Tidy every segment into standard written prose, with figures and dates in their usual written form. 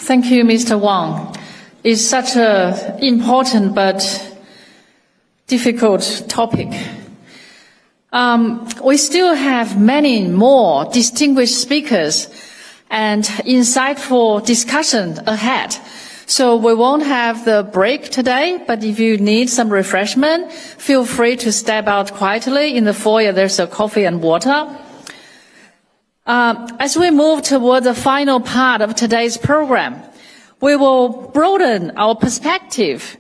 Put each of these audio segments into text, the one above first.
Thank you, Mr. Wang. It's such an important but difficult topic. We still have many more distinguished speakers and insightful discussion ahead. So we won't have the break today, but if you need some refreshment, feel free to step out quietly. In the foyer, there's a coffee and water. As we move toward the final part of today's program, we will broaden our perspective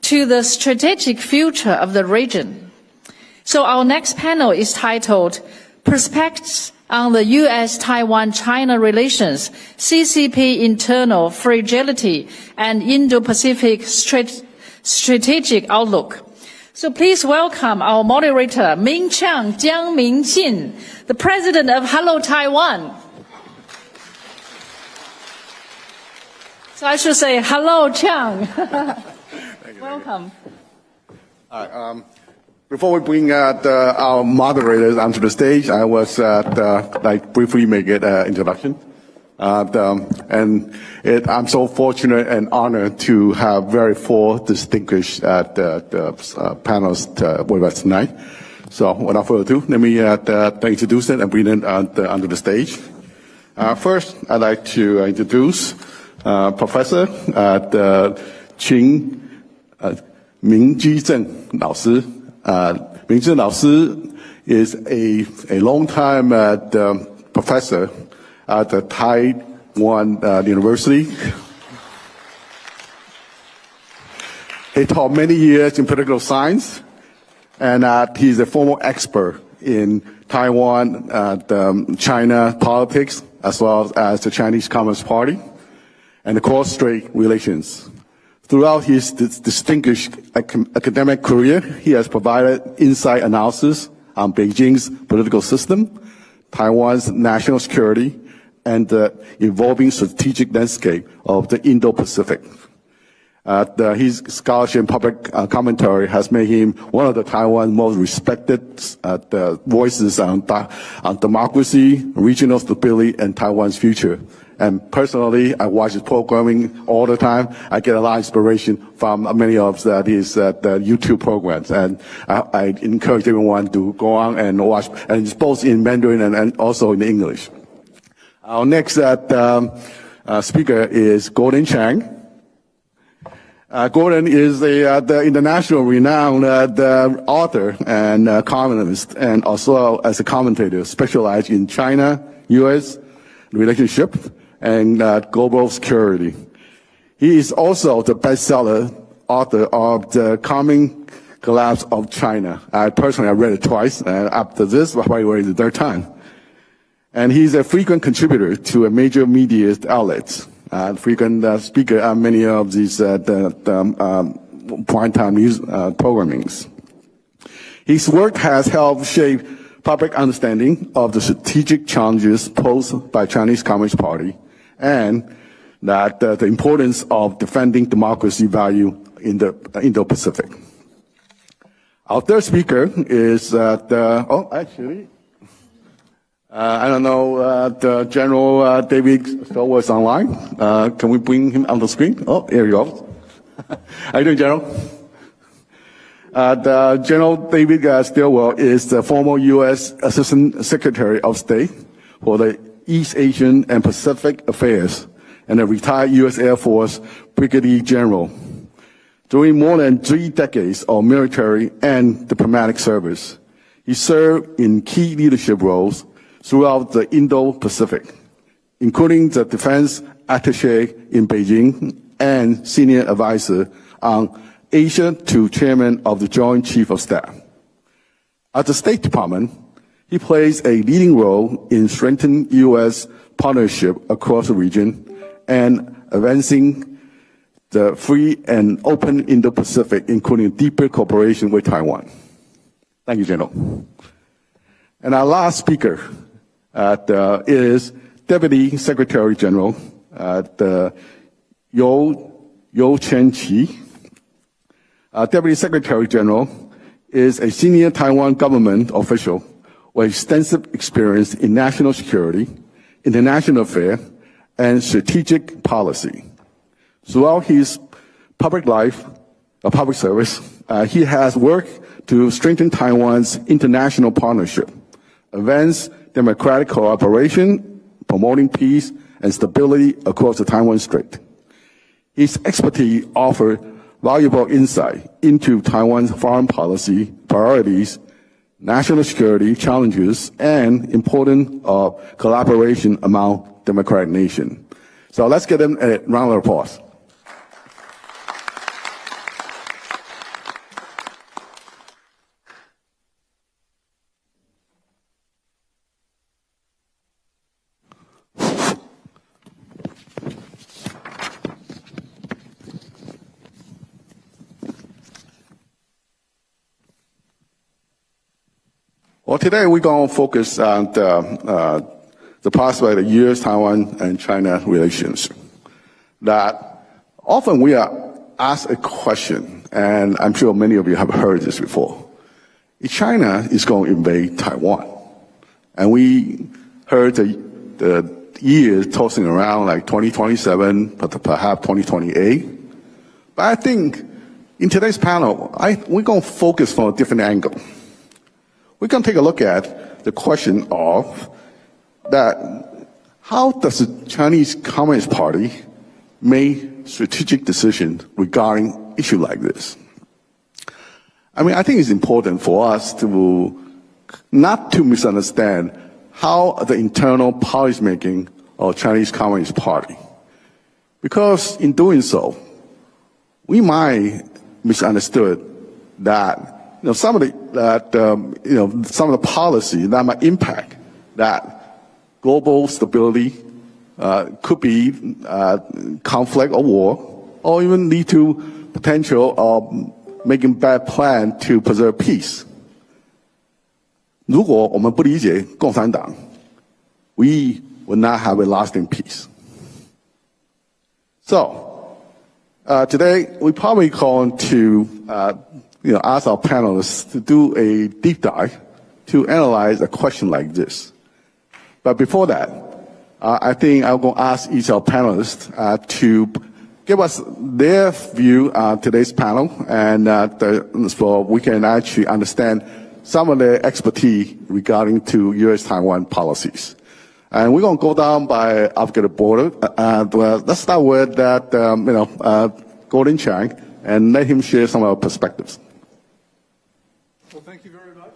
to the strategic future of the region. So our next panel is titled Perspectives on the U.S.-Taiwan-China Relations, CCP Internal Fragility and Indo-Pacific Strategic Outlook. So please welcome our moderator, Ming Chiang Jiang Ming-Jin, the President of Hello Taiwan. So I should say, hello, Chiang. Welcome. Before we bring our moderators onto the stage, I was briefly make an introduction. I'm so fortunate and honored to have four distinguished panelists with us tonight. So without further ado, let me introduce them and bring them onto the stage. First, I'd like to introduce Professor明居正老师。明居正老师 is a long-time professor at the Taiwan University. He taught many years in political science, and he's a former expert in Taiwan, China politics, as well as the Chinese Communist Party, and the cross-strait relations. Throughout his distinguished academic career, he has provided insight analysis on Beijing's political system, Taiwan's national security, and the evolving strategic landscape of the Indo-Pacific. His scholarship and public commentary has made him one of the Taiwan's most respected voices on democracy, regional stability, and Taiwan's future. And personally, I watch his programming all the time. I get a lot of inspiration from many of his YouTube programs. And I encourage everyone to go on and watch, and it's both in Mandarin and also in English. Our next speaker is Gordon Chang. Gordon is the international renowned author and columnist, and also as a commentator specialized in China, U.S. relationship, and global security. He is also the bestseller author of The Coming Collapse of China. I personally read it twice, and after this, I'll probably read it the third time. And he's a frequent contributor to a major media outlets, frequent speaker on many of these primetime news programmings. His work has helped shape public understanding of the strategic challenges posed by Chinese Communist Party, and that the importance of defending democracy value in the Indo-Pacific. Our third speaker is I don't know, the General David Stilwell is online. Can we bring him on the screen? Oh, here you go. How you doing, General? The General David Stilwell is the former U.S. Assistant Secretary of State for the East Asian and Pacific Affairs and a retired U.S. Air Force Brigadier General. During more than 3 decades of military and diplomatic service, he served in key leadership roles throughout the Indo-Pacific, including the defense attaché in Beijing and senior advisor on Asia to chairman of the Joint Chief of Staff. At the State Department, he plays a leading role in strengthening U.S. partnership across the region and advancing the free and open Indo-Pacific, including deeper cooperation with Taiwan. Thank you, General. And our last speaker is Deputy Secretary General Yo Chen-chi. Deputy Secretary General is a senior Taiwan government official with extensive experience in national security, international affairs, and strategic policy. Throughout his public life, public service, he has worked to strengthen Taiwan's international partnership, advance democratic cooperation, promoting peace and stability across the Taiwan Strait. His expertise offered valuable insight into Taiwan's foreign policy priorities, national security challenges, and importance of collaboration among democratic nations. So let's give them a round of applause. Well, today we're going to focus on the prospect of U.S., Taiwan, and China relations. That often we are asked a question, and I'm sure many of you have heard this before. If China is going to invade Taiwan, and we heard the years tossing around like 2027, perhaps 2028. But I think in today's panel, we're going to focus from a different angle. We're going to take a look at the question of that how does the Chinese Communist Party make strategic decisions regarding issues like this? I mean, I think it's important for us to not to misunderstand how the internal policy making of Chinese Communist Party. Because in doing so, we might misunderstood that some of the policy that might impact that global stability could be conflict or war, or even lead to potential of making bad plan to preserve peace. 如果我们不理解共产党, we will not have a lasting peace. So today we probably going to ask our panelists to do a deep dive to analyze a question like this. But before that, I think I'm going to ask each of our panelists to give us their view on today's panel, and so we can actually understand some of their expertise regarding to U.S.-Taiwan policies. And we're going to go down by alphabetical order. Let's start with Gordon Chang, and let him share some of our perspectives. Well, thank you very much.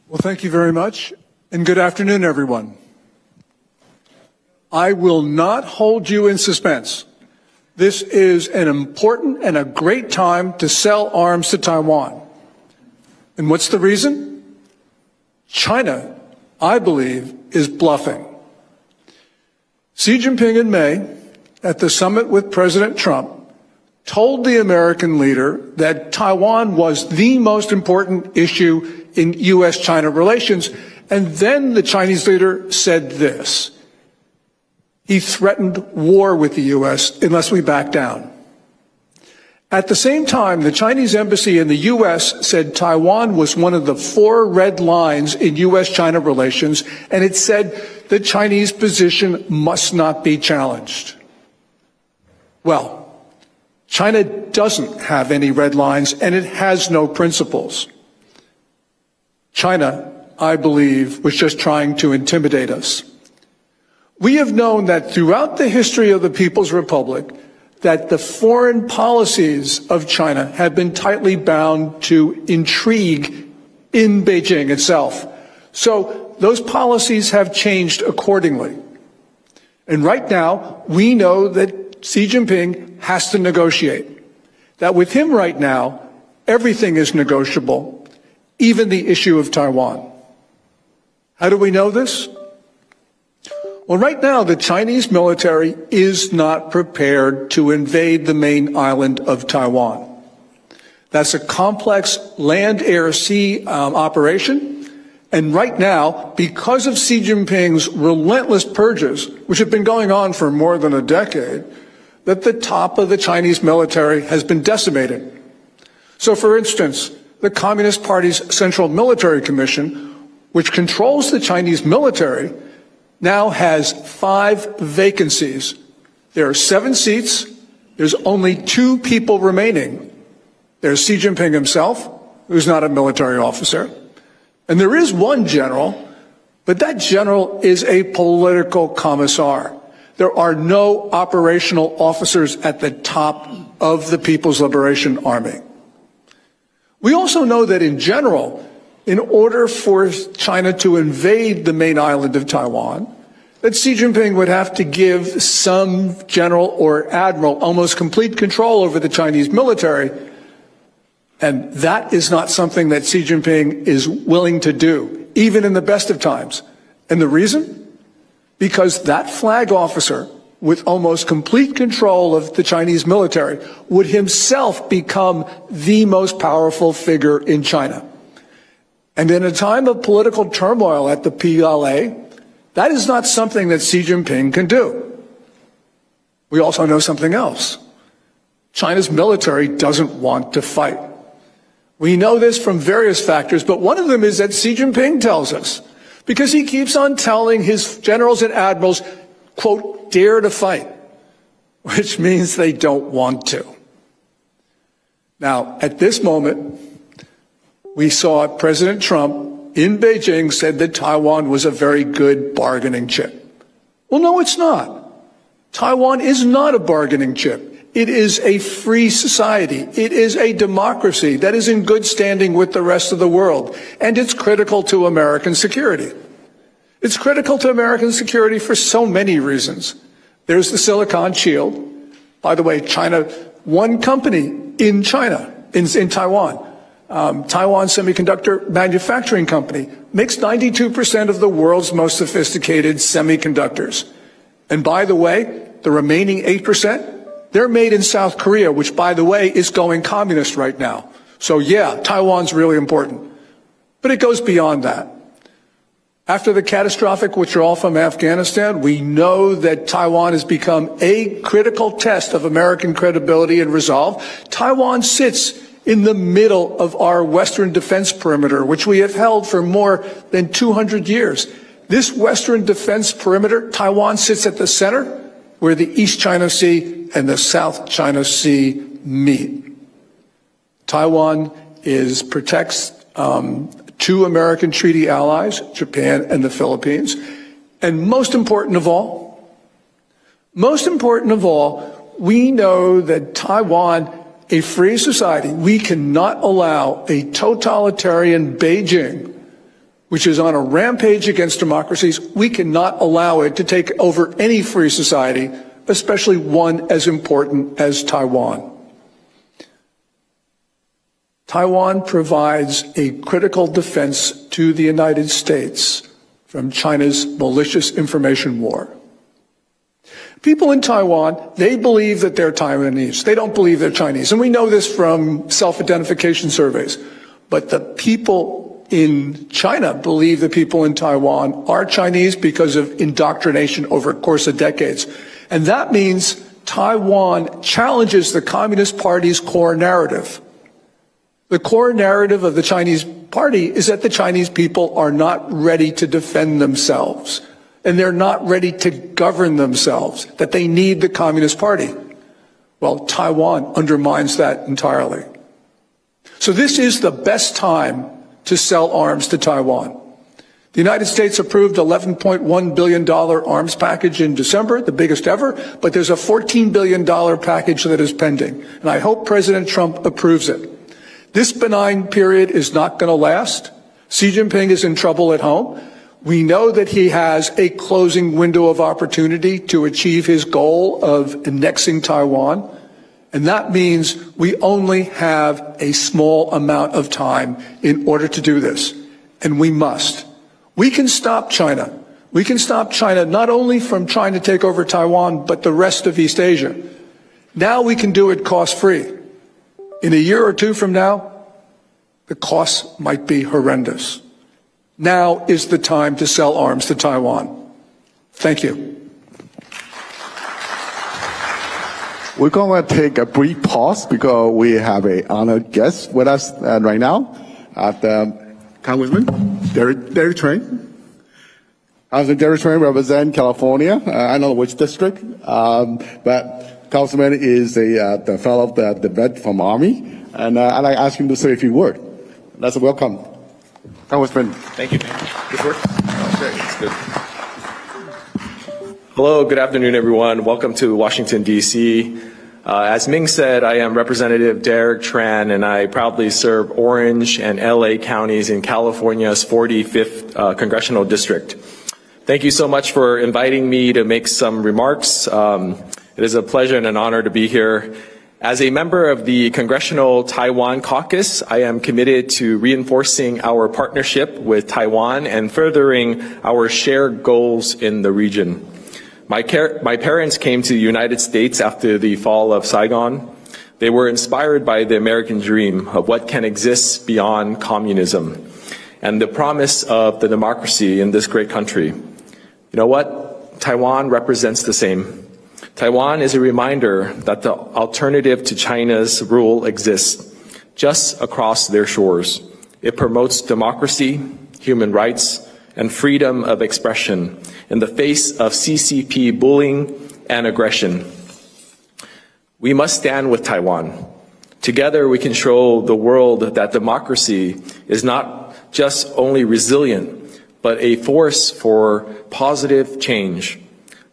Well, thank you very much, and good afternoon, everyone. I will not hold you in suspense. This is an important and a great time to sell arms to Taiwan. And what's the reason? China, I believe, is bluffing. Xi Jinping in May, at the summit with President Trump, told the American leader that Taiwan was the most important issue in U.S.-China relations, and then the Chinese leader said this. He threatened war with the U.S. unless we back down. At the same time, the Chinese embassy in the U.S. said Taiwan was one of the 4 red lines in U.S.-China relations, and it said the Chinese position must not be challenged. Well, China doesn't have any red lines, and it has no principles. China, I believe, was just trying to intimidate us. We have known that throughout the history of the People's Republic, that the foreign policies of China have been tightly bound to intrigue in Beijing itself. So those policies have changed accordingly. And right now, we know that Xi Jinping has to negotiate. That with him right now, everything is negotiable, even the issue of Taiwan. How do we know this? Well, right now, the Chinese military is not prepared to invade the main island of Taiwan. That's a complex land, air, sea operation. And right now, because of Xi Jinping's relentless purges, which have been going on for more than a decade, that the top of the Chinese military has been decimated. So, for instance, the Communist Party's Central Military Commission, which controls the Chinese military, now has 5 vacancies. There are 7 seats. There's only 2 people remaining. There's Xi Jinping himself, who's not a military officer, and there is one general, but that general is a political commissar. There are no operational officers at the top of the People's Liberation Army. We also know that in general, in order for China to invade the main island of Taiwan, that Xi Jinping would have to give some general or admiral almost complete control over the Chinese military, and that is not something that Xi Jinping is willing to do, even in the best of times. And the reason? Because that flag officer, with almost complete control of the Chinese military, would himself become the most powerful figure in China. And in a time of political turmoil at the PLA, that is not something that Xi Jinping can do. We also know something else. China's military doesn't want to fight. We know this from various factors, but one of them is that Xi Jinping tells us, because he keeps on telling his generals and admirals, quote, dare to fight, which means they don't want to. Now, at this moment, we saw President Trump in Beijing said that Taiwan was a very good bargaining chip. Well, no, it's not. Taiwan is not a bargaining chip. It is a free society. It is a democracy that is in good standing with the rest of the world, and it's critical to American security. It's critical to American security for so many reasons. There's the Silicon Shield. By the way, China, one company in China, in Taiwan, Taiwan Semiconductor Manufacturing Company, makes 92% of the world's most sophisticated semiconductors. And by the way, the remaining 8%, they're made in South Korea, which, by the way, is going communist right now. So, yeah, Taiwan's really important. But it goes beyond that. After the catastrophic withdrawal from Afghanistan, we know that Taiwan has become a critical test of American credibility and resolve. Taiwan sits in the middle of our Western defense perimeter, which we have held for more than 200 years. This Western defense perimeter, Taiwan sits at the center, where the East China Sea and the South China Sea meet. Taiwan protects 2 American treaty allies, Japan and the Philippines. And most important of all, we know that Taiwan, a free society, we cannot allow a totalitarian Beijing, which is on a rampage against democracies, we cannot allow it to take over any free society, especially one as important as Taiwan. Taiwan provides a critical defense to the United States from China's malicious information war. People in Taiwan, they believe that they're Taiwanese. They don't believe they're Chinese. And we know this from self-identification surveys. But the people in China believe the people in Taiwan are Chinese because of indoctrination over a course of decades. And that means Taiwan challenges the Communist Party's core narrative. The core narrative of the Chinese Party is that the Chinese people are not ready to defend themselves, and they're not ready to govern themselves, that they need the Communist Party. Well, Taiwan undermines that entirely. So this is the best time to sell arms to Taiwan. The United States approved $11.1 billion arms package in December, the biggest ever, but there's a $14 billion package that is pending, and I hope President Trump approves it. This benign period is not going to last. Xi Jinping is in trouble at home. We know that he has a closing window of opportunity to achieve his goal of annexing Taiwan, and that means we only have a small amount of time in order to do this, and we must. We can stop China. We can stop China not only from trying to take over Taiwan, but the rest of East Asia. Now we can do it cost-free. In a year or two from now, the costs might be horrendous. Now is the time to sell arms to Taiwan. Thank you. We're going to take a brief pause because we have an honored guest with us right now, Congressman Derek Train. Congressman Derek Train represents California. I don't know which district, but Congressman is the fellow of the vet from Army, and I'd like to ask him to say a few words. Let's welcome Congressman. Thank you. Good work. Okay, it's good. Hello, good afternoon, everyone. Welcome to Washington, D.C. As Ming said, I am Representative Derek Tran, and I proudly serve Orange and L.A. counties in California's 45th Congressional District. Thank you so much for inviting me to make some remarks. It is a pleasure and an honor to be here. As a member of the Congressional Taiwan Caucus, I am committed to reinforcing our partnership with Taiwan and furthering our shared goals in the region. My parents came to the United States after the fall of Saigon. They were inspired by the American dream of what can exist beyond communism and the promise of the democracy in this great country. You know what? Taiwan represents the same. Taiwan is a reminder that the alternative to China's rule exists just across their shores. It promotes democracy, human rights, and freedom of expression in the face of CCP bullying and aggression. We must stand with Taiwan. Together we can show the world that democracy is not just only resilient, but a force for positive change.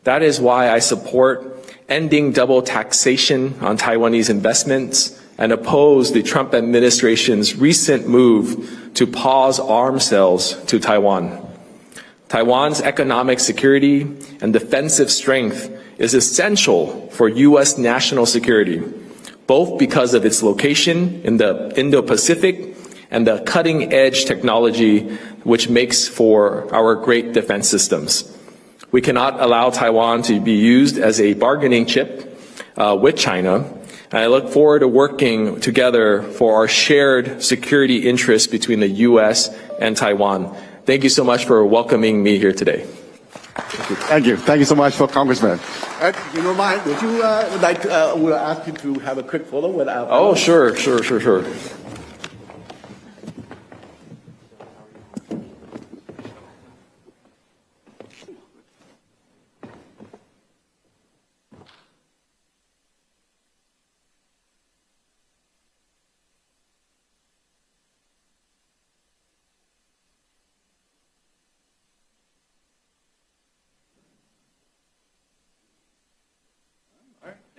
That is why I support ending double taxation on Taiwanese investments and oppose the Trump administration's recent move to pause arms sales to Taiwan. Taiwan's economic security and defensive strength is essential for U.S. national security, both because of its location in the Indo-Pacific and the cutting-edge technology which makes for our great defense systems. We cannot allow Taiwan to be used as a bargaining chip with China, and I look forward to working together for our shared security interests between the U.S. and Taiwan. Thank you so much for welcoming me here today. Thank you. Thank you so much, for Congressman. You don't mind? Would you we'll ask you to have a quick photo with our... Oh, sure.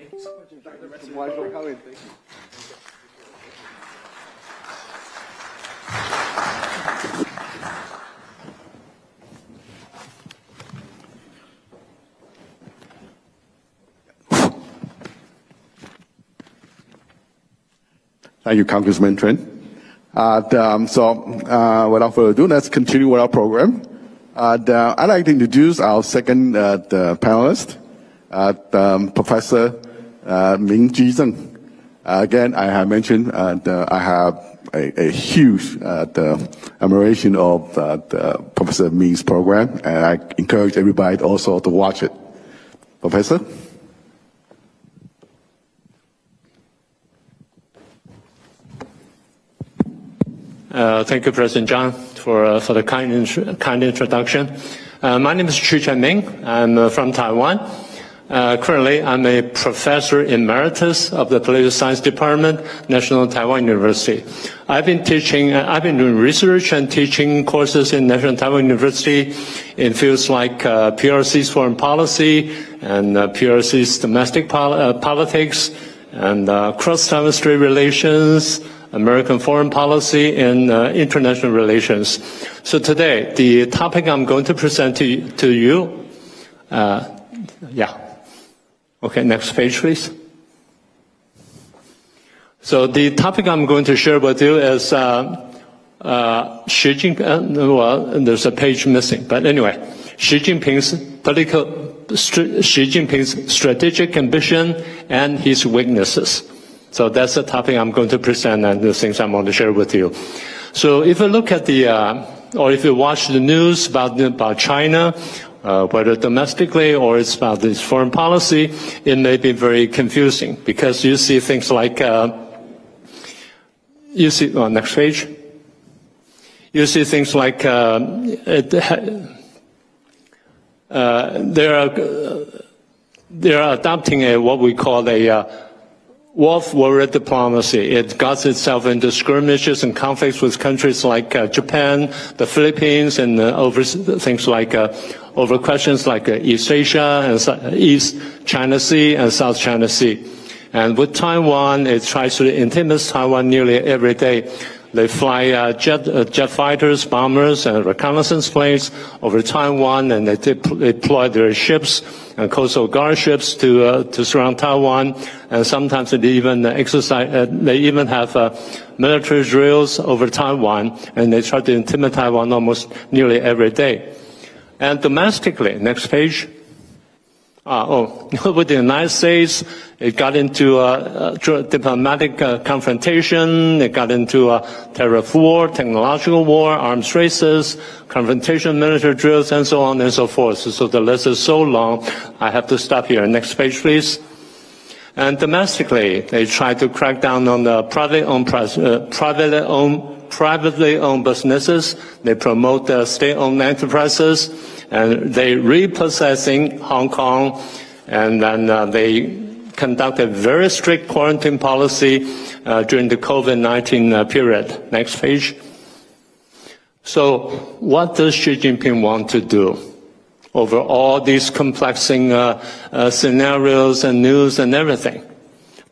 Thank you so much. Enjoy the rest of your day. Thank you. Thank you, Congressman Trent. Without further ado, let's continue with our program. I'd like to introduce our second panelist, Professor明居正. Again, I have mentioned I have a huge admiration of Professor Ming's program, and I encourage everybody also to watch it. Professor? Thank you, President John, for the kind introduction. My name is Chu Ming. I'm from Taiwan. Currently, I'm a professor emeritus of the Political Science Department, National Taiwan University. I've been doing research and teaching courses in National Taiwan University in fields like PRC's foreign policy and PRC's domestic politics and cross-Taiwan Strait relations, American foreign policy, and international relations. So today, the topic I'm going to present to you, Okay, next page, please. So the topic I'm going to share with you is Xi Jinping. Well, there's a page missing, but anyway, Xi Jinping's strategic ambition and his weaknesses. So that's the topic I'm going to present and the things I'm going to share with you. So if you look at or if you watch the news about China, whether domestically or it's about this foreign policy, it may be very confusing because you see things like, next page. You see things like they're adopting what we call a wolf warrior diplomacy. It got itself into skirmishes and conflicts with countries like Japan, the Philippines, and over things like over questions like East Asia and East China Sea and South China Sea. And with Taiwan, it tries to intimidate Taiwan nearly every day. They fly jet fighters, bombers, and reconnaissance planes over Taiwan, and they deploy their ships and coastal guard ships to surround Taiwan. And sometimes they even they even have military drills over Taiwan, and they try to intimidate Taiwan almost nearly every day. And domestically, next page. With the United States, it got into diplomatic confrontation, it got into tariff war, technological war, arms races, confrontation, military drills, and so on and so forth. So the list is so long, I have to stop here. Next page, please. And domestically, they try to crack down on the privately owned businesses. They promote state-owned enterprises, and they repossessing Hong Kong, and then they conduct a very strict quarantine policy during the COVID-19 period. Next page. So what does Xi Jinping want to do over all these complexing scenarios and news and everything?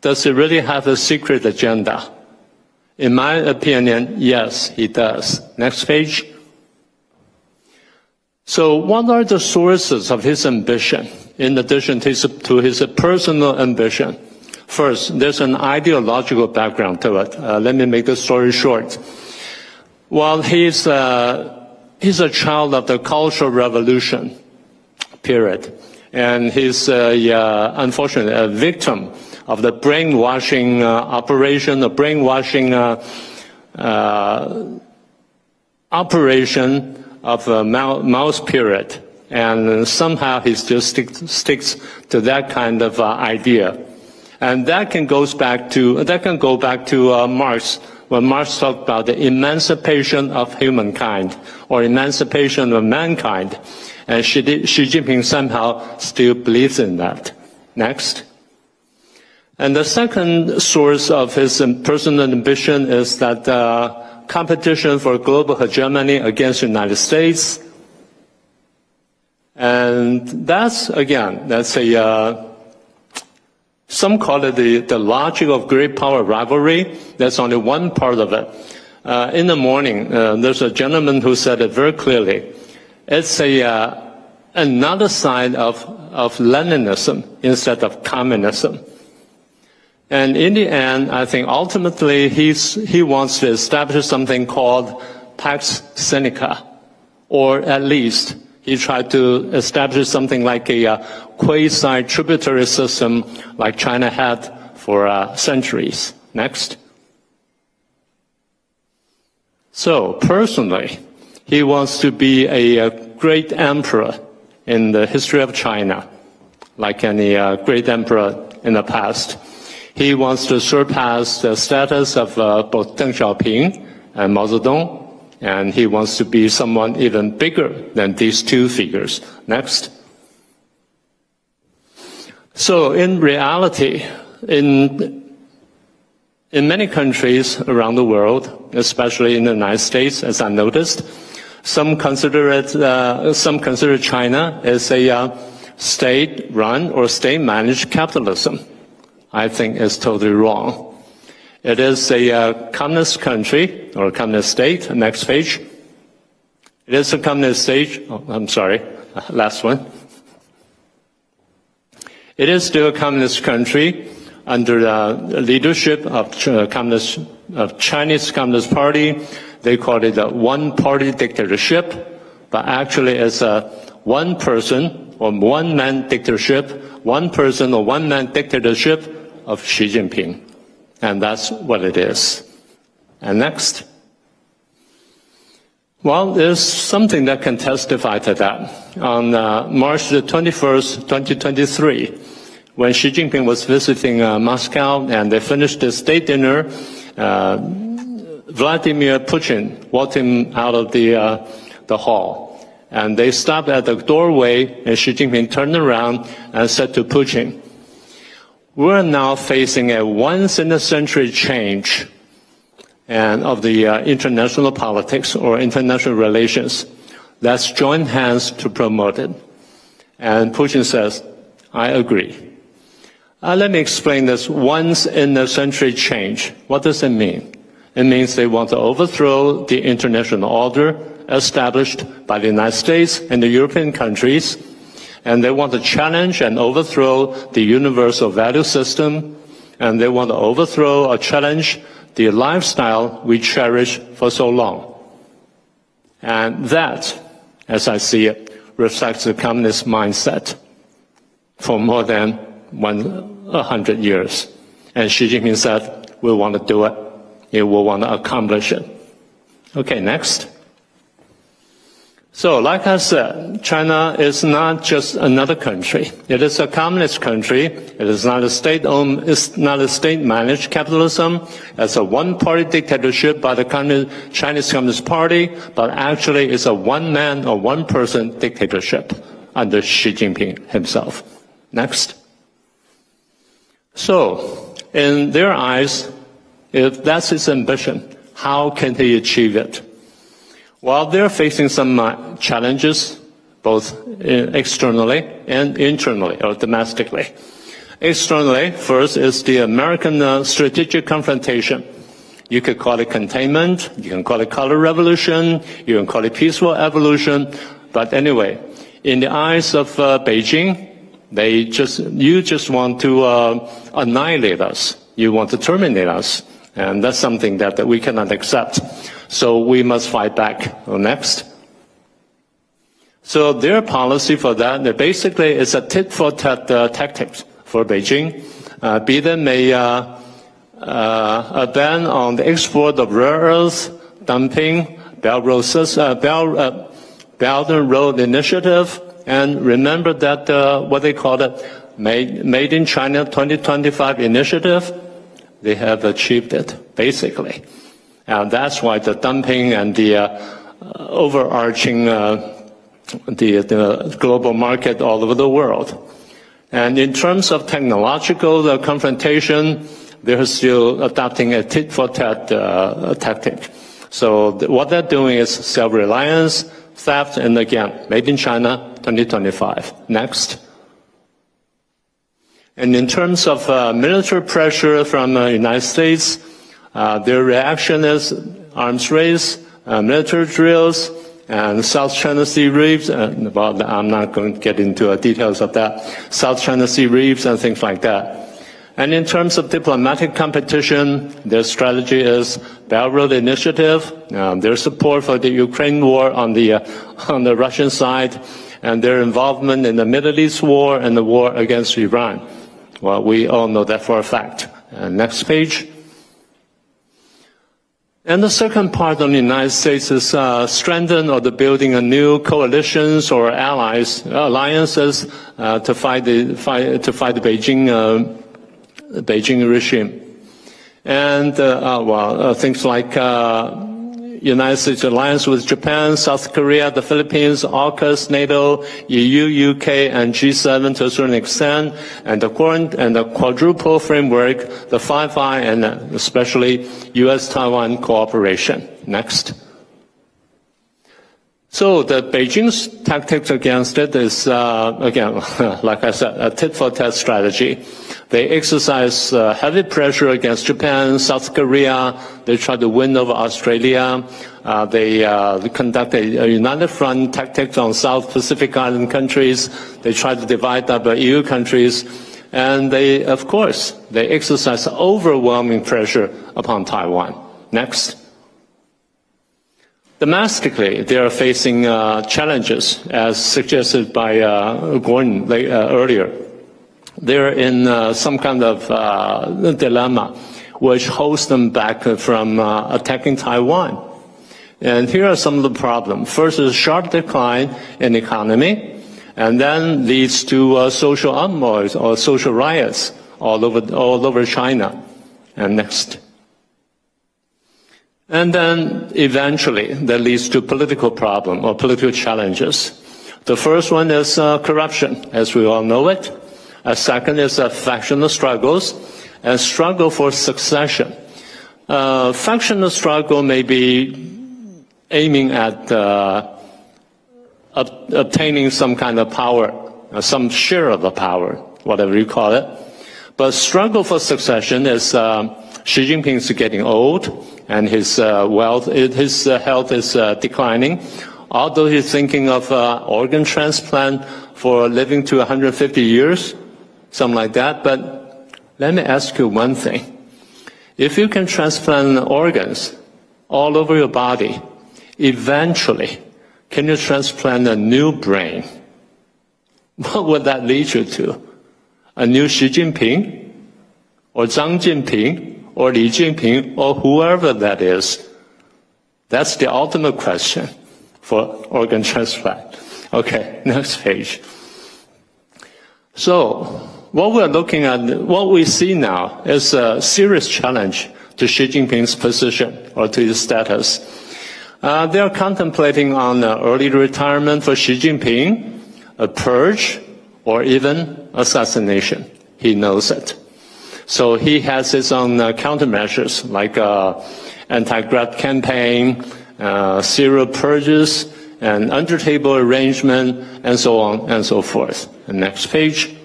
Does he really have a secret agenda? In my opinion, yes, he does. Next page. So what are the sources of his ambition, in addition to his personal ambition? First, there's an ideological background to it. Let me make the story short. Well, he's a child of the Cultural Revolution period, and he's unfortunately a victim of the brainwashing operation, the brainwashing operation of Mao's period, and somehow he still sticks to that kind of idea, and that can go back to Marx, when Marx talked about the emancipation of humankind or emancipation of mankind, and Xi Jinping somehow still believes in that. Next. And the second source of his personal ambition is that competition for global hegemony against the United States. And that's some call it the logic of great power rivalry. That's only one part of it. In the morning, there's a gentleman who said it very clearly. It's another side of Leninism instead of communism. And in the end, I think ultimately he wants to establish something called Pax Seneca, or at least he tried to establish something like a quasi-tributary system like China had for centuries. Next. So personally, he wants to be a great emperor in the history of China, like any great emperor in the past. He wants to surpass the status of both Deng Xiaoping and Mao Zedong, and he wants to be someone even bigger than these two figures. Next. So in reality, in many countries around the world, especially in the United States, as I noticed, some consider China as a state-run or state-managed capitalism. I think it's totally wrong. It is a communist country or a communist state. Next page. It is a communist state. Oh, I'm sorry. Last one. It is still a communist country under the leadership of Chinese Communist Party. They call it a one-party dictatorship, but actually it's a one-person or one-man dictatorship, one-person or one-man dictatorship of Xi Jinping. And that's what it is. And next. Well, there's something that can testify to that. On March the 21st, 2023, when Xi Jinping was visiting Moscow and they finished the state dinner, Vladimir Putin walked him out of the hall. And they stopped at the doorway, and Xi Jinping turned around and said to Putin, "We're now facing a once-in-a-century change and of the international politics or international relations. Let's join hands to promote it." And Putin says, "I agree." Let me explain this once-in-a-century change. What does it mean? It means they want to overthrow the international order established by the United States and the European countries, and they want to challenge and overthrow the universal value system, and they want to overthrow or challenge the lifestyle we cherish for so long. And that, as I see it, reflects the communist mindset for more than 100 years. And Xi Jinping said, we want to do it. We want to accomplish it. Okay, next. So, like I said, China is not just another country. It is a communist country. It is not a state-owned, it's not a state-managed capitalism. It's a one-party dictatorship by the Chinese Communist Party, but actually it's a one-man or one-person dictatorship under Xi Jinping himself. Next. So, in their eyes, if that's his ambition, how can he achieve it? Well, they're facing some challenges, both externally and internally, or domestically. Externally, first is the American strategic confrontation. You could call it containment, you can call it color revolution, you can call it peaceful evolution, but anyway, in the eyes of Beijing, you just want to annihilate us. You want to terminate us. And that's something that we cannot accept. So we must fight back. Next. So their policy for that, basically is a tit-for-tat tactics for Beijing. Be them a ban on the export of rare earths, dumping, Belt and Road Initiative, and remember that what they call it, Made in China 2025 initiative. They have achieved it, basically. And that's why the dumping and the overarching the global market all over the world. And in terms of technological confrontation, they're still adopting a tit-for-tat tactic. So what they're doing is self-reliance, theft, and again, made in China 2025. Next. And in terms of military pressure from the United States, their reaction is arms race, military drills, and South China Sea reefs. Well, I'm not going to get into details of that. South China Sea reefs and things like that. And in terms of diplomatic competition, their strategy is Belt and Road Initiative, their support for the Ukraine war on the Russian side, and their involvement in the Middle East war and the war against Iran. Well, we all know that for a fact. Next page. And the second part on the United States is strengthen or the building of new coalitions or alliances to fight the Beijing regime. And things like United States alliance with Japan, South Korea, the Philippines, AUKUS, NATO, EU, UK, and G7 to a certain extent, and the quadruple framework, the Five Eyes, and especially U.S.-Taiwan cooperation. Next. So the Beijing's tactics against it is, again, like I said, a tit-for-tat strategy. They exercise heavy pressure against Japan, South Korea. They try to win over Australia. They conduct a united front tactics on South Pacific Island countries. They try to divide up EU countries. And they, of course, they exercise overwhelming pressure upon Taiwan. Next. Domestically, they are facing challenges, as suggested by Gordon earlier. They're in some kind of dilemma, which holds them back from attacking Taiwan. And here are some of the problems. First is a sharp decline in economy, and then leads to social unrest or social riots all over China. And next. And then eventually that leads to political problem or political challenges. The first one is corruption, as we all know it. A second is factional struggles and struggle for succession. Factional struggle may be aiming at obtaining some kind of power, some share of the power, whatever you call it. But struggle for succession is Xi Jinping is getting old, and his health is declining. Although he's thinking of organ transplant for living to 150 years, something like that. But let me ask you one thing. If you can transplant organs all over your body, eventually, can you transplant a new brain? What would that lead you to? A new Xi Jinping, or Zhang Jinping, or Li Jinping, or whoever that is? That's the ultimate question for organ transplant. Okay, next page. So, what we're looking at, what we see now is a serious challenge to Xi Jinping's position or to his status. They are contemplating on early retirement for Xi Jinping, a purge, or even assassination. He knows it. So he has his own countermeasures, like anti-graft campaign, serial purges, and under-table arrangement, and so on and so forth. The next page.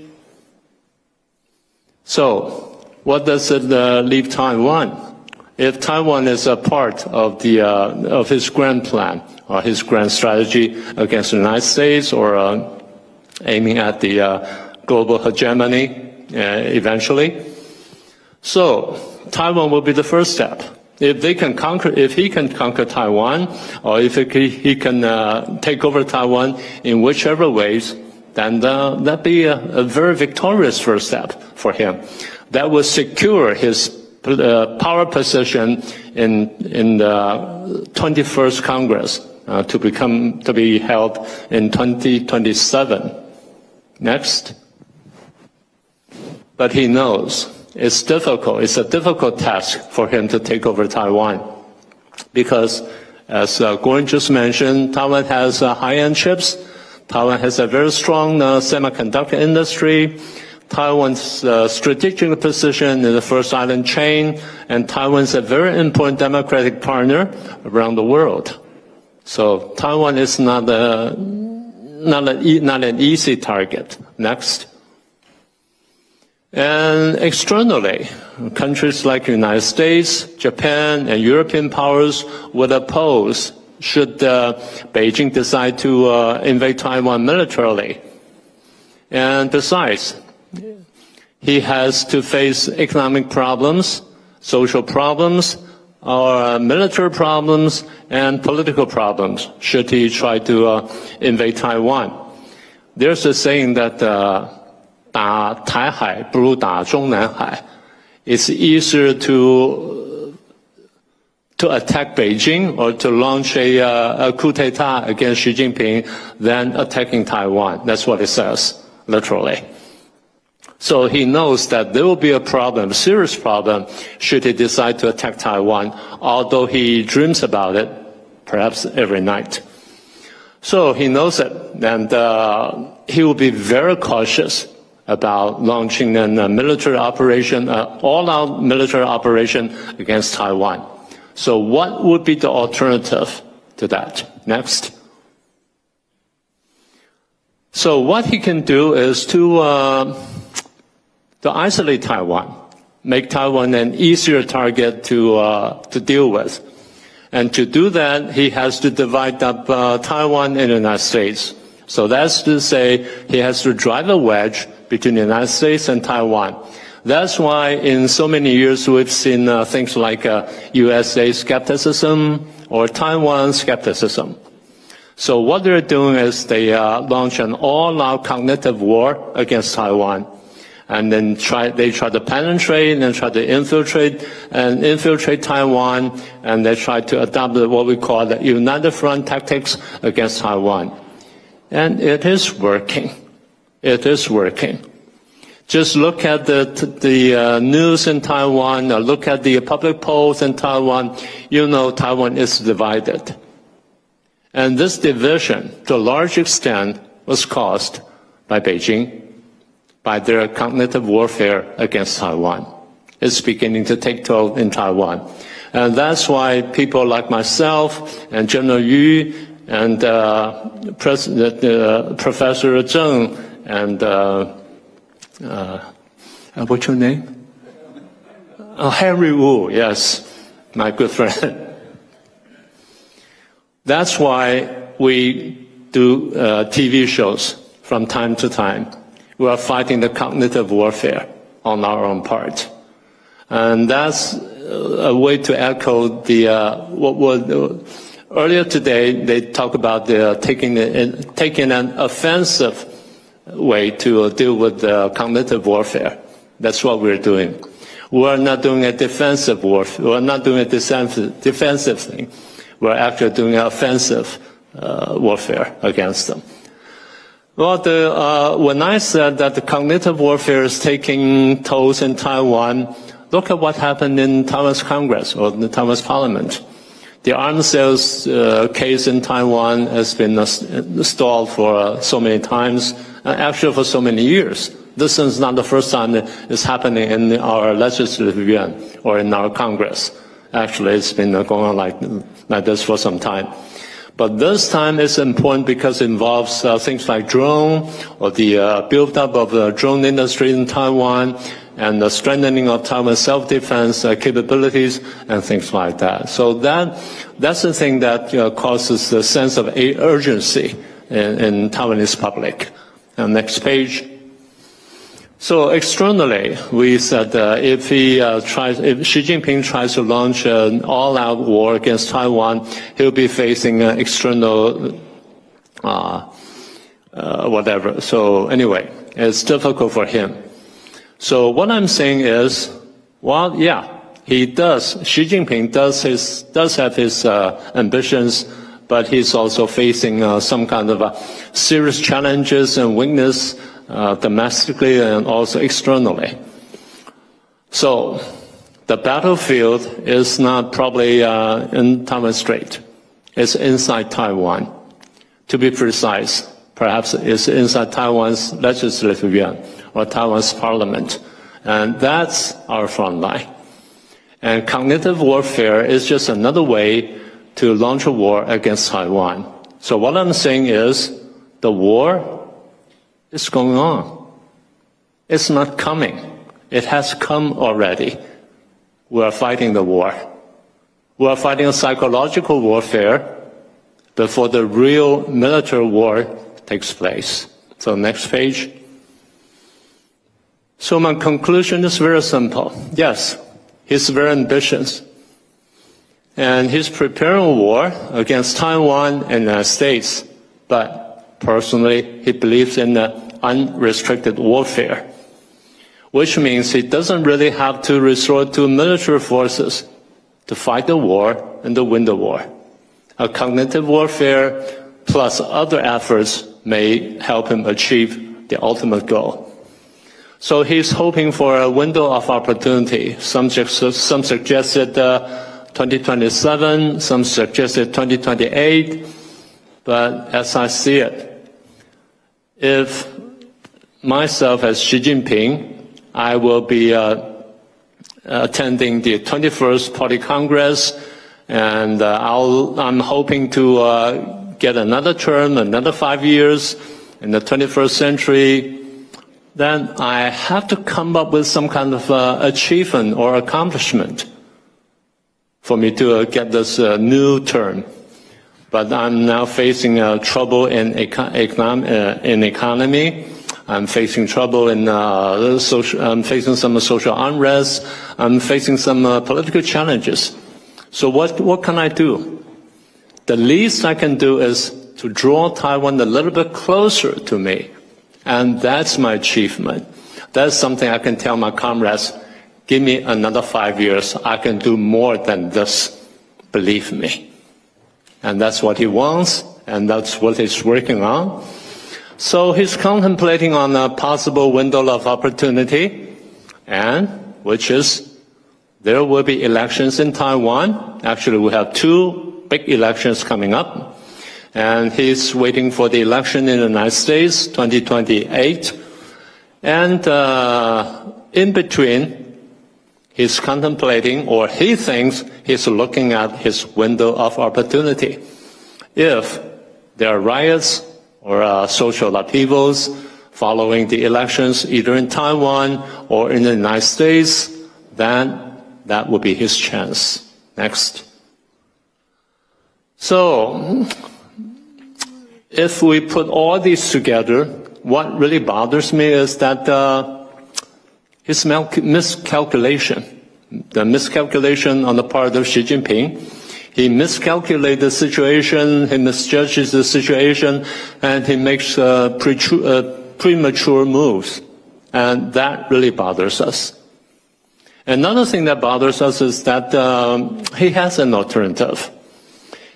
So, what does it leave Taiwan? If Taiwan is a part of of his grand plan or his grand strategy against the United States, or aiming at the global hegemony eventually, so Taiwan will be the first step. If he can conquer Taiwan, or if he can take over Taiwan in whichever ways, then that'd be a very victorious first step for him. That will secure his power position in the 21st Congress to be held in 2027. Next. But he knows it's difficult. It's a difficult task for him to take over Taiwan, because, as Gordon just mentioned, Taiwan has high-end chips. Taiwan has a very strong semiconductor industry. Taiwan's strategic position in the first island chain, and Taiwan's a very important democratic partner around the world. So Taiwan is not an easy target. Next. And externally, countries like the United States, Japan, and European powers would oppose should Beijing decide to invade Taiwan militarily. And besides, he has to face economic problems, social problems, or military problems, and political problems should he try to invade Taiwan. There's a saying that 打台海不如打中南海. It's easier to attack Beijing or to launch a coup d'etat against Xi Jinping than attacking Taiwan. That's what it says, literally. So he knows that there will be a problem, a serious problem, should he decide to attack Taiwan, although he dreams about it, perhaps every night. So he knows it, and he will be very cautious about launching a military operation, all-out military operation against Taiwan. So what would be the alternative to that? Next. So what he can do is to isolate Taiwan, make Taiwan an easier target to deal with. And to do that, he has to divide up Taiwan and the United States. So that's to say, he has to drive a wedge between the United States and Taiwan. That's why in so many years we've seen things like USA skepticism or Taiwan skepticism. So what they're doing is they launch an all-out cognitive war against Taiwan. And then they try to penetrate and try to infiltrate Taiwan, and they try to adopt what we call the united front tactics against Taiwan. And it is working. It is working. Just look at the news in Taiwan, or look at the public polls in Taiwan, you know Taiwan is divided. And this division, to a large extent, was caused by Beijing, by their cognitive warfare against Taiwan. It's beginning to take toll in Taiwan. And that's why people like myself and General Yu and Professor Zheng and what's your name? Henry Wu, yes, my good friend. That's why we do TV shows from time to time. We are fighting the cognitive warfare on our own part. And that's a way to echo the earlier today they talked about taking an offensive way to deal with cognitive warfare. That's what we're doing. We're not doing a defensive warfare. We're not doing a defensive thing. We're actually doing an offensive warfare against them. Well, when I said that the cognitive warfare is taking tolls in Taiwan, look at what happened in Taiwan's Congress or the Taiwan's Parliament. The arms sales case in Taiwan has been stalled for so many times, actually for so many years. This is not the first time that it's happening in our legislative yuan or in our Congress. Actually, it's been going on like this for some time. But this time it's important because it involves things like drone or the build-up of the drone industry in Taiwan and the strengthening of Taiwan's self-defense capabilities and things like that. So that's the thing that causes the sense of urgency in Taiwanese public. Next page. So externally, we said if Xi Jinping tries to launch an all-out war against Taiwan, he'll be facing external whatever. So anyway, it's difficult for him. So what I'm saying is, well, yeah, he does. Xi Jinping does have his ambitions, but he's also facing some kind of serious challenges and weakness domestically and also externally. So the battlefield is not probably in Taiwan Strait. It's inside Taiwan. To be precise, perhaps it's inside Taiwan's legislative yuan or Taiwan's parliament. And that's our front line. And cognitive warfare is just another way to launch a war against Taiwan. So what I'm saying is the war is going on. It's not coming. It has come already. We are fighting the war. We are fighting a psychological warfare before the real military war takes place. So next page. So my conclusion is very simple. Yes, he's very ambitious. And he's preparing a war against Taiwan and the United States. But personally, he believes in unrestricted warfare, which means he doesn't really have to resort to military forces to fight the war and to win the war. A cognitive warfare plus other efforts may help him achieve the ultimate goal. So he's hoping for a window of opportunity. Some suggested 2027, some suggested 2028, but as I see it, if myself as Xi Jinping, I will be attending the 21st Party Congress, and I'm hoping to get another term, another 5 years in the 21st century. Then I have to come up with some kind of achievement or accomplishment for me to get this new term. But I'm now facing trouble in economy. I'm facing trouble in I'm facing some social unrest. I'm facing some political challenges. So what can I do? The least I can do is to draw Taiwan a little bit closer to me. And that's my achievement. That's something I can tell my comrades, give me another 5 years, I can do more than this, believe me. And that's what he wants, and that's what he's working on. So he's contemplating on a possible window of opportunity, and which is there will be elections in Taiwan. Actually, we have 2 big elections coming up, and he's waiting for the election in the United States, 2028. And in between, he's contemplating, or he thinks he's looking at his window of opportunity. If there are riots or social upheavals following the elections, either in Taiwan or in the United States, then that would be his chance. Next. So, if we put all these together, what really bothers me is that his miscalculation, the miscalculation on the part of Xi Jinping. He miscalculates the situation, he misjudges the situation, and he makes premature moves. And that really bothers us. Another thing that bothers us is that he has an alternative.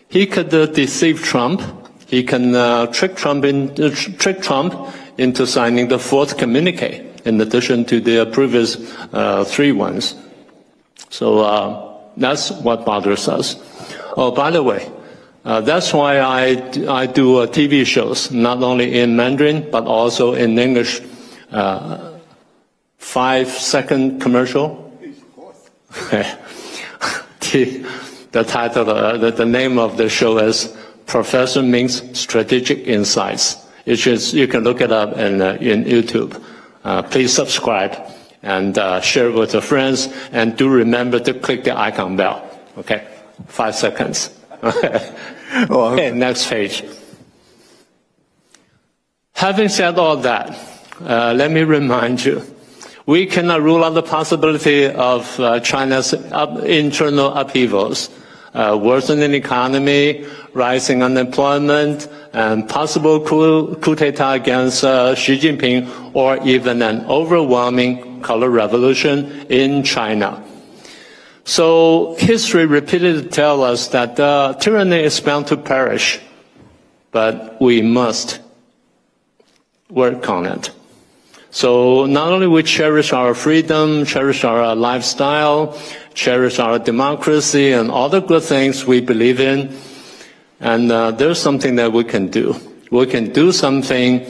He could deceive Trump. He can trick Trump into signing the 4th communique, in addition to the previous 3 ones. So that's what bothers us. Oh, by the way, that's why I do TV shows, not only in Mandarin, but also in English. 5-second commercial. The title, the name of the show is Professor Ming's Strategic Insights. You can look it up in YouTube. Please subscribe and share it with your friends, and do remember to click the icon bell. Okay, 5 seconds. Okay, next page. Having said all that, let me remind you, we cannot rule out the possibility of China's internal upheavals, worsening economy, rising unemployment, and possible coup d'etat against Xi Jinping, or even an overwhelming color revolution in China. So history repeatedly tells us that tyranny is bound to perish, but we must work on it. So not only we cherish our freedom, cherish our lifestyle, cherish our democracy and all the good things we believe in, and there's something that we can do. We can do something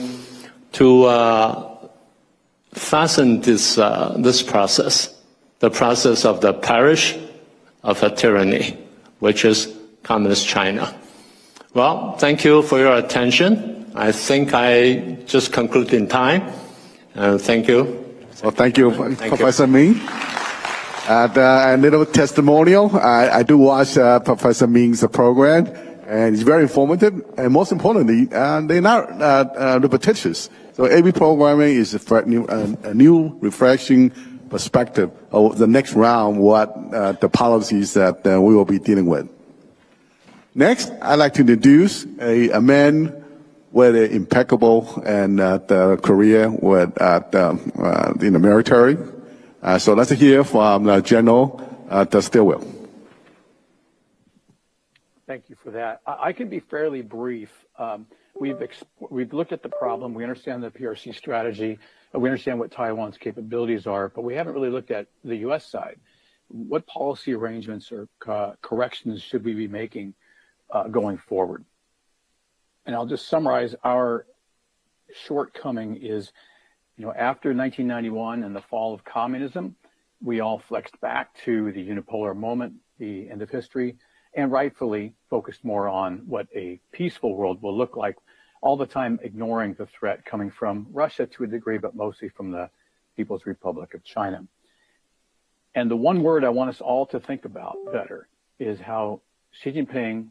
to fasten this process, the process of the perish of a tyranny, which is Communist China. Well, thank you for your attention. I think I just concluded in time. Thank you. Well, thank you, Professor Ming. A little testimonial. I do watch Professor Ming's program, and it's very informative. And most importantly, they're not repetitious. So every programming is a new, refreshing perspective of the next round, what the policies that we will be dealing with. Next, I'd like to introduce a man with an impeccable and career with in the military. So let's hear from General Stilwell. Thank you for that. I can be fairly brief. We've looked at the problem. We understand the PRC strategy. We understand what Taiwan's capabilities are, but we haven't really looked at the U.S. side. What policy arrangements or corrections should we be making going forward? And I'll just summarize our shortcoming is, after 1991 and the fall of communism, we all flexed back to the unipolar moment, the end of history, and rightfully focused more on what a peaceful world will look like, all the time ignoring the threat coming from Russia to a degree, but mostly from the People's Republic of China. And the one word I want us all to think about better is how Xi Jinping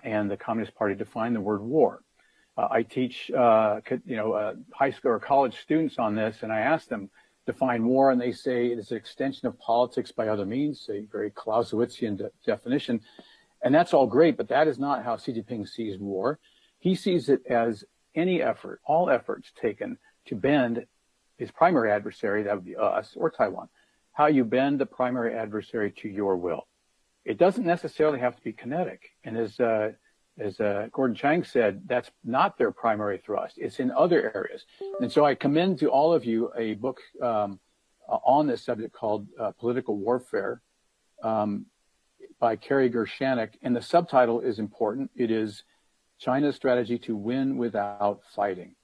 and the Communist Party define the word war. I teach, high school or college students on this, and I ask them, define war, and they say it is an extension of politics by other means, a very Clausewitzian definition. And that's all great, but that is not how Xi Jinping sees war. He sees it as any effort, all efforts taken to bend his primary adversary, that would be us, or Taiwan, how you bend the primary adversary to your will. It doesn't necessarily have to be kinetic. And as Gordon Chang said, that's not their primary thrust. It's in other areas. And so I commend to all of you a book on this subject called Political Warfare by Kerry Gershanek. And the subtitle is important. It is China's Strategy to Win Without Fighting.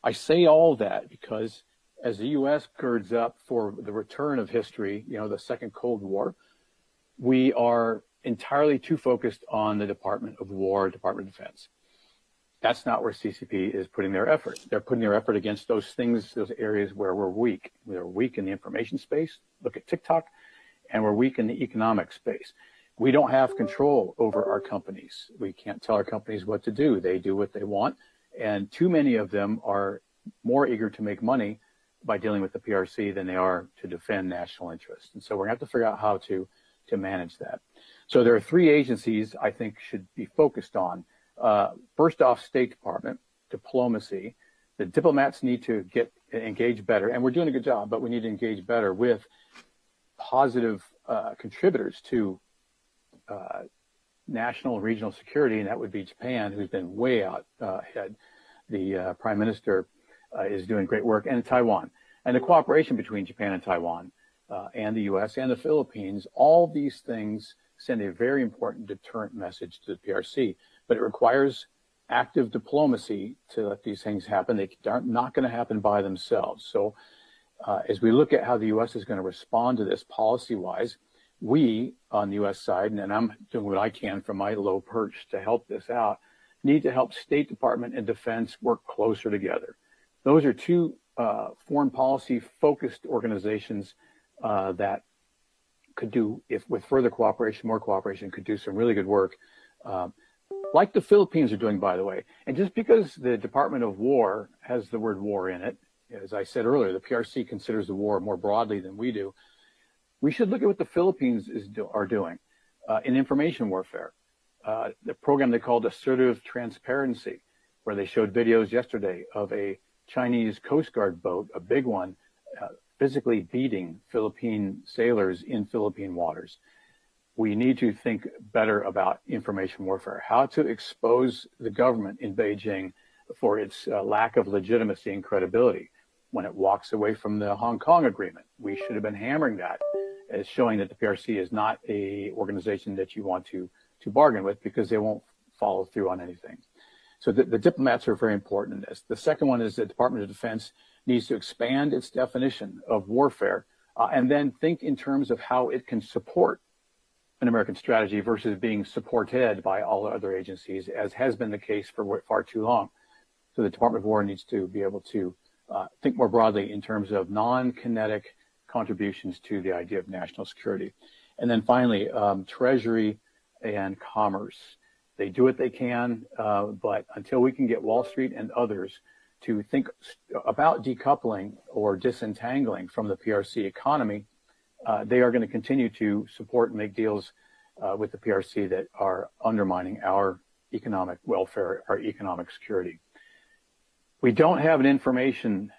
I say all that because as the U.S. girds up for the return of history, the second Cold War, we are entirely too focused on the Department of War, Department of Defense. That's not where CCP is putting their effort. They're putting their effort against those things, those areas where we're weak. We're weak in the information space. Look at TikTok. And we're weak in the economic space. We don't have control over our companies. We can't tell our companies what to do. They do what they want. And too many of them are more eager to make money by dealing with the PRC than they are to defend national interests. And so we're going to have to figure out how to manage that. So there are three agencies I think should be focused on. First off, State Department, diplomacy. The diplomats need to engage better, and we're doing a good job, but we need to engage better with positive contributors to national and regional security, and that would be Japan, who's been way out ahead. The Prime Minister is doing great work, and Taiwan. And the cooperation between Japan and Taiwan and the U.S. and the Philippines, all these things send a very important deterrent message to the PRC, but it requires active diplomacy to let these things happen. They are not going to happen by themselves. So as we look at how the U.S. is going to respond to this policy-wise, we on the U.S. side, and I'm doing what I can from my low perch to help this out, need to help State Department and Defense work closer together. Those are two foreign policy-focused organizations that could do, if with further cooperation, more cooperation, could do some really good work, like the Philippines are doing, by the way. And just because the Department of War has the word war in it, as I said earlier, the PRC considers the war more broadly than we do. We should look at what the Philippines are doing in information warfare. The program they called Assertive Transparency, where they showed videos yesterday of a Chinese Coast Guard boat, a big one, physically beating Philippine sailors in Philippine waters. We need to think better about information warfare, how to expose the government in Beijing for its lack of legitimacy and credibility when it walks away from the Hong Kong agreement. We should have been hammering that as showing that the PRC is not a organization that you want to bargain with, because they won't follow through on anything. So the diplomats are very important in this. The second one is the Department of Defense needs to expand its definition of warfare and then think in terms of how it can support an American strategy versus being supported by all other agencies, as has been the case for far too long. So the Department of War needs to be able to think more broadly in terms of non-kinetic contributions to the idea of national security. And then finally, Treasury and Commerce. They do what they can, but until we can get Wall Street and others to think about decoupling or disentangling from the PRC economy, they are going to continue to support and make deals with the PRC that are undermining our economic welfare, our economic security. We don't have an information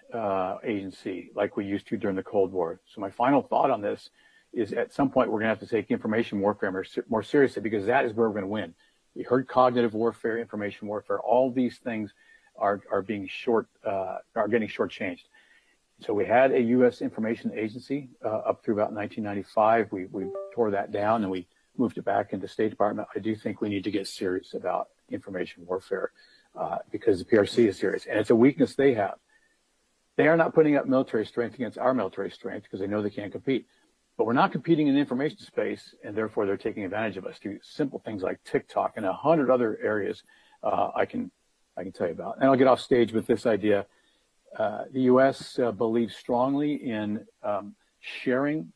agency like we used to during the Cold War. So my final thought on this is at some point we're going to have to take information warfare more seriously, because that is where we're going to win. We heard cognitive warfare, information warfare, all these things are getting shortchanged. So we had a U.S. information agency up through about 1995. We tore that down and we moved it back into State Department. I do think we need to get serious about information warfare because the PRC is serious, and it's a weakness they have. They are not putting up military strength against our military strength because they know they can't compete. But we're not competing in the information space, and therefore they're taking advantage of us through simple things like TikTok and 100 other areas I can tell you about. And I'll get off stage with this idea. The U.S. believes strongly in sharing,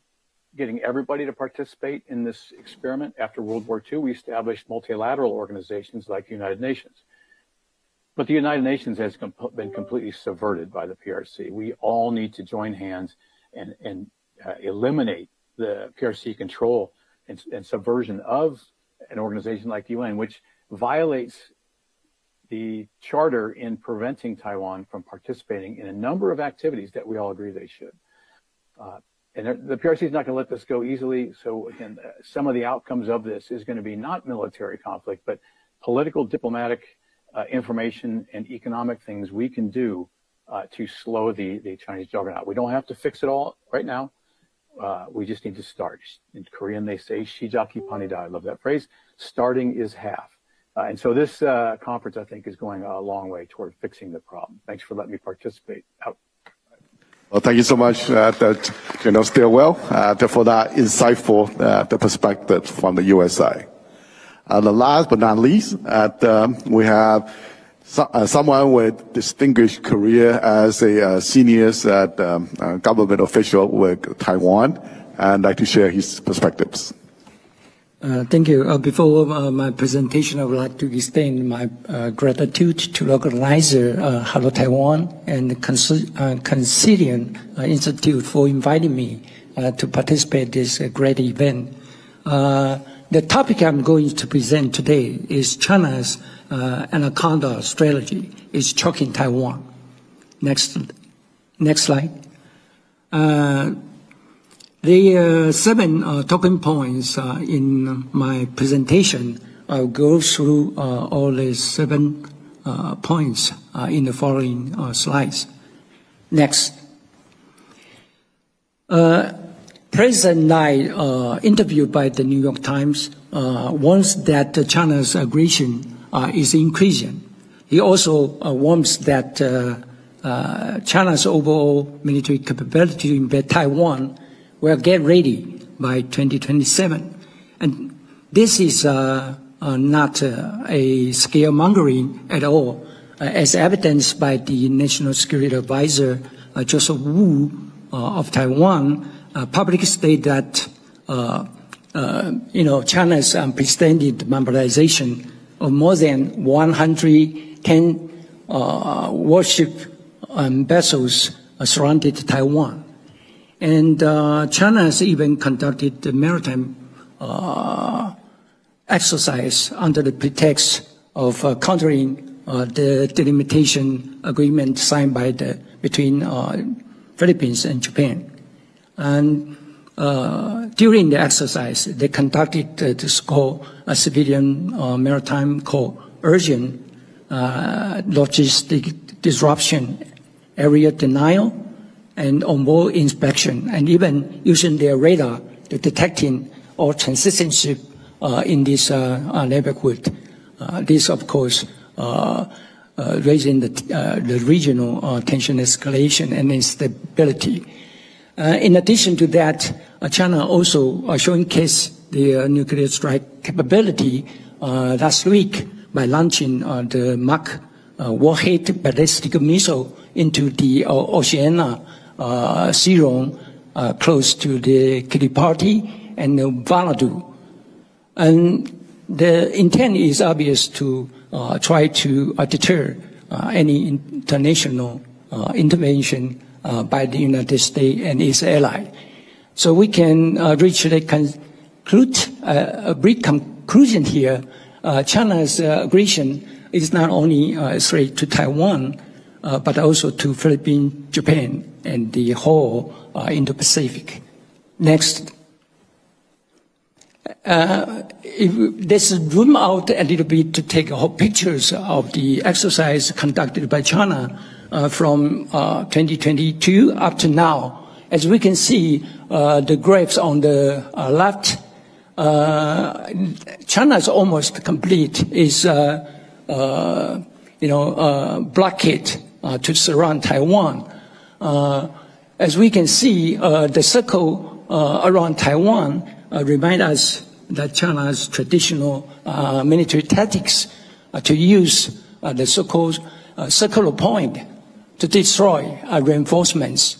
getting everybody to participate in this experiment. After World War II, we established multilateral organizations like the United Nations. But the United Nations has been completely subverted by the PRC. We all need to join hands and eliminate the PRC control and subversion of an organization like the UN, which violates the charter in preventing Taiwan from participating in a number of activities that we all agree they should. And the PRC is not going to let this go easily. So again, some of the outcomes of this is going to be not military conflict, but political, diplomatic, information and economic things we can do to slow the Chinese juggernaut. We don't have to fix it all right now. We just need to start. In Korean, they say, "Shijaki panida." I love that phrase. Starting is half. And so this conference, I think, is going a long way toward fixing the problem. Thanks for letting me participate. Out. Well, thank you so much, General Stilwell, for that insightful the perspective from the U.S. side. The last but not least, we have someone with distinguished career as a senior government official with Taiwan, and I'd like to share his perspectives. Thank you. Before my presentation, I would like to extend my gratitude to the organizer, Hello Taiwan, and the Consilium Institute for inviting me to participate in this great event. The topic I'm going to present today is China's anaconda strategy is choking Taiwan. Next slide. The 7 talking points in my presentation. I'll go through all the 7 points in the following slides. Next. President Lai, interviewed by the New York Times, warns that China's aggression is increasing. He also warns that China's overall military capability to invade Taiwan will get ready by 2027. And this is not a scaremongering at all, as evidenced by the National Security Advisor, Joseph Wu of Taiwan, publicly stated that China's unprecedented mobilization of more than 110 warship vessels surrounded Taiwan. And China has even conducted the maritime exercise under the pretext of countering the delimitation agreement signed between Philippines and Japan. And during the exercise, they conducted this called a civilian maritime coercion, logistic disruption, area denial, and onboard inspection, and even using their radar to detecting all transition ship in this neighborhood. This, of course, raising the regional tension escalation and instability. In addition to that, China also showcased their nuclear strike capability last week by launching the Mach warhead ballistic missile into the Oceania sea room close to the Kiribati and Vanuatu. And the intent is obvious to try to deter any international intervention by the United States and its ally. So we can reach a brief conclusion here. China's aggression is not only a threat to Taiwan, but also to Philippines, Japan, and the whole Indo-Pacific. Next. Let's zoom out a little bit to take pictures of the exercise conducted by China from 2022 up to now. As we can see, the graphs on the left, China's almost complete is blockade to surround Taiwan. As we can see, the circle around Taiwan remind us that China's traditional military tactics to use the so-called circular point to destroy reinforcements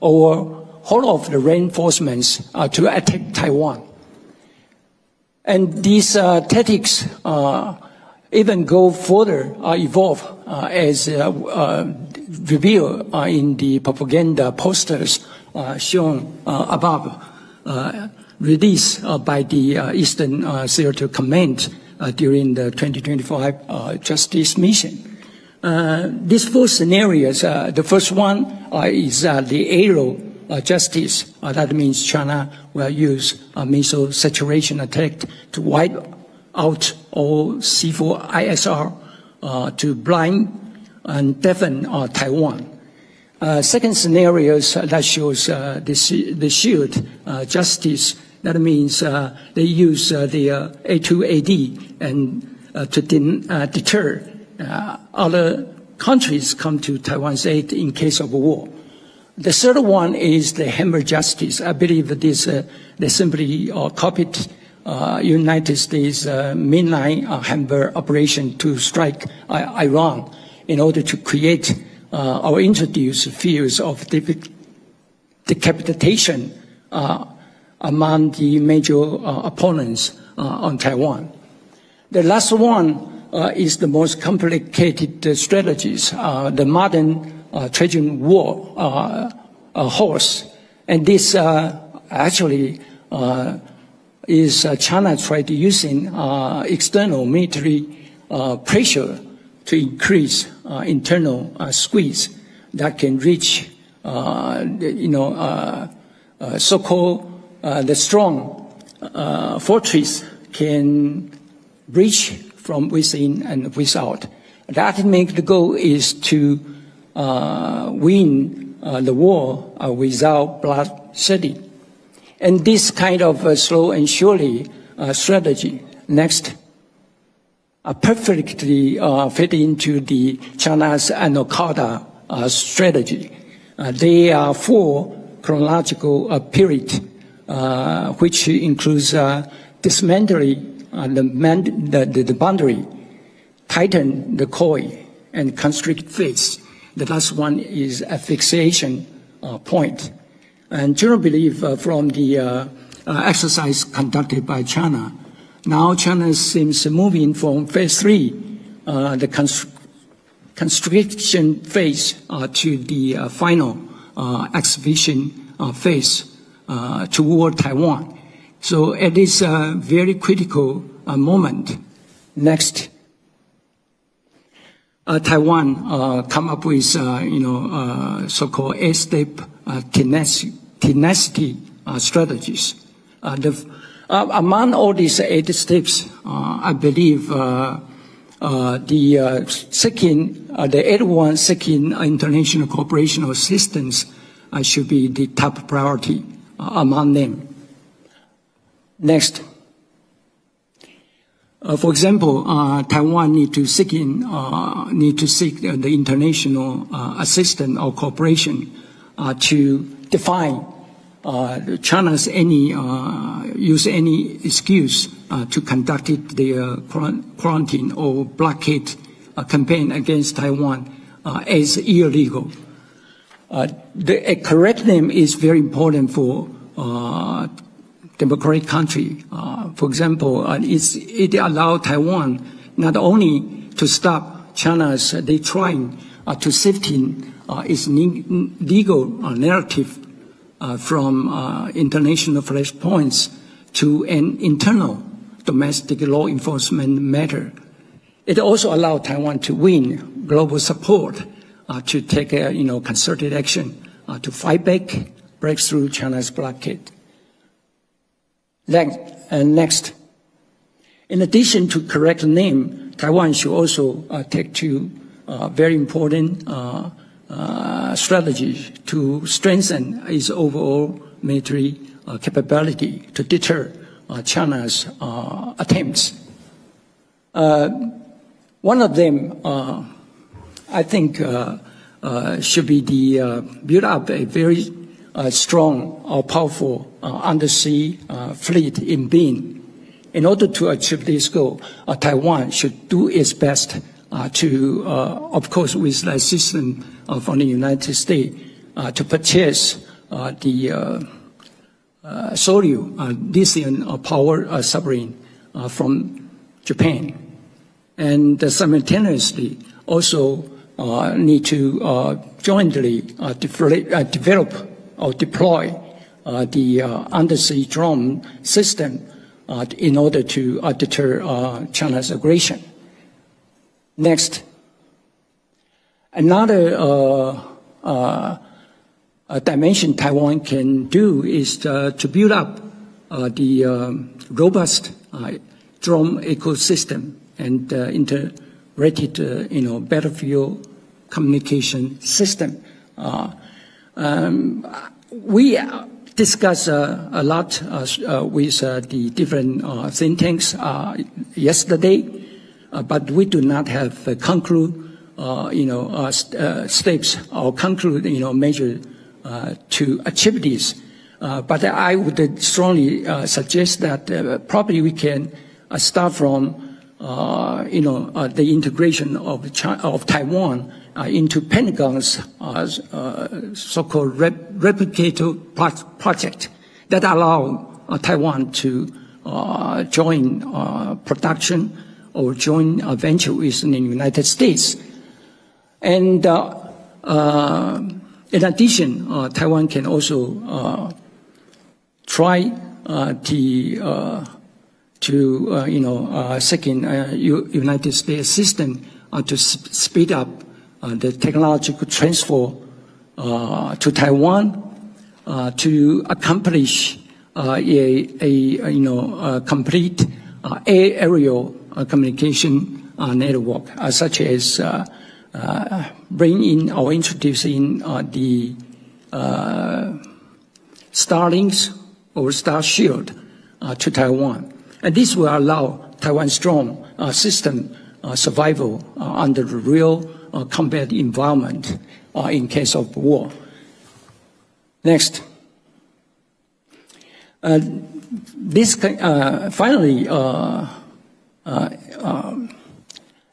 or hold off the reinforcements to attack Taiwan. And these tactics even go further, evolve as revealed in the propaganda posters shown above, released by the Eastern Theater Command during the 2025 Justice Mission. These four scenarios, the first one is the aerial justice. That means China will use a missile saturation attack to wipe out all C4ISR to blind and deafen Taiwan. Second scenario that shows the shield justice. That means they use the A2AD and to deter other countries come to Taiwan's aid in case of a war. The third one is the hammer justice. I believe that this they simply copied United States mainline hammer operation to strike Iran in order to create or introduce fears of decapitation among the major opponents on Taiwan. The last one is the most complicated strategies, the modern Trojan war horse. And this actually is China tried using external military pressure to increase internal squeeze that can reach, so-called the strong fortress can breach from within and without. The ultimate goal is to win the war without bloodshedding. And this kind of slow and surely strategy, next, perfectly fit into the China's anaconda strategy. They are four chronological periods, which includes dismantling the boundary, tighten the coil, and constrict phase. The last one is a fixation point. And general belief from the exercise conducted by China, now China seems moving from phase 3, the constriction phase, to the final exhibition phase toward Taiwan. So it is a very critical moment. Next, Taiwan come up with so-called 8-step tenacity strategies. Among all these 8 steps, I believe the 8-1 seeking international cooperation assistance should be the top priority among them. Next, for example, Taiwan need to seek the international assistance or cooperation to define China's use any excuse to conduct their quarantine or blockade campaign against Taiwan as illegal. A correct name is very important for democratic country. For example, it allowed Taiwan not only to stop China's they trying to safety its legal narrative from international flashpoints to an internal domestic law enforcement matter. It also allowed Taiwan to win global support to take concerted action to fight back, break through China's blockade. Next, in addition to correct name, Taiwan should also take two very important strategies to strengthen its overall military capability to deter China's attempts. One of them, I think, should be the build up a very strong or powerful undersea fleet in being. In order to achieve this goal, Taiwan should do its best to, of course, with the assistance from the United States, to purchase the Soryu lithium power submarine from Japan, and simultaneously also need to jointly develop or deploy the undersea drone system in order to deter China's aggression. Next, another dimension Taiwan can do is to build up the robust drone ecosystem and integrated, battlefield communication system. We discussed a lot with the different think tanks yesterday, but we do not have concrete, steps or concrete, measure to achieve this. But I would strongly suggest that probably we can start from, the integration of Taiwan into Pentagon's so-called replicator project that allow Taiwan to join production or join a venture with the United States. And in addition, Taiwan can also try second United States assistance to speed up the technological transfer to Taiwan to accomplish a complete aerial communication network, such as bring in or introduce in the Starlinks or Star Shield to Taiwan. And this will allow Taiwan's drone system survival under the real combat environment in case of war. Next. Finally,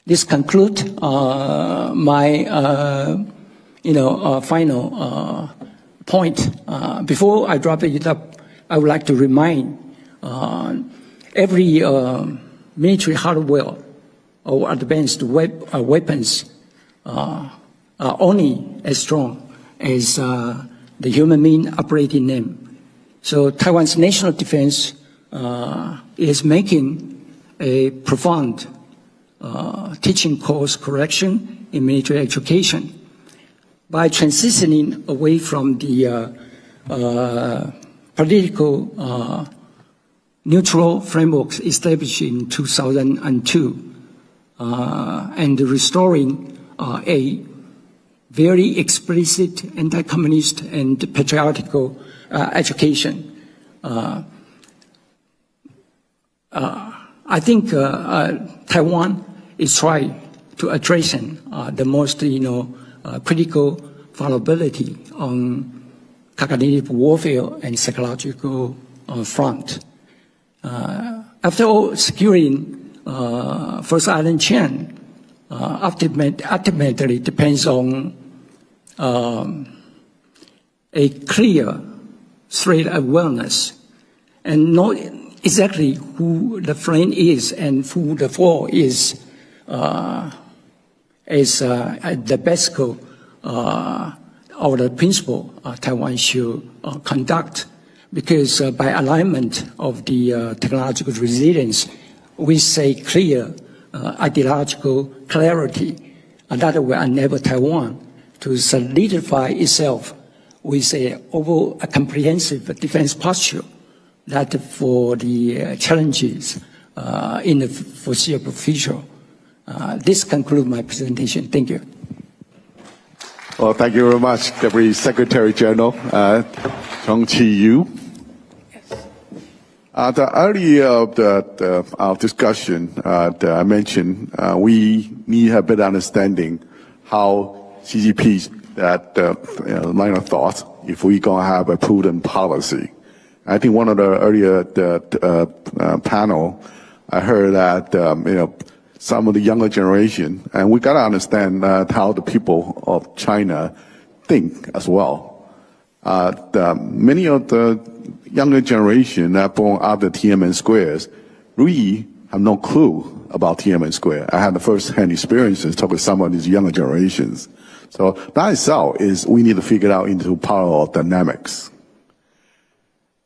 this concludes my final point. Before I wrap it up, I would like to remind every military hardware or advanced weapons are only as strong as the human being operating them. So Taiwan's national defense is making a profound teaching course correction in military education by transitioning away from the political neutral frameworks established in 2002 and restoring a very explicit anti-communist and patriotical education. I think Taiwan is trying to address the most critical vulnerability on cognitive warfare and psychological front. After all, securing First Island chain ultimately depends on a clear threat awareness and know exactly who the friend is and who the foe is the best goal or the principle Taiwan should conduct. Because by alignment of the technological resilience, we say clear ideological clarity, and that will enable Taiwan to solidify itself with a comprehensive defense posture that for the challenges in the foreseeable future. This concludes my presentation. Thank you. Well, thank you very much, Deputy Secretary General Chung Chi-yu. The earlier of our discussion that I mentioned, we need a better understanding how CCP's line of thought if we're going to have a prudent policy. I think one of the earlier panel, I heard that some of the younger generation, and we got to understand how the people of China think as well. Many of the younger generation that born after Tiananmen Squares really have no clue about Tiananmen Square. I had the first-hand experiences talking with some of these younger generations. So that itself is we need to figure out into power dynamics.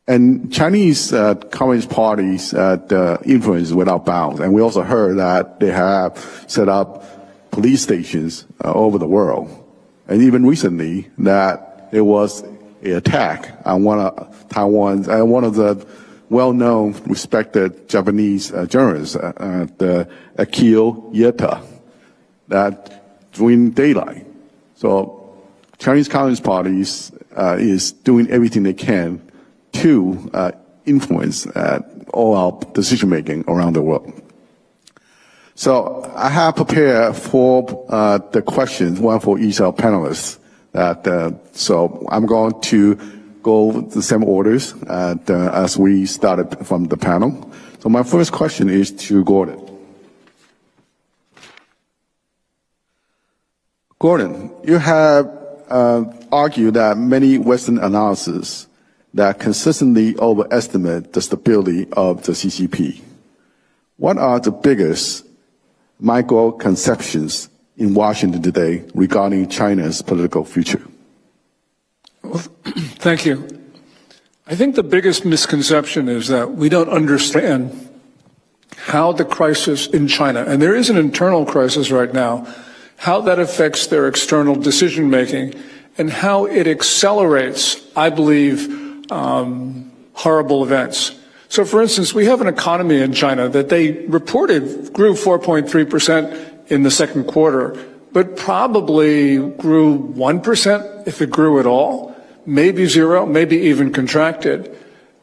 And Chinese Communist Party's the influence is without bounds. And we also heard that they have set up police stations over the world. And even recently, that there was an attack on one of Taiwan's, one of the well-known, respected Japanese journalists, the Akio Yeta, that during daylight. So Chinese Communist Party is doing everything they can to influence all our decision-making around the world. So I have prepared four the questions, one for each of our panelists. So I'm going to go the same orders as we started from the panel. So my first question is to Gordon. Gordon, you have argued that many Western analyses that consistently overestimate the stability of the CCP. What are the biggest micro-conceptions in Washington today regarding China's political future? Well, thank you. I think the biggest misconception is that we don't understand how the crisis in China, and there is an internal crisis right now, how that affects their external decision-making and how it accelerates, I believe, horrible events. So, for instance, we have an economy in China that they reported grew 4.3% in the second quarter, but probably grew 1% if it grew at all, maybe 0, maybe even contracted.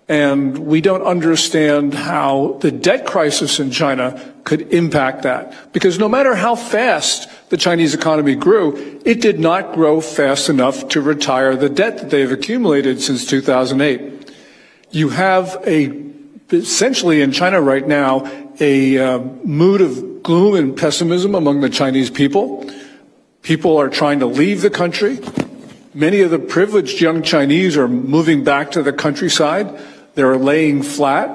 And we don't understand how the debt crisis in China could impact that. Because no matter how fast the Chinese economy grew, it did not grow fast enough to retire the debt that they've accumulated since 2008. You have essentially in China right now, a mood of gloom and pessimism among the Chinese people. People are trying to leave the country. Many of the privileged young Chinese are moving back to the countryside. They're laying flat,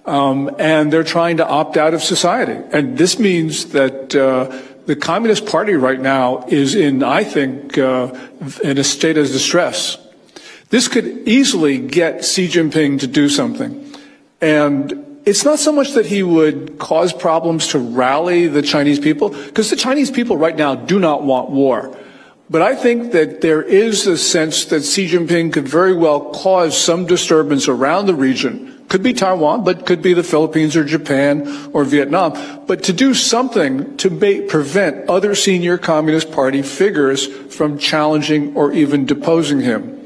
and they're trying to opt out of society. And this means that the Communist Party right now is in, I think, in a state of distress. This could easily get Xi Jinping to do something. And it's not so much that he would cause problems to rally the Chinese people, because the Chinese people right now do not want war. But I think that there is a sense that Xi Jinping could very well cause some disturbance around the region. Could be Taiwan, but could be the Philippines or Japan or Vietnam. But to do something to prevent other senior Communist Party figures from challenging or even deposing him.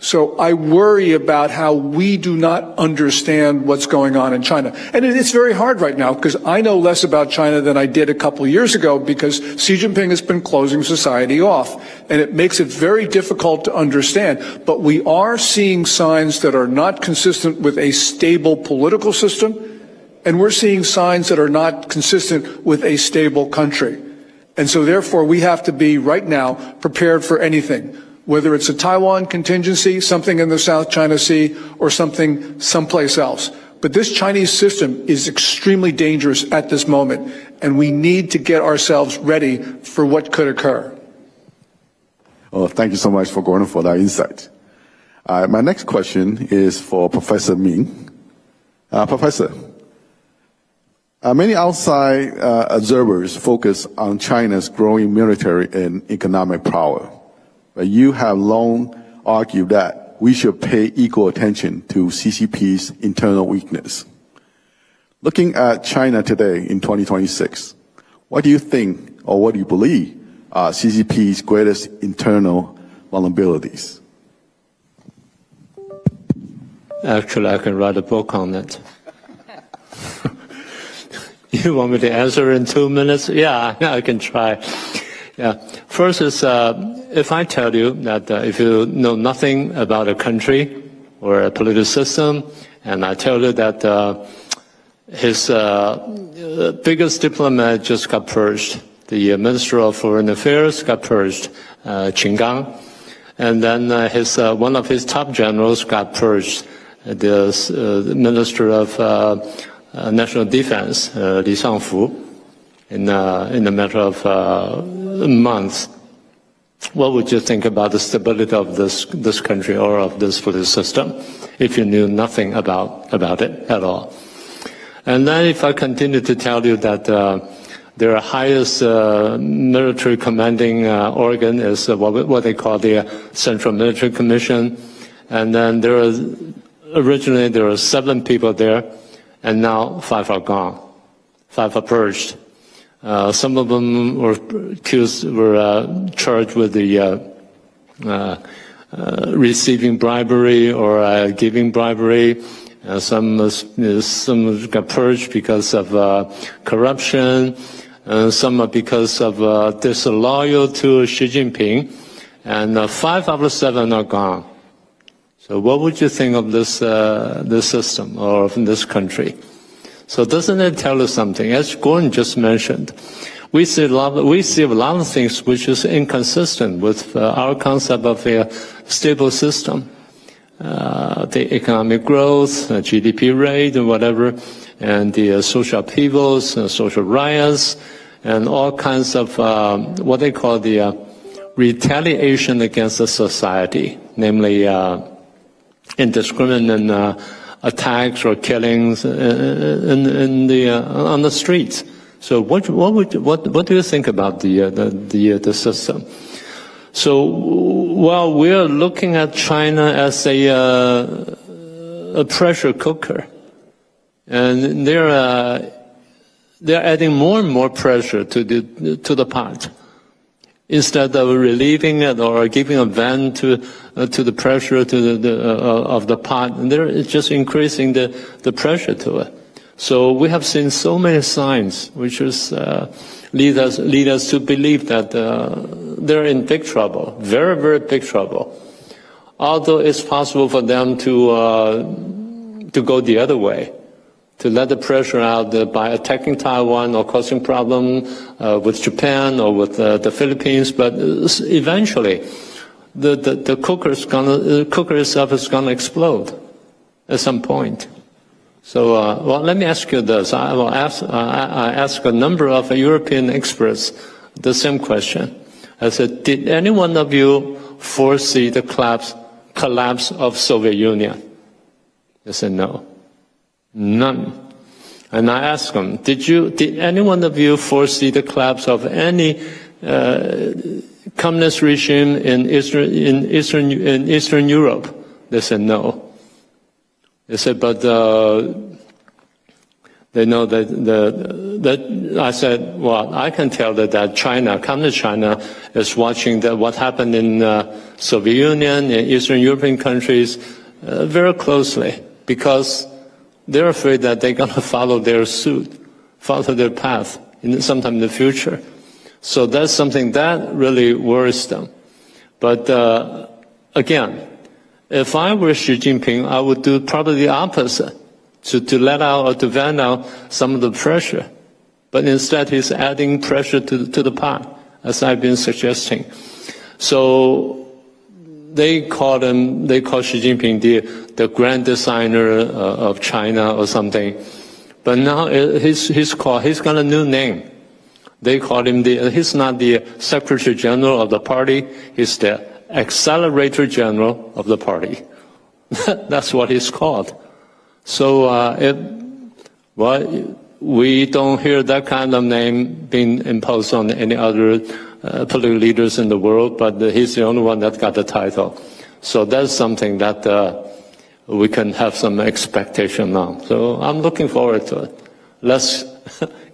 So I worry about how we do not understand what's going on in China. And it's very hard right now because I know less about China than I did a couple of years ago because Xi Jinping has been closing society off. And it makes it very difficult to understand. But we are seeing signs that are not consistent with a stable political system. And we're seeing signs that are not consistent with a stable country. And so therefore we have to be right now prepared for anything. Whether it's a Taiwan contingency, something in the South China Sea, or something someplace else. But this Chinese system is extremely dangerous at this moment, and we need to get ourselves ready for what could occur. Well, thank you so much for Gordon for that insight. My next question is for Professor Ming. Professor, many outside observers focus on China's growing military and economic power. But you have long argued that we should pay equal attention to CCP's internal weakness. Looking at China today in 2026, what do you think or what do you believe are CCP's greatest internal vulnerabilities? Actually, I can write a book on it. You want me to answer in 2 minutes? Yeah, I can try. Yeah. First is, if I tell you that if you know nothing about a country or a political system, and I tell you that his biggest diplomat just got purged, the Minister of Foreign Affairs got purged, Qin Gang, and then one of his top generals got purged, the Minister of National Defense, Li Shangfu, in a matter of months. what would you think about the stability of this country or of this political system if you knew nothing about it at all? And then if I continue to tell you that their highest military commanding organ is what they call the Central Military Commission, and then originally there were 7 people there, and now 5 are gone. 5 are purged. Some of them were charged with the receiving bribery or giving bribery. Some got purged because of corruption. Some are because of disloyal to Xi Jinping. And 5 out of 7 are gone. So what would you think of this system or of this country? So doesn't it tell us something? As Gordon just mentioned, we see a lot of things which is inconsistent with our concept of a stable system. The economic growth, GDP rate, and whatever, and the social upheavals, social riots, and all kinds of what they call the retaliation against the society, namely indiscriminate attacks or killings on the streets. So what do you think about the system? So while we're looking at China as a pressure cooker, and they're adding more and more pressure to the pot, instead of relieving it or giving a vent to the pressure of the pot, and they're just increasing the pressure to it. So we have seen so many signs which is lead us to believe that they're in big trouble, very, very big trouble. Although it's possible for them to go the other way, to let the pressure out by attacking Taiwan or causing problem with Japan or with the Philippines, but eventually the cooker itself is gonna explode at some point. So, well, let me ask you this. I ask a number of European experts the same question. I said, did any one of you foresee the collapse of Soviet Union? They said no. None. And I asked them, did any one of you foresee the collapse of any communist regime in Eastern Europe? They said no. They said, but they know that I said, well, I can tell that China, communist China, is watching what happened in Soviet Union, in Eastern European countries, very closely, because they're afraid that they're going to follow their suit, follow their path sometime in the future. So that's something that really worries them. But again, if I were Xi Jinping, I would do probably the opposite, to let out or to vent out some of the pressure. But instead, he's adding pressure to the pot, as I've been suggesting. So they call Xi Jinping the grand designer of China or something. But now he's got a new name. They call him he's not the Secretary General of the party, he's the Accelerator General of the party. That's what he's called. So we don't hear that kind of name being imposed on any other political leaders in the world, but he's the only one that got the title. So that's something that we can have some expectation on. So I'm looking forward to it. Let's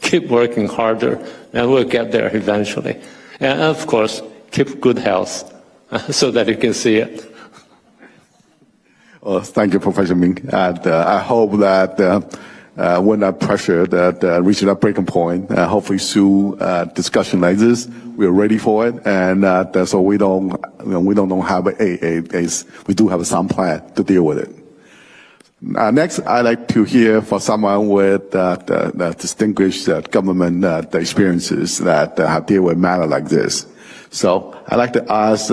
keep working harder, and we'll get there eventually. And of course, keep good health so that you can see it. Well, thank you, Professor Ming. And I hope that when that pressure that reaches that breaking point, hopefully soon discussion like this, we're ready for it, and so we don't have we do have some plan to deal with it. Next, I'd like to hear from someone with the distinguished government experiences that have dealt with matter like this. So I'd like to ask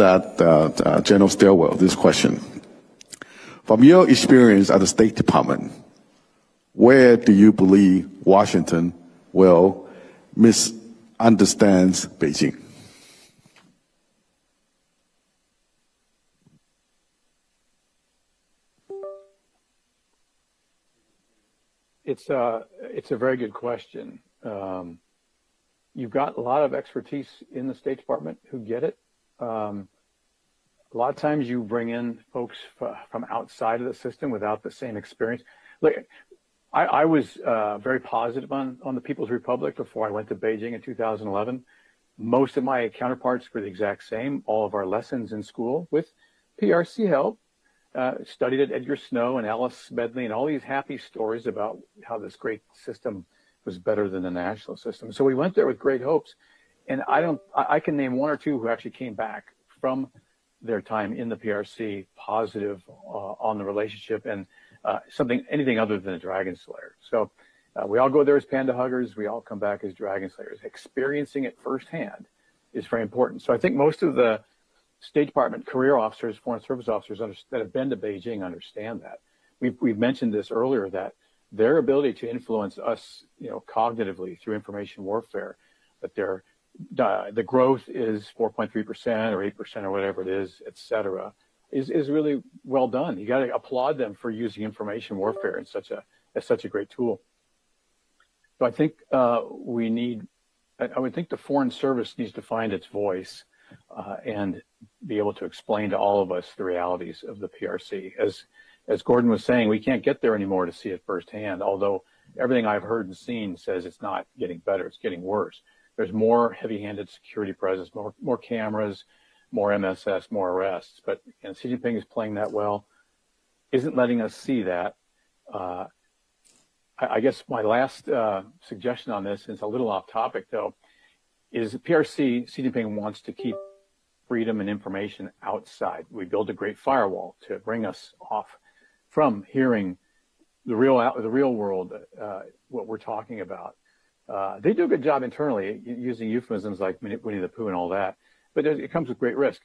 General Stilwell this question. From your experience at the State Department, where do you believe Washington will misunderstand Beijing? it's a very good question. You've got a lot of expertise in the State Department who get it. A lot of times you bring in folks from outside of the system without the same experience. Look, I was very positive on the People's Republic before I went to Beijing in 2011. Most of my counterparts were the exact same. All of our lessons in school, with PRC help, studied at Edgar Snow and Alice Medley and all these happy stories about how this great system was better than the national system. So we went there with great hopes. And I can name one or two who actually came back from their time in the PRC positive on the relationship and anything other than a dragon slayer. So we all go there as panda huggers. We all come back as dragon slayers. Experiencing it firsthand is very important. So I think most of the State Department career officers, foreign service officers that have been to Beijing understand that. We've mentioned this earlier, that their ability to influence us, cognitively through information warfare, that the growth is 4.3% or 8% or whatever it is, et cetera, is really well done. You got to applaud them for using information warfare as such a great tool. So I think I would think the Foreign Service needs to find its voice and be able to explain to all of us the realities of the PRC. As Gordon was saying, we can't get there anymore to see it firsthand, although everything I've heard and seen says it's not getting better, it's getting worse. There's more heavy-handed security presence, more cameras, more MSS, more arrests. But Xi Jinping is playing that well, isn't letting us see that. I guess my last suggestion on this, and it's a little off topic though, is the PRC, Xi Jinping wants to keep freedom and information outside. We build a great firewall to bring us off from hearing the real world, what we're talking about. They do a good job internally using euphemisms like Winnie the Pooh and all that, but it comes with great risk.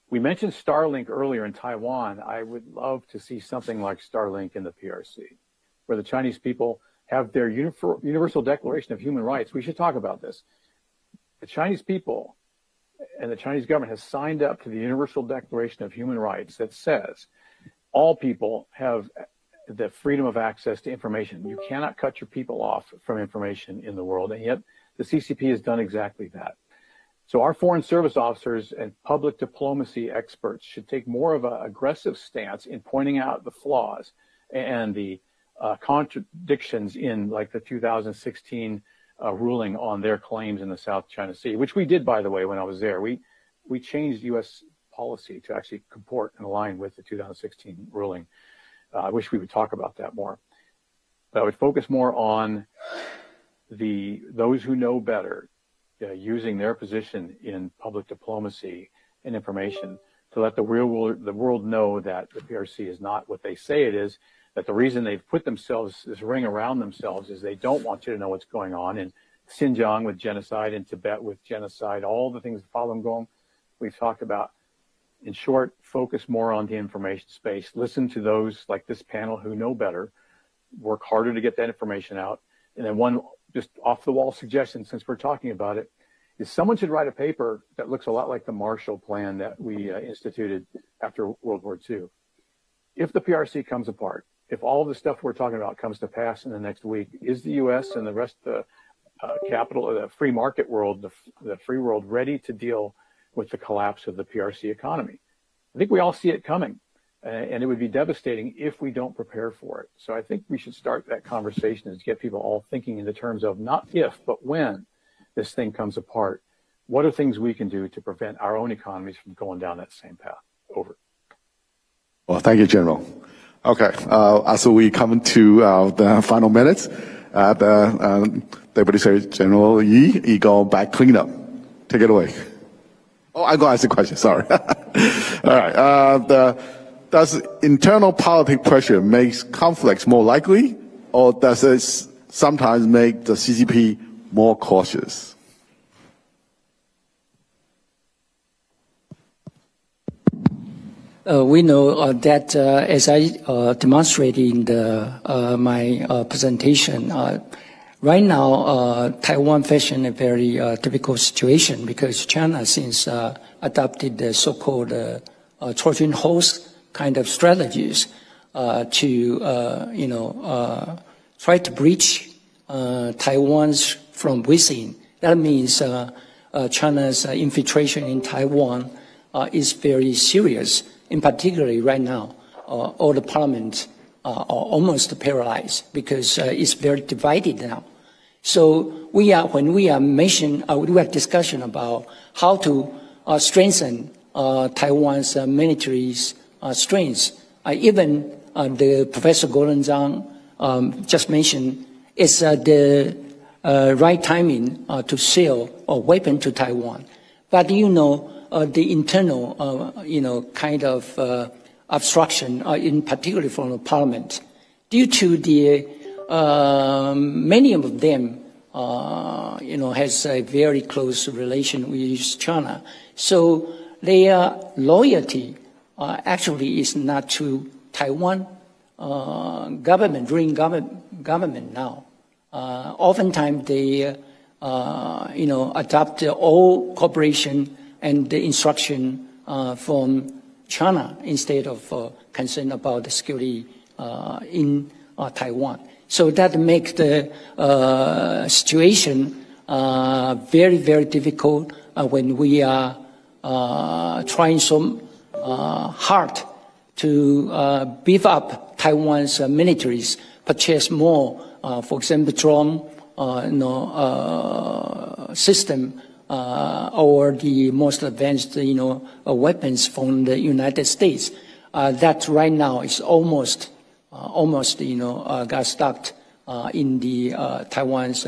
We mentioned Starlink earlier in Taiwan. I would love to see something like Starlink in the PRC, where the Chinese people have their Universal Declaration of Human Rights. We should talk about this. The Chinese people and the Chinese government has signed up to the Universal Declaration of Human Rights that says all people have the freedom of access to information. You cannot cut your people off from information in the world, and yet the CCP has done exactly that. So our foreign service officers and public diplomacy experts should take more of an aggressive stance in pointing out the flaws and the contradictions in, like, the 2016 ruling on their claims in the South China Sea, which we did, by the way, when I was there. We changed U.S. policy to actually comport and align with the 2016 ruling. I wish we would talk about that more. But I would focus more on those who know better, using their position in public diplomacy and information to let the world know that the PRC is not what they say it is, that the reason they've put themselves, this ring around themselves, is they don't want you to know what's going on in Xinjiang with genocide, in Tibet with genocide, all the things that Falun Gong we've talked about. In short, focus more on the information space. Listen to those like this panel who know better, work harder to get that information out. And then one just off-the-wall suggestion, since we're talking about it, is someone should write a paper that looks a lot like the Marshall Plan that we instituted after World War II. If the PRC comes apart, if all of the stuff we're talking about comes to pass in the next week, is the U.S. and the rest of the capital of the free market world, the free world, ready to deal with the collapse of the PRC economy? I think we all see it coming, and it would be devastating if we don't prepare for it. So I think we should start that conversation and get people all thinking in the terms of not if, but when this thing comes apart. What are things we can do to prevent our own economies from going down that same path? Over. Well, thank you, General. Okay, so we come to the final minutes. The Deputy Secretary General Yi go back cleanup. Take it away. Oh, I'm going to ask a question, sorry. All right, does internal politic pressure make conflicts more likely, or does it sometimes make the CCP more cautious? We know that, as I demonstrated in my presentation, right now Taiwan facing a very difficult situation because China since adopted the so-called Trojan horse kind of strategies to try to breach Taiwan's from within. That means China's infiltration in Taiwan is very serious. In particular, right now, all the parliament are almost paralyzed because it's very divided now. So when we are discussion about how to strengthen Taiwan's military strength. Even the Professor Gordon Zhang just mentioned it's the right timing to sell a weapon to Taiwan. But the internal kind of obstruction, in particular from the parliament, due to the many of them has a very close relation with China. So their loyalty actually is not to Taiwan government, ruling government now. Oftentimes they adopt all cooperation and the instruction from China instead of concern about the security in Taiwan. So that makes the situation very, very difficult when we are trying so hard to beef up Taiwan's militaries, purchase more, for example, drone system or the most advanced weapons from the United States. That right now is almost got stuck in the Taiwan's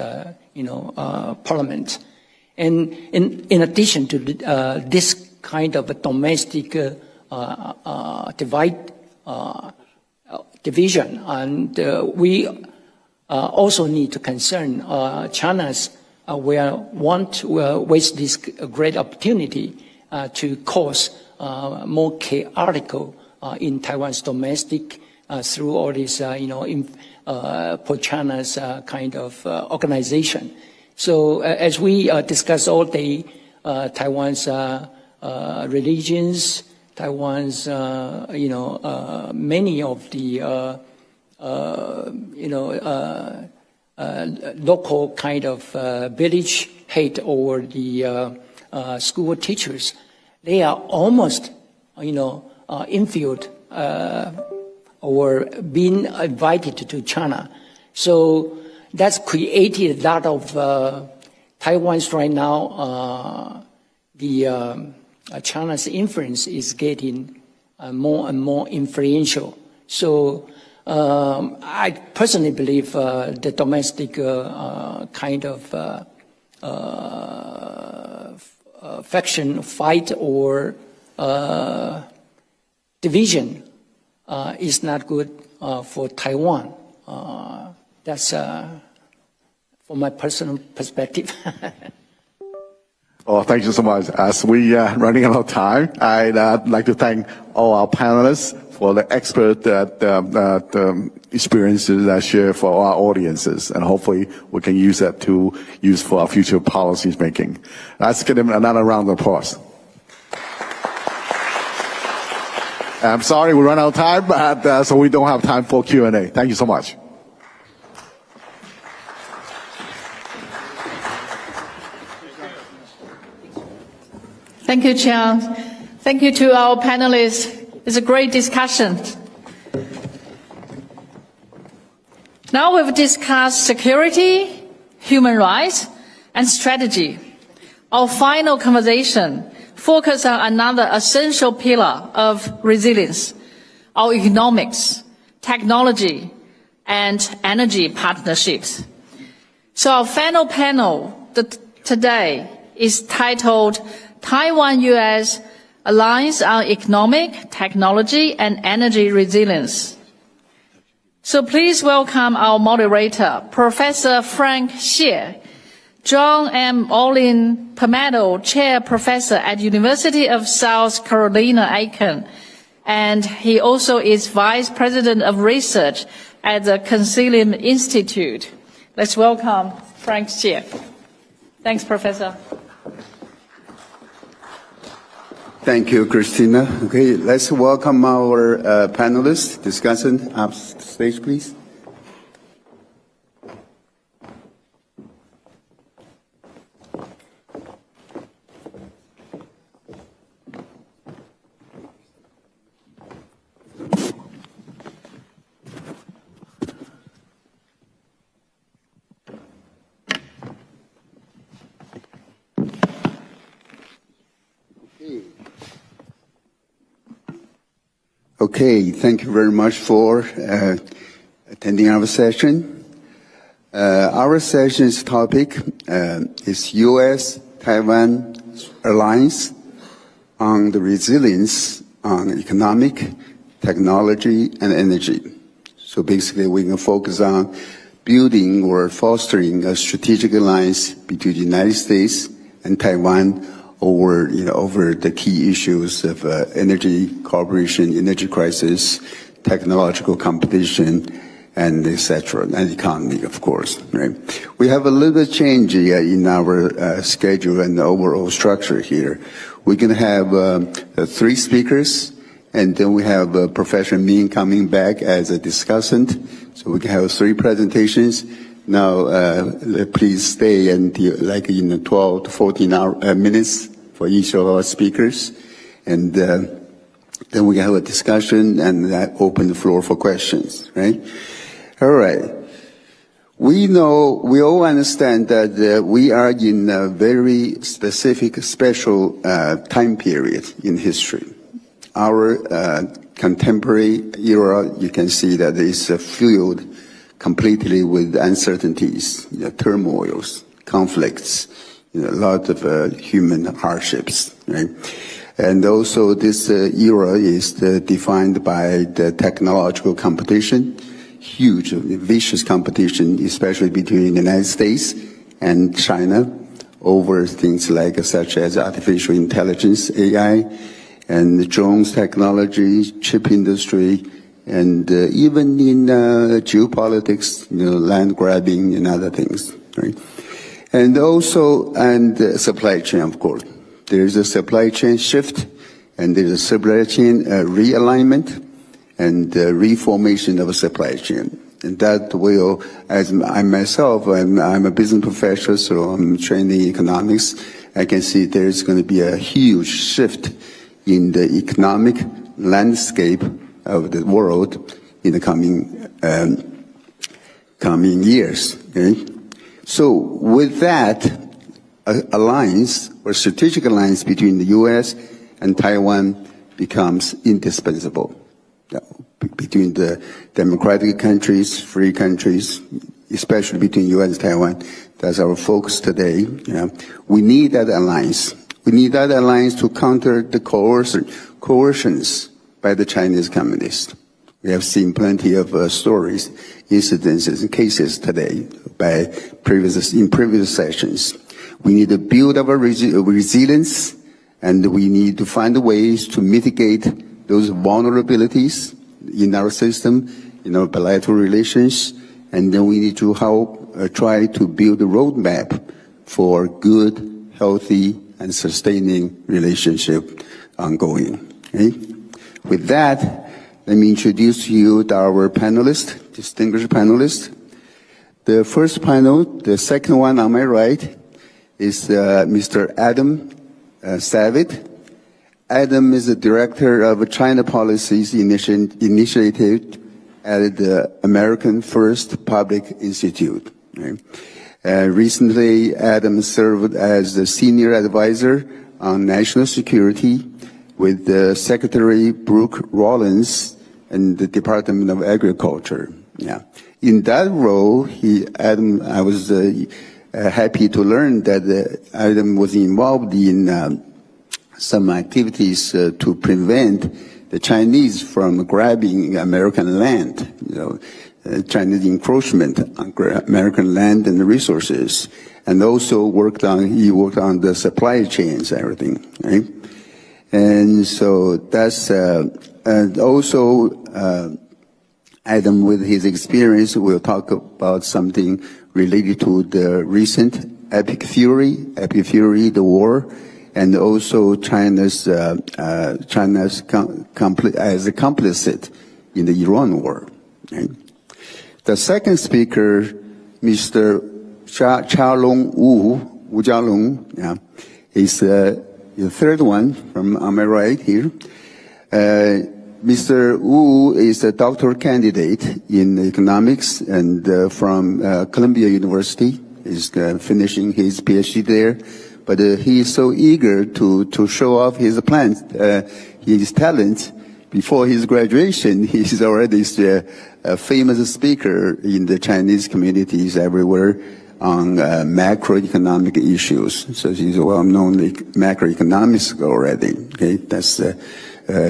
parliament. And in addition to this kind of a domestic division, and we also need to concern China's will waste this great opportunity to cause more chaotic in Taiwan's domestic through all this pro-China's kind of organization. So as we discuss all day, Taiwan's religions, Taiwan's many of the local kind of village head or the school teachers, they are almost infield or being invited to China. So that's created a lot of Taiwan's right now. China's influence is getting more and more influential. So I personally believe the domestic kind of faction fight or division is not good for Taiwan. That's from my personal perspective. Oh, thank you so much. As we are running out of time, I'd like to thank all our panelists for the expert experiences that share for our audiences, and hopefully we can use that to use for our future policies making. Let's give them another round of applause. I'm sorry we run out of time, but so we don't have time for Q&A. Thank you so much. Thank you, Chair. Thank you to our panelists. It's a great discussion. Now we've discussed security, human rights, and strategy. Our final conversation focuses on another essential pillar of resilience, our economics, technology, and energy partnerships. So our final panel today is titled Taiwan-US Alliance on Economic, Technology, and Energy Resilience. So please welcome our moderator, Professor Frank Xie, John M. Olin Palmetto Chair Professor at University of South Carolina, Aiken, and he also is Vice President of Research at the Consilium Institute. Let's welcome Frank Xie. Thanks, Professor. Thank you, Christina. Okay, let's welcome our panelists. Discussion up stage, please. Okay, thank you very much for attending our session. Our session's topic is U.S.-Taiwan alliance on the resilience on economic, technology, and energy. So basically, we're going to focus on building or fostering a strategic alliance between the United States and Taiwan over the key issues of energy cooperation, energy crisis, technological competition, and etc., and economy, of course. Right? We have a little bit change in our schedule and the overall structure here. We're going to have 3 speakers, and then we have Professor Ming coming back as a discussant. So we can have 3 presentations. Now, please stay until like in 12 to 14 minutes for each of our speakers. And then we can have a discussion and open the floor for questions, right? All right. We all understand that we are in a very specific, special time period in history. Our contemporary era, you can see that is filled completely with uncertainties, turmoils, conflicts, a lot of human hardships, right? And also this era is defined by the technological competition, huge, vicious competition, especially between the United States and China over things like such as artificial intelligence, AI, and drones technology, chip industry, and even in geopolitics, land grabbing and other things, right? And also, supply chain, of course. There's a supply chain shift, and there's a supply chain realignment and reformation of a supply chain. And that will, as I myself, I'm a business professor, so I'm trained in economics. I can see there's going to be a huge shift in the economic landscape of the world in the coming years. Okay? So with that alliance or strategic alliance between the U.S. and Taiwan becomes indispensable. Between the democratic countries, free countries, especially between U.S. and Taiwan, that's our focus today. We need that alliance. We need that alliance to counter the coercions by the Chinese communists. We have seen plenty of stories, incidences, and cases today in previous sessions. We need to build our resilience, and we need to find ways to mitigate those vulnerabilities in our system, in our bilateral relations, and then we need to try to build a roadmap for good, healthy, and sustaining relationship ongoing. Okay? With that, let me introduce you to our panelists, distinguished panelists. The first panel, the second one on my right, is Mr. Adam Savit. Adam is the director of China Policies Initiative at the American First Public Institute. Right? Recently, Adam served as the senior advisor on national security with Secretary Brooke Rollins in the Department of Agriculture. Yeah. In that role, I was happy to learn that Adam was involved in some activities to prevent the Chinese from grabbing American land, Chinese encroachment on American land and resources, and also he worked on the supply chains, everything, right? And so that's, and also Adam, with his experience, will talk about something related to the recent Epic Fury, the war, and also China's as a complicit in the Iran war. Right? The second speaker, Mr. Wu Jialong, is the third one from on my right here. Mr. Wu is a doctoral candidate in economics and from Columbia University. He's finishing his PhD there. But he is so eager to show off his talent before his graduation, he's already a famous speaker in the Chinese communities everywhere on macroeconomic issues. So he's a well-known macroeconomist already. Okay, that's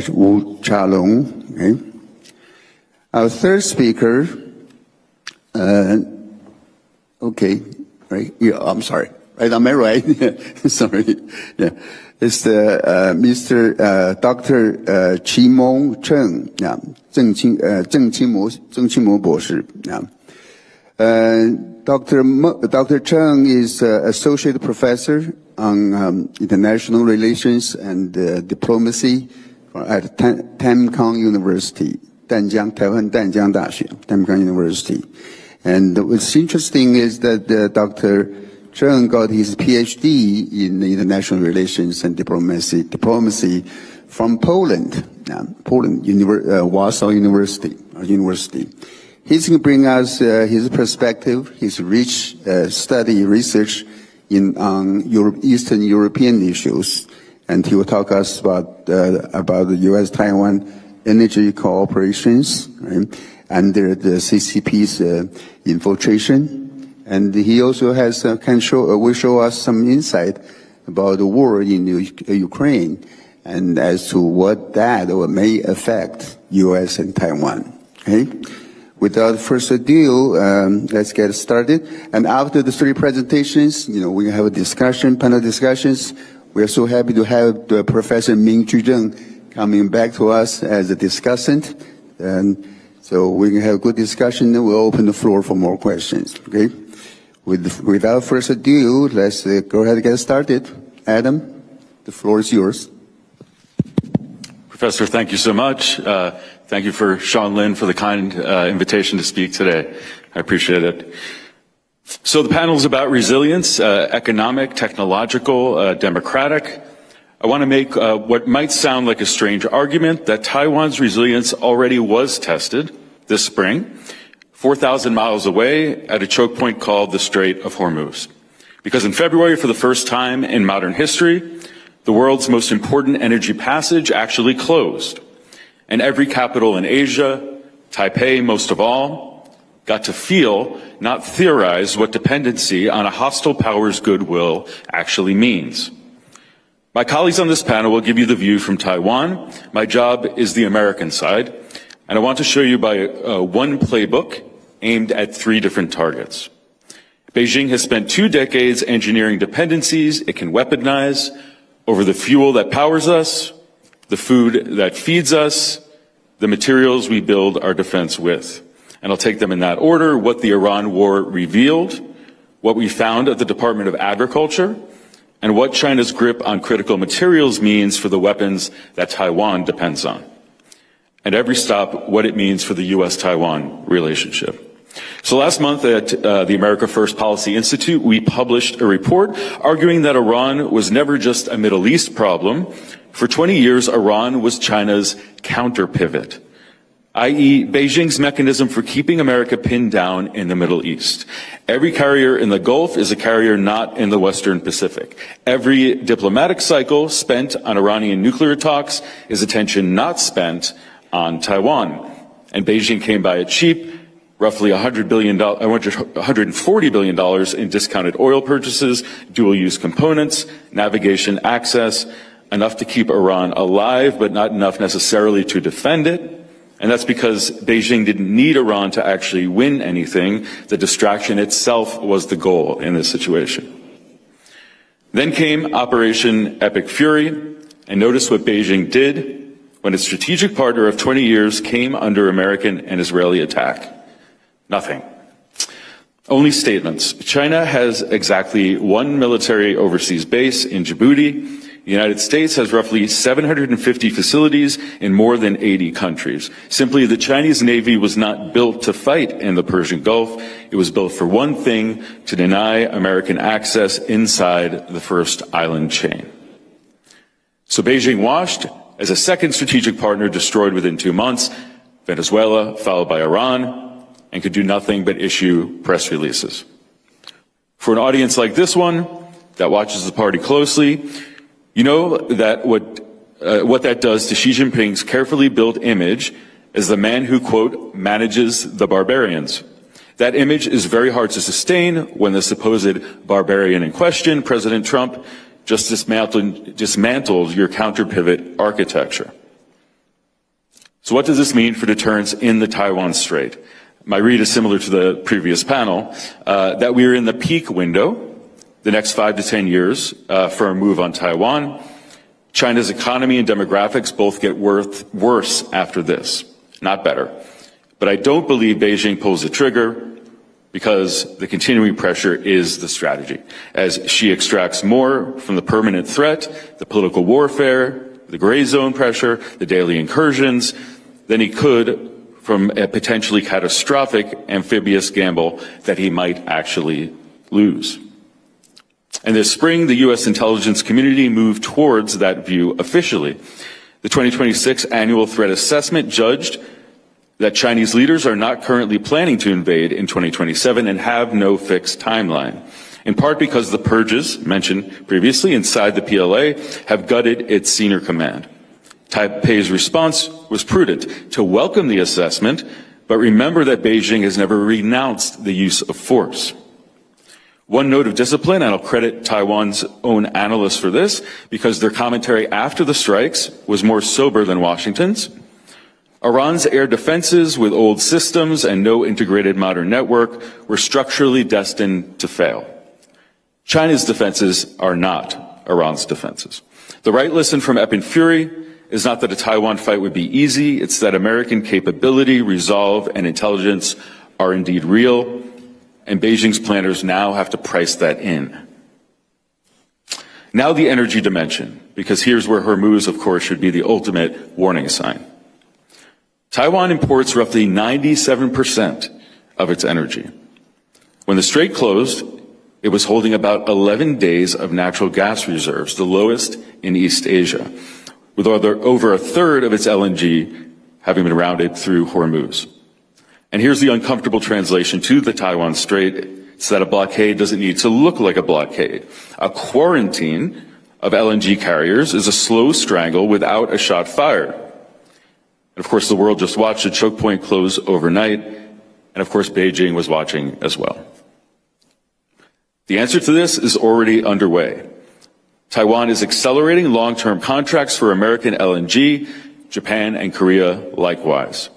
Wu Cha-long. Okay. Our third speaker, okay, right? Yeah, I'm sorry. Right, am I right? Sorry. Yeah. It's Mr. Dr. Qimong Cheng, yeah, Zheng Qingmo 博士, yeah. Dr. Cheng is associate professor on international relations and diplomacy at Tamkang University, Taiwan淡江大学, Tamkang University. And what's interesting is that Dr. Cheng got his PhD in international relations and diplomacy from Poland, Warsaw University. He's going to bring us his perspective, his rich research on Eastern European issues, and he will talk us about the U.S.-Taiwan energy cooperations, right, under the CCP's infiltration. And he also will show us some insight about the war in Ukraine and as to what that may affect U.S. and Taiwan. Okay? Without further ado, let's get started. And after the three presentations, we have a discussion, panel discussions. We are so happy to have Professor明居正coming back to us as a discussant. And so we can have a good discussion, and we'll open the floor for more questions. Okay? Without further ado, let's go ahead and get started. Adam, the floor is yours. Professor, thank you so much. Thank you for Sean Lin for the kind invitation to speak today. I appreciate it. So the panel is about resilience, economic, technological, democratic. I want to make what might sound like a strange argument that Taiwan's resilience already was tested this spring, 4,000 miles away at a choke point called the Strait of Hormuz. Because in February, for the first time in modern history, the world's most important energy passage actually closed. And every capital in Asia, Taipei most of all, got to feel, not theorize, what dependency on a hostile power's goodwill actually means. My colleagues on this panel will give you the view from Taiwan. My job is the American side. And I want to show you by one playbook aimed at three different targets. Beijing has spent 2 decades engineering dependencies it can weaponize over the fuel that powers us, the food that feeds us, the materials we build our defense with. And I'll take them in that order: what the Iran war revealed, what we found at the Department of Agriculture, and what China's grip on critical materials means for the weapons that Taiwan depends on. And every stop, what it means for the U.S.-Taiwan relationship. So last month at the America First Policy Institute, we published a report arguing that Iran was never just a Middle East problem. For 20 years, Iran was China's counter-pivot, i.e. Beijing's mechanism for keeping America pinned down in the Middle East. Every carrier in the Gulf is a carrier not in the Western Pacific. Every diplomatic cycle spent on Iranian nuclear talks is attention not spent on Taiwan. And Beijing came by it cheap, roughly $140 billion in discounted oil purchases, dual-use components, navigation access, enough to keep Iran alive, but not enough necessarily to defend it. And that's because Beijing didn't need Iran to actually win anything. The distraction itself was the goal in this situation. Then came Operation Epic Fury, and notice what Beijing did when its strategic partner of 20 years came under American and Israeli attack. Nothing. Only statements. China has exactly 1 military overseas base in Djibouti. The United States has roughly 750 facilities in more than 80 countries. Simply, the Chinese Navy was not built to fight in the Persian Gulf. It was built for one thing: to deny American access inside the first island chain. So Beijing washed, as a second strategic partner destroyed within 2 months, Venezuela, followed by Iran, and could do nothing but issue press releases. For an audience like this one, that watches the party closely, you know that what what that does to Xi Jinping's carefully built image as the man who, quote, manages the barbarians. That image is very hard to sustain when the supposed barbarian in question, President Trump, just dismantled your counter-pivot architecture. So what does this mean for deterrence in the Taiwan Strait? My read is similar to the previous panel, that we are in the peak window, the next 5 to 10 years, for a move on Taiwan. China's economy and demographics both get worse after this, not better. But I don't believe Beijing pulls the trigger because the continuing pressure is the strategy. As Xi extracts more from the permanent threat, the political warfare, the gray zone pressure, the daily incursions, than he could from a potentially catastrophic amphibious gamble that he might actually lose. And this spring, the U.S. intelligence community moved towards that view officially. The 2026 annual threat assessment judged that Chinese leaders are not currently planning to invade in 2027 and have no fixed timeline, in part because the purges mentioned previously inside the PLA have gutted its senior command. Taipei's response was prudent, to welcome the assessment, but remember that Beijing has never renounced the use of force. One note of discipline, and I'll credit Taiwan's own analysts for this, because their commentary after the strikes was more sober than Washington's. Iran's air defenses with old systems and no integrated modern network were structurally destined to fail. China's defenses are not Iran's defenses. The right lesson from Ep and Fury is not that a Taiwan fight would be easy, it's that American capability, resolve, and intelligence are indeed real, and Beijing's planners now have to price that in. Now the energy dimension, because here's where Hormuz, of course, should be the ultimate warning sign. Taiwan imports roughly 97% of its energy. When the strait closed, it was holding about 11 days of natural gas reserves, the lowest in East Asia, with over a third of its LNG having been routed through Hormuz. And here's the uncomfortable translation to the Taiwan Strait. It's that a blockade doesn't need to look like a blockade. A quarantine of LNG carriers is a slow strangle without a shot fired. And of course, the world just watched a choke point close overnight, and of course, Beijing was watching as well. The answer to this is already underway. Taiwan is accelerating long-term contracts for American LNG, Japan and Korea likewise.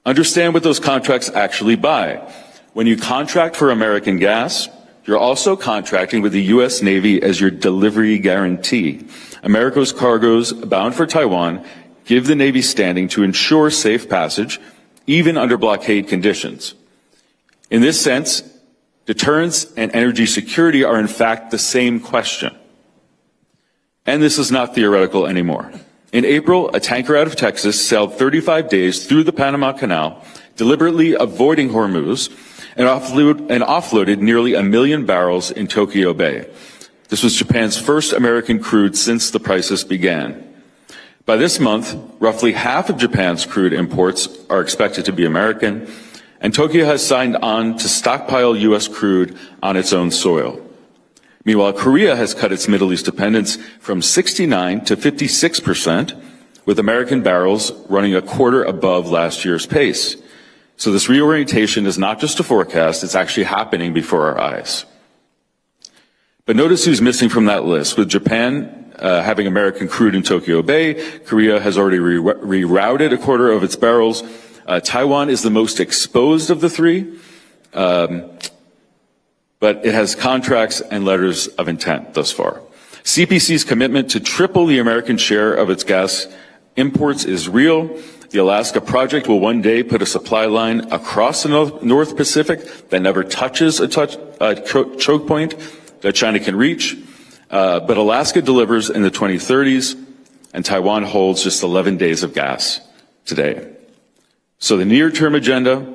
Understand what those contracts actually buy. When you contract for American gas, you're also contracting with the U.S. Navy as your delivery guarantee. America's cargoes bound for Taiwan give the Navy standing to ensure safe passage, even under blockade conditions. In this sense, deterrence and energy security are in fact the same question. And this is not theoretical anymore. In April, a tanker out of Texas sailed 35 days through the Panama Canal, deliberately avoiding Hormuz, and offloaded nearly 1 million barrels in Tokyo Bay. This was Japan's first American crude since the crisis began. By this month, roughly half of Japan's crude imports are expected to be American, and Tokyo has signed on to stockpile U.S. crude on its own soil. Meanwhile, Korea has cut its Middle East dependence from 69% to 56%, with American barrels running a quarter above last year's pace. So this reorientation is not just a forecast, it's actually happening before our eyes. But notice who's missing from that list. With Japan having American crude in Tokyo Bay, Korea has already rerouted a quarter of its barrels. Taiwan is the most exposed of the three, but it has contracts and letters of intent thus far. CPC's commitment to triple the American share of its gas imports is real. The Alaska project will one day put a supply line across the North Pacific that never touches a choke point that China can reach. But Alaska delivers in the 2030s, and Taiwan holds just 11 days of gas today. So the near-term agenda,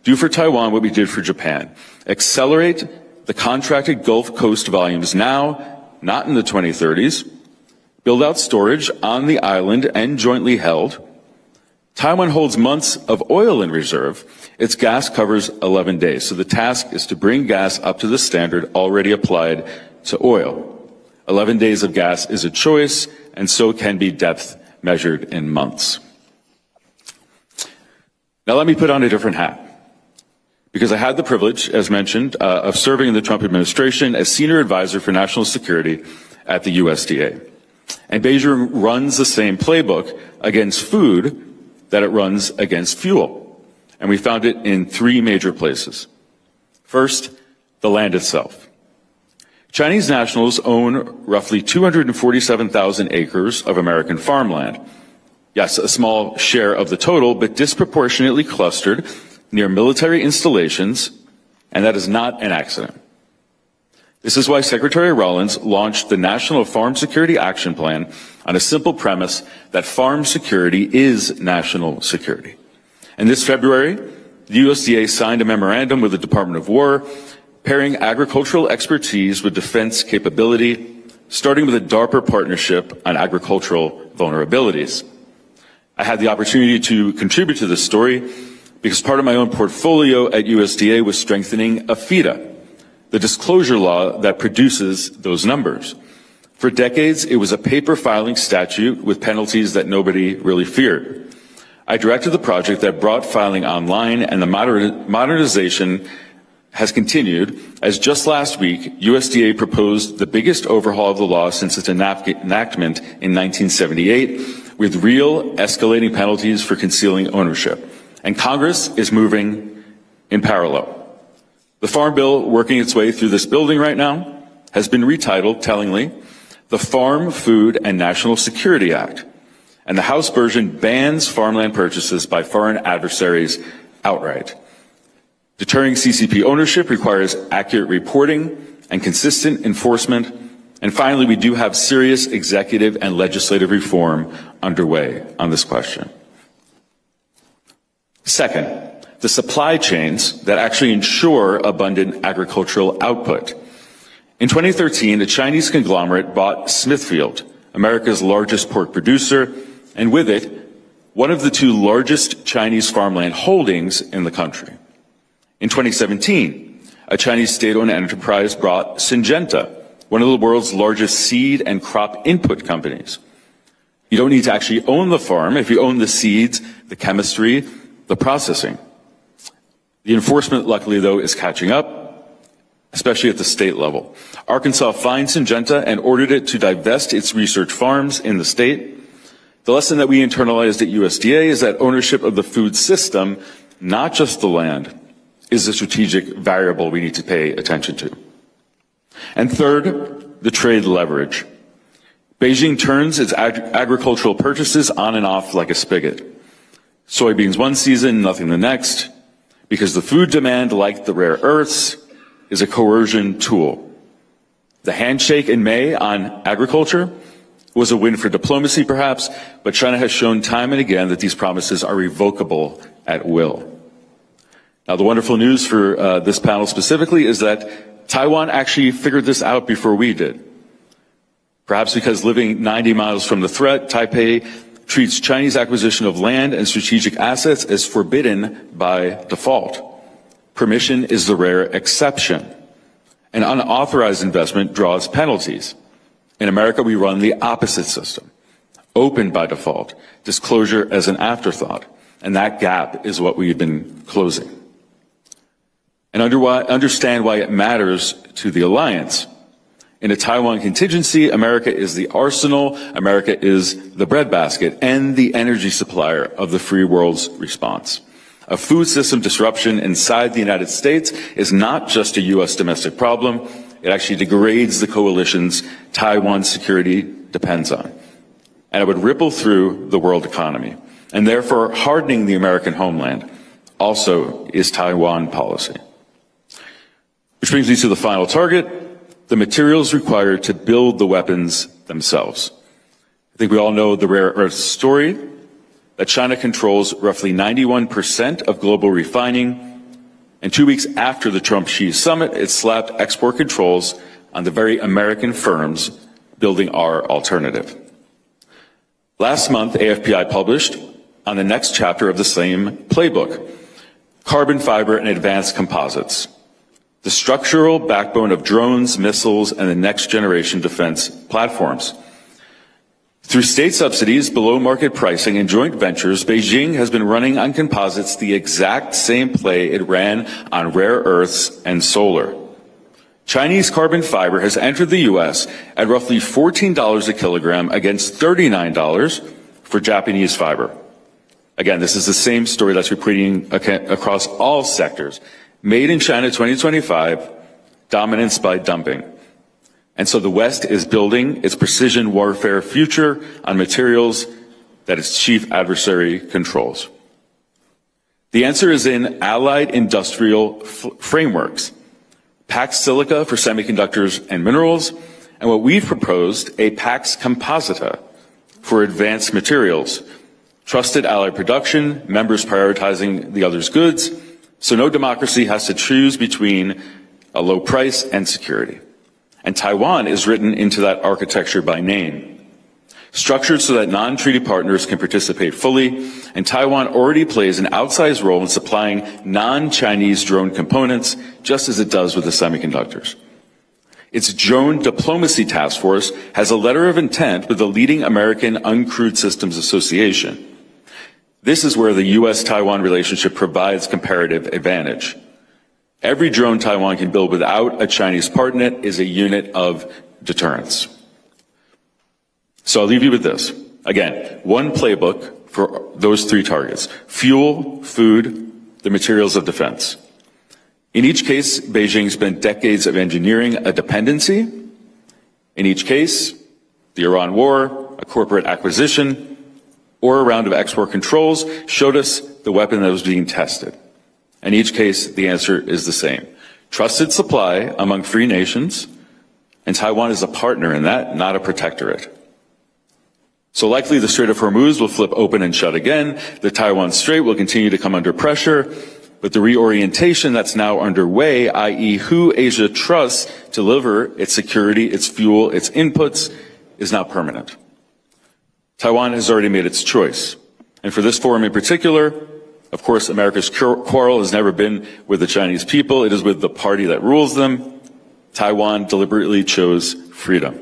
do for Taiwan what we did for Japan. Accelerate the contracted Gulf Coast volumes now, not in the 2030s. Build out storage on the island and jointly held. Taiwan holds months of oil in reserve. Its gas covers 11 days. So the task is to bring gas up to the standard already applied to oil. 11 days of gas is a choice, and so can be depth measured in months. Now let me put on a different hat, because I had the privilege, as mentioned, of serving in the Trump administration as senior advisor for national security at the USDA. And Beijing runs the same playbook against food that it runs against fuel. And we found it in three major places. First, the land itself. Chinese nationals own roughly 247,000 acres of American farmland. Yes, a small share of the total, but disproportionately clustered near military installations, and that is not an accident. This is why Secretary Rollins launched the National Farm Security Action Plan on a simple premise that farm security is national security. And this February, the USDA signed a memorandum with the Department of War, pairing agricultural expertise with defense capability, starting with a DARPA partnership on agricultural vulnerabilities. I had the opportunity to contribute to this story because part of my own portfolio at USDA was strengthening AFIDA, the disclosure law that produces those numbers. For decades, it was a paper filing statute with penalties that nobody really feared. I directed the project that brought filing online, and the modernization has continued, as just last week, USDA proposed the biggest overhaul of the law since its enactment in 1978, with real escalating penalties for concealing ownership. And Congress is moving in parallel. The Farm Bill, working its way through this building right now, has been retitled, tellingly, the Farm, Food, and National Security Act. And the House version bans farmland purchases by foreign adversaries outright. Deterring CCP ownership requires accurate reporting and consistent enforcement. And finally, we do have serious executive and legislative reform underway on this question. Second, the supply chains that actually ensure abundant agricultural output. In 2013, a Chinese conglomerate bought Smithfield, America's largest pork producer, and with it, one of the two largest Chinese farmland holdings in the country. In 2017, a Chinese state-owned enterprise bought Syngenta, one of the world's largest seed and crop input companies. You don't need to actually own the farm if you own the seeds, the chemistry, the processing. The enforcement, luckily, though, is catching up, especially at the state level. Arkansas fined Syngenta and ordered it to divest its research farms in the state. The lesson that we internalized at USDA is that ownership of the food system, not just the land, is a strategic variable we need to pay attention to. And third, the trade leverage. Beijing turns its agricultural purchases on and off like a spigot. Soybeans one season, nothing the next, because the food demand, like the rare earths, is a coercion tool. The handshake in May on agriculture was a win for diplomacy, perhaps, but China has shown time and again that these promises are revocable at will. Now, the wonderful news for this panel specifically is that Taiwan actually figured this out before we did. Perhaps because living 90 miles from the threat, Taipei treats Chinese acquisition of land and strategic assets as forbidden by default. Permission is the rare exception. An unauthorized investment draws penalties. In America, we run the opposite system. Open by default, disclosure as an afterthought. And that gap is what we've been closing. And understand why it matters to the alliance. In a Taiwan contingency, America is the arsenal, America is the breadbasket, and the energy supplier of the free world's response. A food system disruption inside the United States is not just a U.S. domestic problem. It actually degrades the coalitions Taiwan's security depends on. And it would ripple through the world economy. And therefore, hardening the American homeland also is Taiwan policy. Which brings me to the final target, the materials required to build the weapons themselves. I think we all know the rare earth story, that China controls roughly 91% of global refining, and 2 weeks after the Trump-Xi summit, it slapped export controls on the very American firms building our alternative. Last month, AFPI published on the next chapter of the same playbook, Carbon Fiber and Advanced Composites, the structural backbone of drones, missiles, and the next generation defense platforms. Through state subsidies, below-market pricing, and joint ventures, Beijing has been running on composites the exact same play it ran on rare earths and solar. Chinese carbon fiber has entered the U.S. at roughly $14 a kilogram against $39 for Japanese fiber. Again, this is the same story that's repeating across all sectors. Made in China 2025, dominance by dumping. And so the West is building its precision warfare future on materials that its chief adversary controls. The answer is in allied industrial frameworks. Pax Silica for semiconductors and minerals, and what we've proposed, a Pax Composita for advanced materials. Trusted allied production, members prioritizing the other's goods, so no democracy has to choose between a low price and security. And Taiwan is written into that architecture by name, structured so that non-treaty partners can participate fully, and Taiwan already plays an outsized role in supplying non-Chinese drone components, just as it does with the semiconductors. Its Drone Diplomacy Task Force has a letter of intent with the leading American Uncrewed Systems Association. This is where the U.S.-Taiwan relationship provides comparative advantage. Every drone Taiwan can build without a Chinese part in it is a unit of deterrence. So I'll leave you with this. Again, one playbook for those three targets: fuel, food, the materials of defense. In each case, Beijing spent decades of engineering a dependency. In each case, the Iran war, a corporate acquisition, or a round of export controls showed us the weapon that was being tested. In each case, the answer is the same. Trusted supply among free nations, and Taiwan is a partner in that, not a protectorate. So likely the Strait of Hormuz will flip open and shut again. The Taiwan Strait will continue to come under pressure, but the reorientation that's now underway, i.e. who Asia trusts to deliver its security, its fuel, its inputs, is now permanent. Taiwan has already made its choice. And for this forum in particular, of course, America's quarrel has never been with the Chinese people. It is with the party that rules them. Taiwan deliberately chose freedom.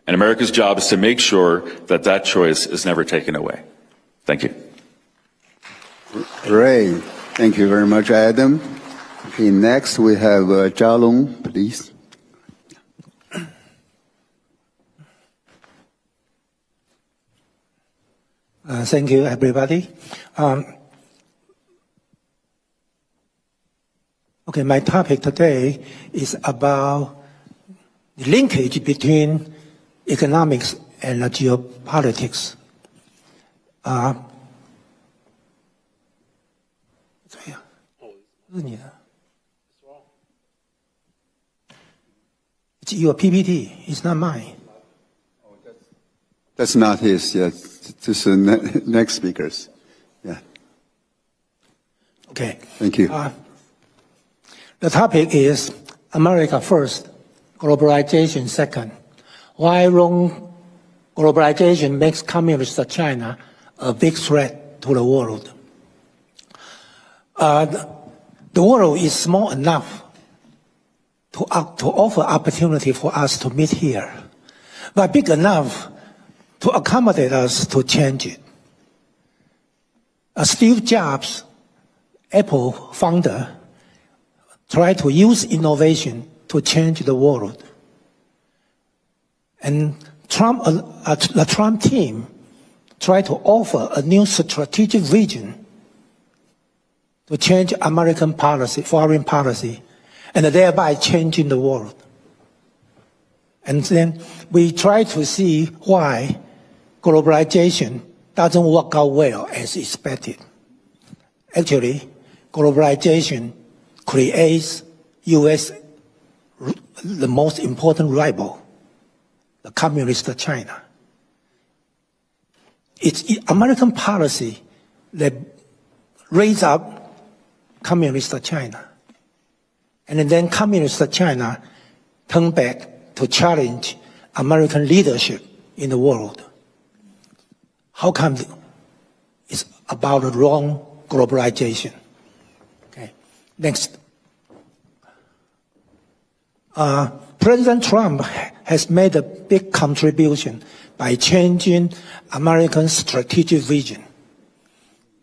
And America's job is to make sure that that choice is never taken away. Thank you. Great. Thank you very much, Adam. Okay, next we have Jia Long, please. Thank you, everybody. Okay, my topic today is about the linkage between economics and geopolitics. It's your PPT, it's not mine. That's not his, yes. This is next speakers. Yeah. Okay. Thank you. The topic is America first, globalization second. Why wrong globalization makes communist China a big threat to the world. The world is small enough to offer opportunity for us to meet here, but big enough to accommodate us to change it. Steve Jobs, Apple founder, tried to use innovation to change the world. And the Trump team tried to offer a new strategic vision to change American policy, foreign policy, and thereby changing the world. And then we try to see why globalization doesn't work out well as expected. Actually, globalization creates U.S. the most important rival, the communist China. It's American policy that raised up communist China. And then communist China turned back to challenge American leadership in the world. How come it's about the wrong globalization? Okay, next. President Trump has made a big contribution by changing American strategic vision.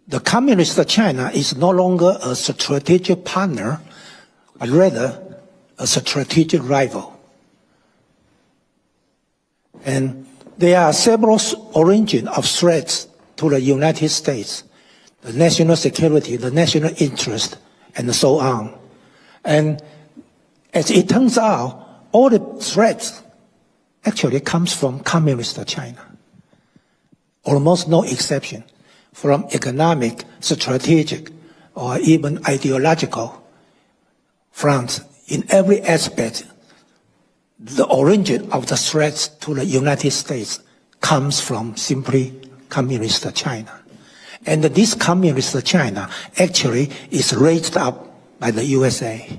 The communist China is no longer a strategic partner, but rather a strategic rival. And there are several origins of threats to the United States, the national security, the national interest, and so on. And as it turns out, all the threats actually comes from communist China. Almost no exception, from economic, strategic, or even ideological fronts. In every aspect, the origin of the threats to the United States comes from simply communist China. And this communist China actually is raised up by the USA,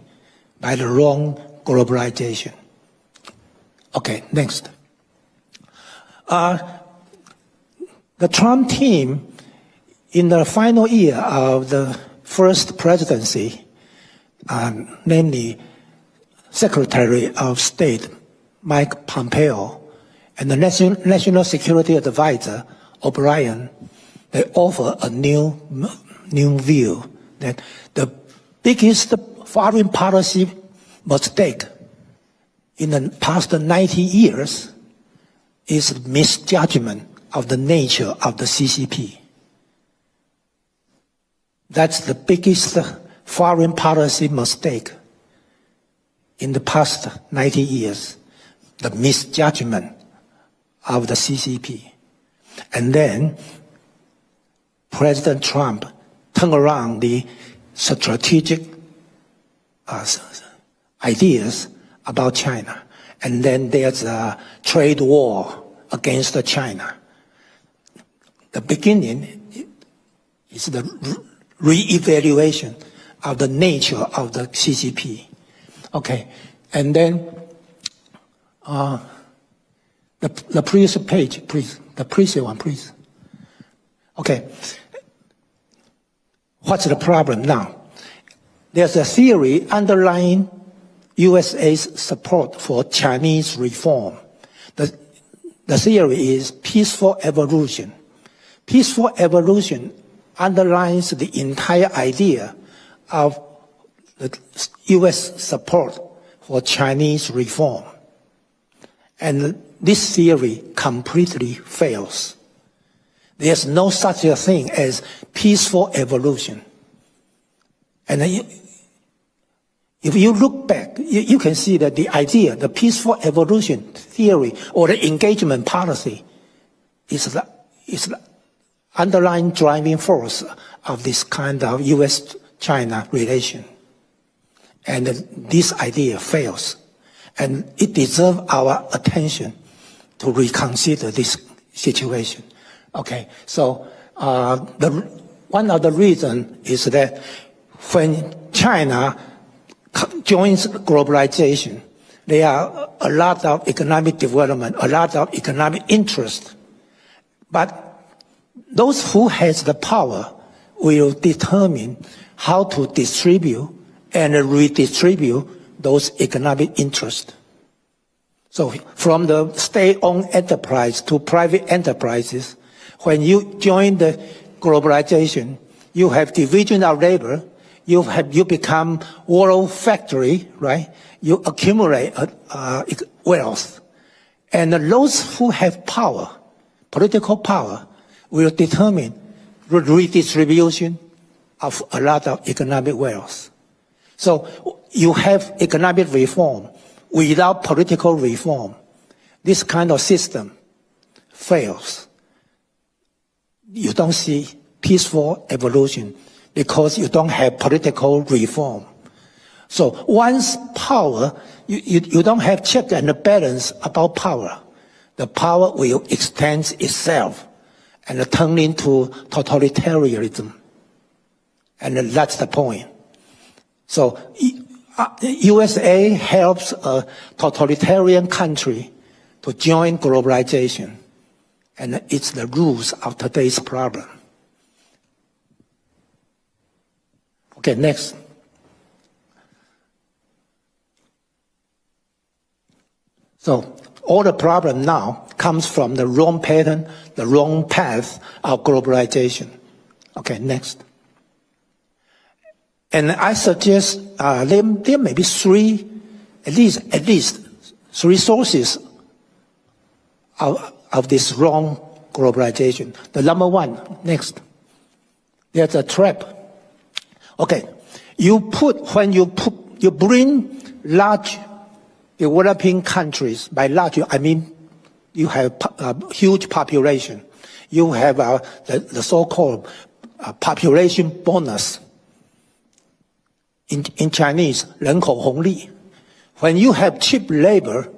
by the wrong globalization. Okay, next. The Trump team, in the final year of the first presidency, namely Secretary of State Mike Pompeo and the National Security Advisor O'Brien, they offer a new view that the biggest foreign policy mistake in the past 90 years is misjudgment of the nature of the CCP. That's the biggest foreign policy mistake in the past 90 years, the misjudgment of the CCP. And then President Trump turned around the strategic ideas about China. And then there's a trade war against China. The beginning is the re-evaluation of the nature of the CCP. Okay, and then the previous page, please. The previous one, please. Okay. What's the problem now? There's a theory underlying USA's support for Chinese reform. The theory is peaceful evolution. Peaceful evolution underlines the entire idea of the U.S. support for Chinese reform. And this theory completely fails. There's no such a thing as peaceful evolution. And if you look back, you can see that the idea, the peaceful evolution theory or the engagement policy is the underlying driving force of this kind of U.S.-China relation. And this idea fails. And it deserves our attention to reconsider this situation. Okay, so one of the reasons is that when China joins globalization, there are a lot of economic development, a lot of economic interest. But those who has the power will determine how to distribute and redistribute those economic interests. So from the state-owned enterprise to private enterprises, when you join the globalization, you have division of labor, you become world factory, right? You accumulate wealth. And those who have power, political power, will determine the redistribution of a lot of economic wealth. So you have economic reform without political reform. This kind of system fails. You don't see peaceful evolution because you don't have political reform. So once power, you don't have check and balance about power. The power will extend itself and turn into totalitarianism. And that's the point. So USA helps a totalitarian country to join globalization. And it's the roots of today's problem. Okay, next. So all the problem now comes from the wrong pattern, the wrong path of globalization. Okay, next. And I suggest there may be at least three sources of this wrong globalization. The number one, next. There's a trap. Okay, when you bring large developing countries, by large I mean you have a huge population. You have the so-called population bonus. In Chinese, 人口红利. When you have cheap labor,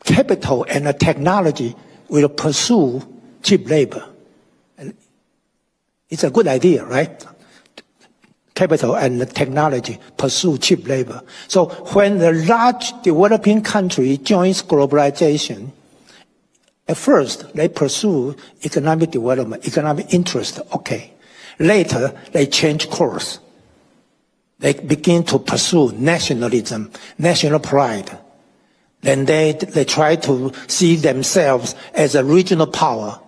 capital and technology will pursue cheap labor. And it's a good idea, right? Capital and technology pursue cheap labor. So when the large developing country joins globalization, at first they pursue economic development, economic interest, okay. Later they change course. They begin to pursue nationalism, national pride. Then they try to see themselves as a regional power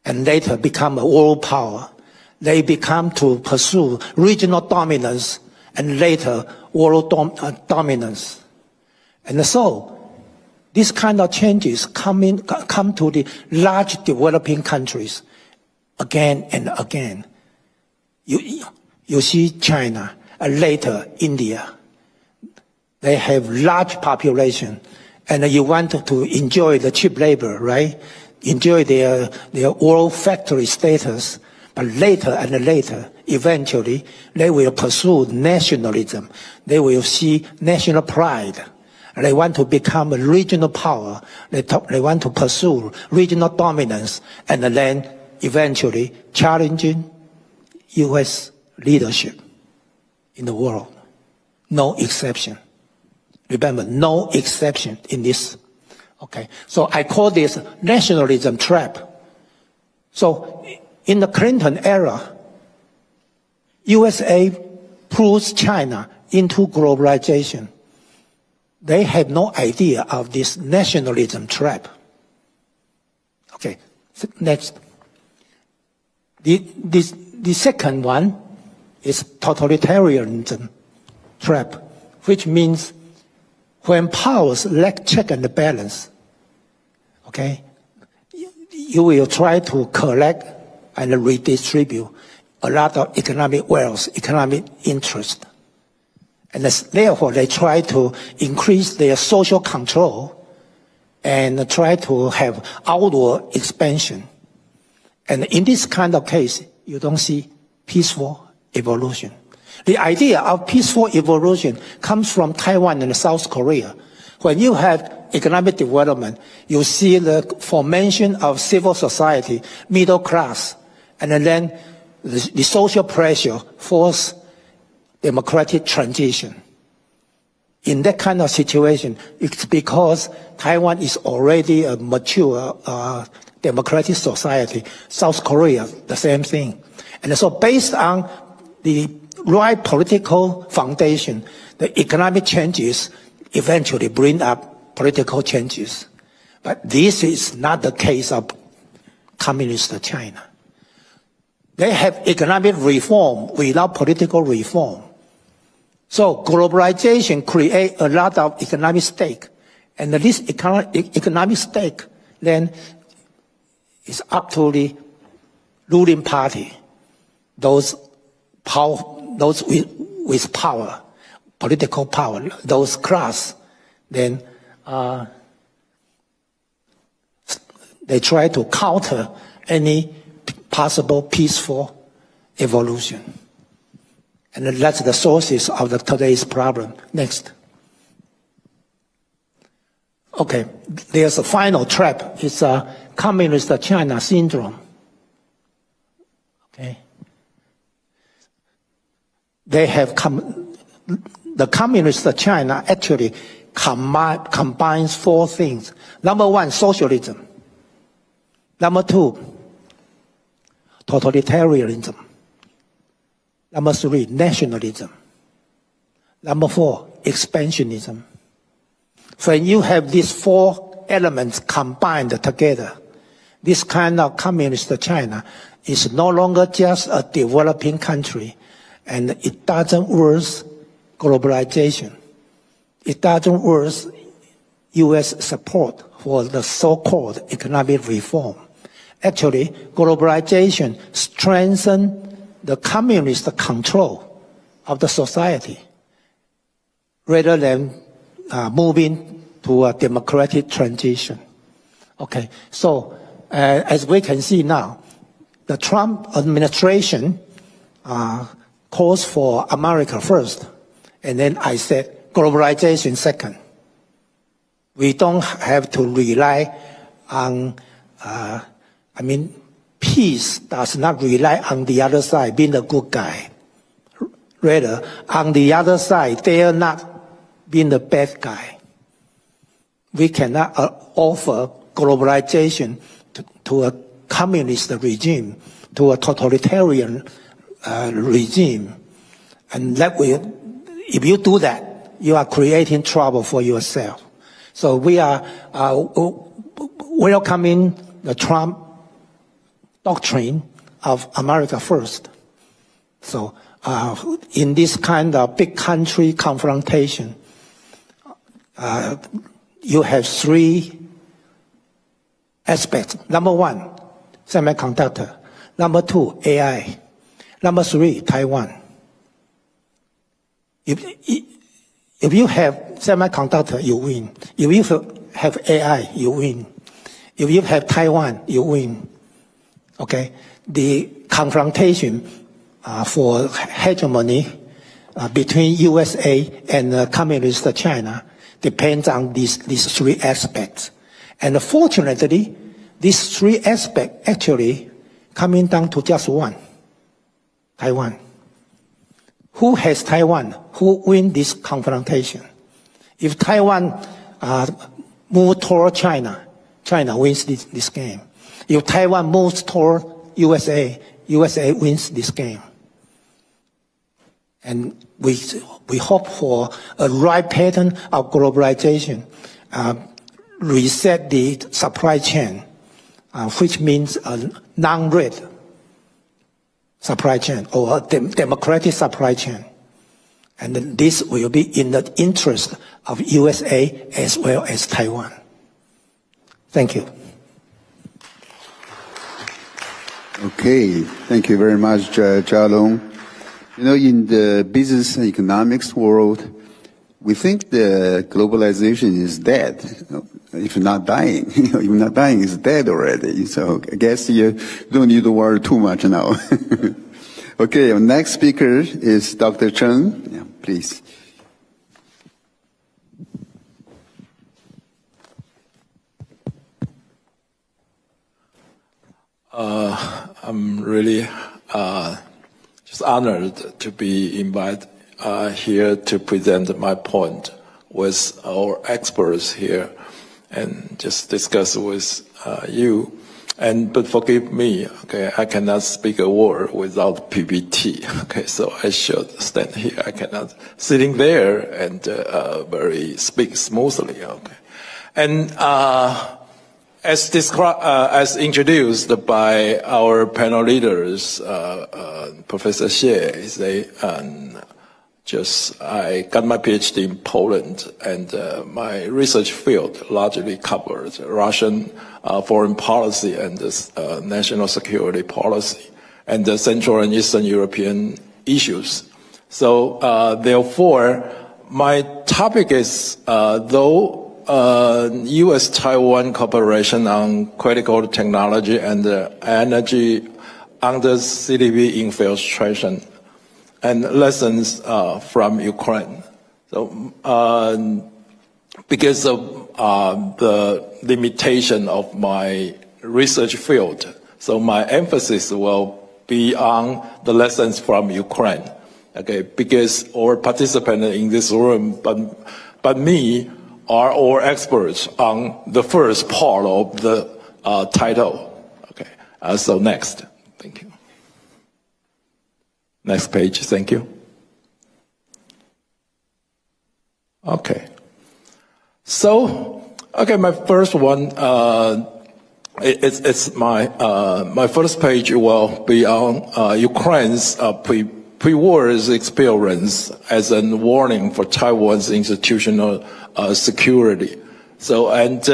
and later become a world power. They become to pursue regional dominance and later world dominance. And so these kind of changes come to the large developing countries again and again. You see China and later India. They have large population and you want to enjoy the cheap labor, right? Enjoy their world factory status. But later and later, eventually, they will pursue nationalism. They will see national pride. They want to become a regional power. They want to pursue regional dominance and then eventually challenging U.S. leadership in the world. No exception. Remember, no exception in this. Okay, so I call this nationalism trap. So in the Clinton era, USA pulls China into globalization. They have no idea of this nationalism trap. Okay, next. The second one is totalitarianism trap, which means when powers lack check and balance, okay, you will try to collect and redistribute a lot of economic wealth, economic interest. And therefore, they try to increase their social control and try to have outward expansion. And in this kind of case, you don't see peaceful evolution. The idea of peaceful evolution comes from Taiwan and South Korea. When you have economic development, you see the formation of civil society, middle class, and then the social pressure force democratic transition. In that kind of situation, it's because Taiwan is already a mature democratic society. South Korea, the same thing. And so based on the right political foundation, the economic changes eventually bring up political changes. But this is not the case of communist China. They have economic reform without political reform. So globalization creates a lot of economic stake. And this economic stake then is up to the ruling party, those with power, political power, those class, then they try to counter any possible peaceful evolution. And that's the sources of today's problem. Next. Okay, there's a final trap. It's a communist China syndrome. Okay. They have the communist China actually combines four things. Number one, socialism. Number two, totalitarianism. Number three, nationalism. Number four, expansionism. When you have these four elements combined together. This kind of communist China is no longer just a developing country, and it doesn't worth globalization. It doesn't worth U.S. support for the so-called economic reform. Actually, globalization strengthens the communist control of the society rather than moving to a democratic transition. Okay, so as we can see now, the Trump administration calls for America first, and then I said globalization second. We don't have to rely on, peace does not rely on the other side being a good guy. Rather, on the other side, they are not being the bad guy. We cannot offer globalization to a communist regime, to a totalitarian regime. And if you do that, you are creating trouble for yourself. So we are welcoming the Trump doctrine of America first. So in this kind of big country confrontation, you have three aspects. Number one, semiconductor. Number two, AI. Number three, Taiwan. If you have semiconductor, you win. If you have AI, you win. If you have Taiwan, you win. Okay? The confrontation for hegemony between USA and communist China depends on these three aspects. And fortunately, these three aspects actually coming down to just one, Taiwan. Who has Taiwan? Who wins this confrontation? If Taiwan moves toward China, China wins this game. If Taiwan moves toward USA, USA wins this game. And we hope for a right pattern of globalization, reset the supply chain, which means a non-red supply chain or a democratic supply chain. And this will be in the interest of USA as well as Taiwan. Thank you. Okay, thank you very much, Jialong. You know, in the business and economics world, we think the globalization is dead. If not dying, if not dying, it's dead already. So I guess you don't need to worry too much now. Okay, our next speaker is Dr. Chen. Yeah, please. I'm really just honored to be invited here to present my point with our experts here and just discuss with you. But forgive me, okay, I cannot speak a word without PPT. Okay, so I should stand here. I cannot sitting there and speak smoothly. Okay, and as described, as introduced by our panel leaders, Professor Xie, I got my PhD in Poland, and my research field largely covered Russian foreign policy and national security policy, and the Central and Eastern European issues. So, therefore, my topic is U.S.-Taiwan cooperation on critical technology and energy under CDP infiltration and lessons from Ukraine. So, because of the limitation of my research field, so my emphasis will be on the lessons from Ukraine. Okay, because all participants in this room, but me, are all experts on the first part of the title. Okay, so next, thank you. Next page, thank you. Okay, so Okay, my first one, it's my first page will be on Ukraine's pre-war's experience as a warning for Taiwan's institutional security. So, and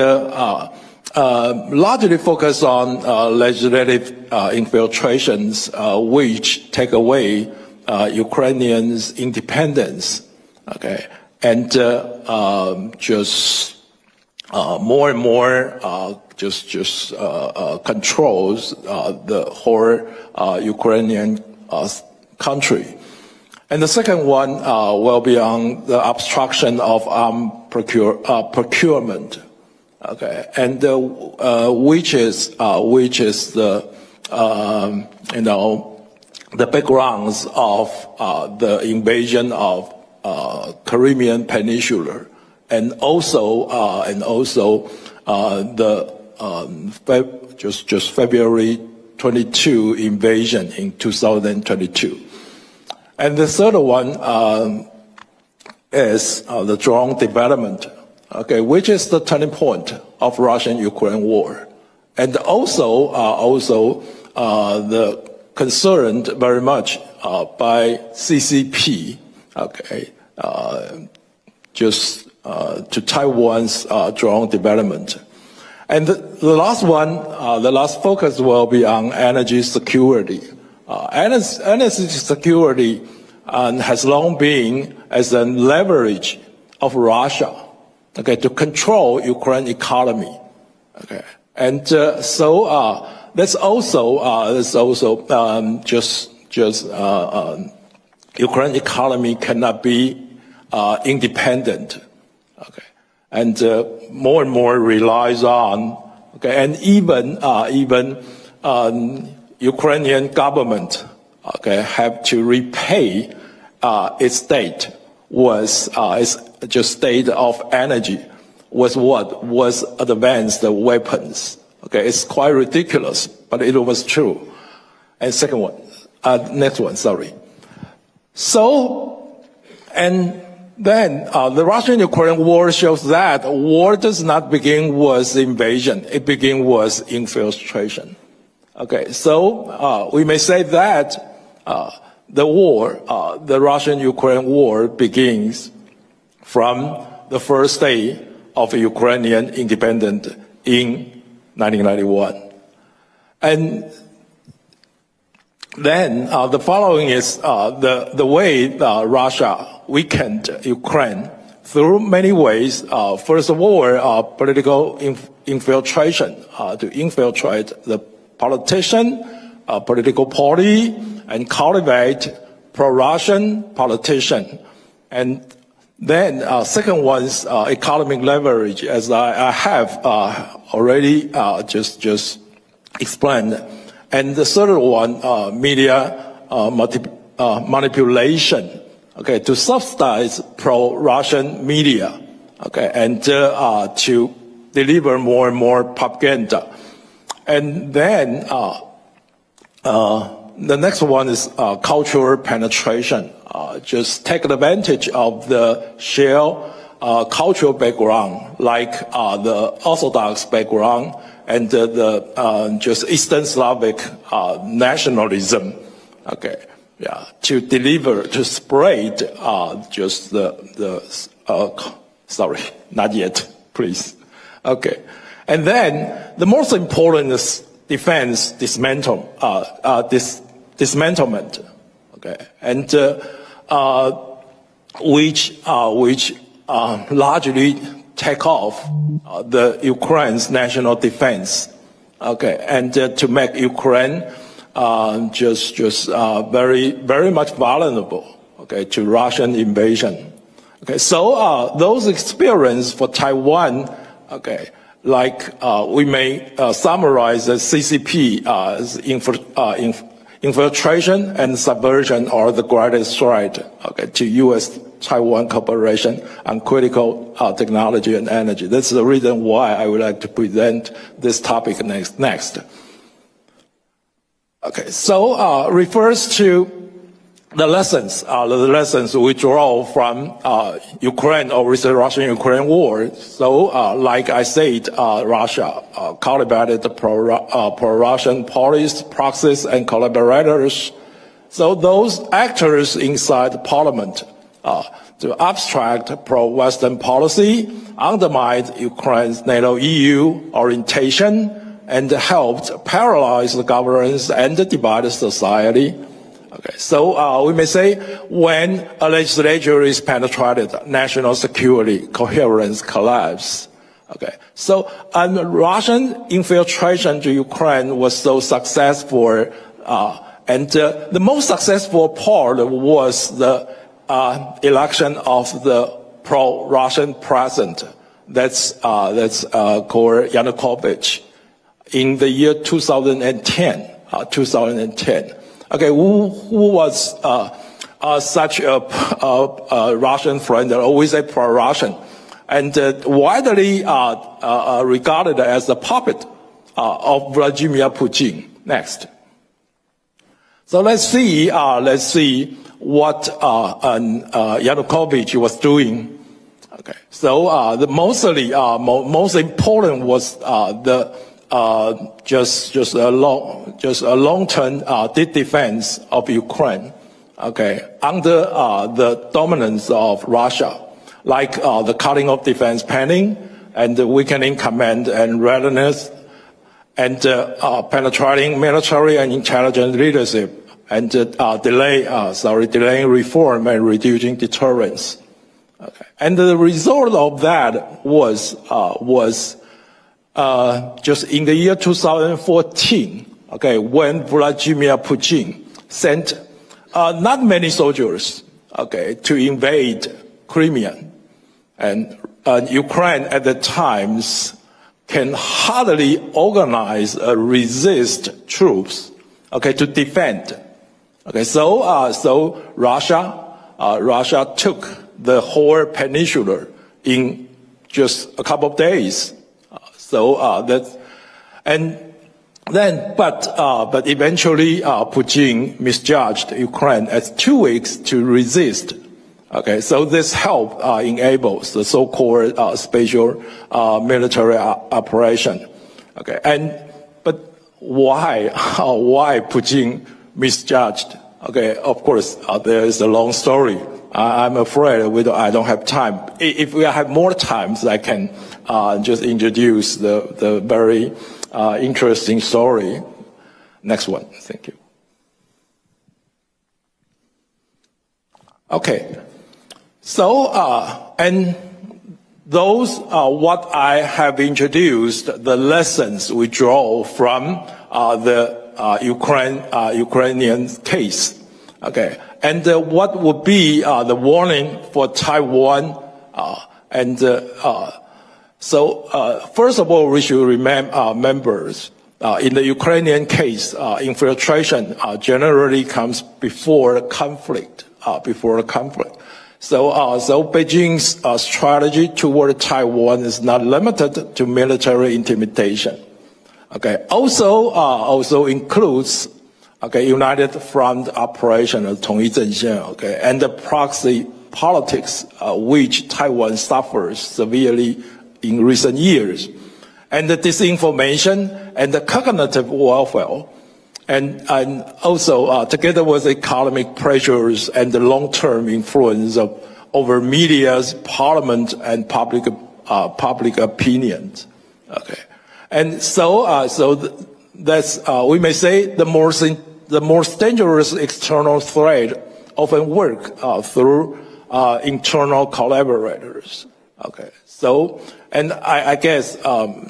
largely focus on legislative infiltrations, which take away Ukrainians' independence. Okay, and just more and more controls the whole Ukrainian country. And the second one will be on the obstruction of procurement. Okay, and which is the the backgrounds of the invasion of Crimean Peninsula, and also just February 22 invasion in 2022. And the third one is the drone development, okay, which is the turning point of Russian-Ukraine war, and also the concerned very much by CCP, okay, to Taiwan's drone development. And the last one, the last focus will be on energy security. Energy security has long been as a leverage of Russia, okay, to control Ukraine economy, okay, and that's also Ukraine economy cannot be independent, okay, and more and more relies on, okay, and even Ukrainian government, okay, have to repay its debt was its just state of energy was advanced weapons. Okay, it's quite ridiculous, but it was true. And second one, next one, sorry. So, and then the Russian-Ukraine war shows that war does not begin with invasion; it begins with infiltration. Okay, so we may say that the war, the Russian-Ukraine war, begins from the first day of Ukrainian independence in 1991. And then the following is the way Russia weakened Ukraine through many ways. First of all, political infiltration, to infiltrate the politician, political party, and cultivate pro-Russian politician. And then second one is economic leverage, as I have already just explained. And the third one, media manipulation, okay, to subsidize pro-Russian media, okay, and to deliver more and more propaganda. And then the next one is cultural penetration. Just take advantage of the shared cultural background, like the Orthodox background and the just Eastern Slavic nationalism. Okay, yeah, to deliver, to spread just sorry, not yet, please. Okay, and then the most important is defense dismantlement. Okay, and which largely take off the Ukraine's national defense. Okay, and to make Ukraine very much vulnerable, okay, to Russian invasion. Okay, so those experiences for Taiwan, okay, like we may summarize the CCP as infiltration and subversion are the greatest threat, okay, to U.S.-Taiwan cooperation on critical technology and energy. That's the reason why I would like to present this topic next. Okay, so refers to the lessons we draw from Ukraine or the Russian-Ukraine war. So, like I said, Russia cultivated the pro-Russian parties, proxies, and collaborators. So those actors inside Parliament to abstract pro-Western policy undermined Ukraine's NATO-EU orientation and helped paralyze the governance and divide society. Okay, so we may say when a legislature is penetrated, national security coherence collapse. Okay, so Russian infiltration to Ukraine was so successful, and the most successful part was the election of the pro-Russian president. That's called Yanukovych in the year 2010. 2010. Okay, who was such a Russian friend, always a pro-Russian, and widely regarded as the puppet of Vladimir Putin. Next. So let's see what Yanukovych was doing. Okay, so the most important was just a long-term defense of Ukraine. Okay, under the dominance of Russia, like the cutting of defense spending and the weakening command and readiness, and penetrating military and intelligence leadership, and delaying reform and reducing deterrence. Okay. And the result of that was just in the year 2014, okay, when Vladimir Putin sent not many soldiers, okay, to invade Crimea, and Ukraine at the times can hardly organize resist troops, okay, to defend. Okay, so Russia took the whole peninsula in just a couple of days. But eventually Putin misjudged Ukraine as 2 weeks to resist. Okay, so this helped enables the so-called special military operation. Okay, but why Putin misjudged? Okay, of course there is a long story. I'm afraid I don't have time. If we have more time, I can just introduce the very interesting story. Next one, thank you. Okay, so and those are what I have introduced, the lessons we draw from the Ukrainian case. Okay, and what would be the warning for Taiwan? First of all, we should remember in the Ukrainian case, infiltration generally comes before conflict. So Beijing's strategy toward Taiwan is not limited to military intimidation. Okay, also includes United Front operation, 统一阵线, okay, and the proxy politics, which Taiwan suffers severely in recent years, and the disinformation and the cognitive warfare, and also together with economic pressures and the long-term influence over media's parliament and public opinions. Okay, and that's we may say the most dangerous external threat often work through internal collaborators. Okay, so and I guess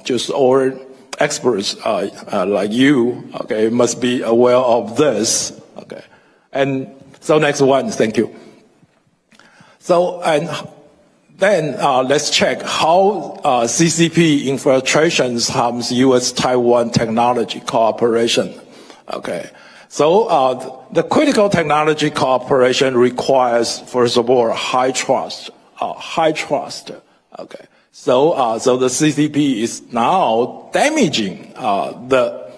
just all experts like you, okay, must be aware of this. Okay, and so next one, thank you. So and then let's check how CCP infiltrations harms U.S.-Taiwan technology cooperation. Okay, so the critical technology cooperation requires, first of all, high trust. Okay, so the CCP is now damaging the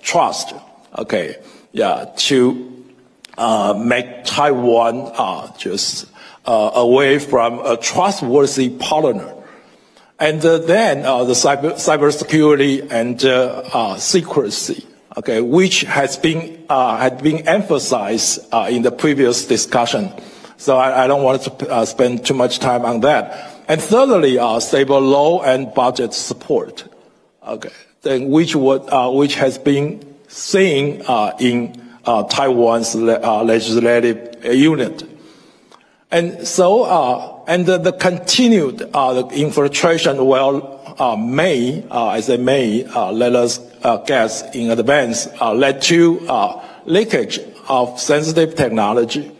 trust. Okay, yeah, to make Taiwan away from a trustworthy partner. And then the cybersecurity and secrecy, okay, which had been emphasized in the previous discussion. So I don't want to spend too much time on that. And thirdly, stable law and budget support, okay, then which has been seen in Taiwan's legislative unit. And so, and the continued infiltration may let us guess in advance, led to leakage of sensitive technology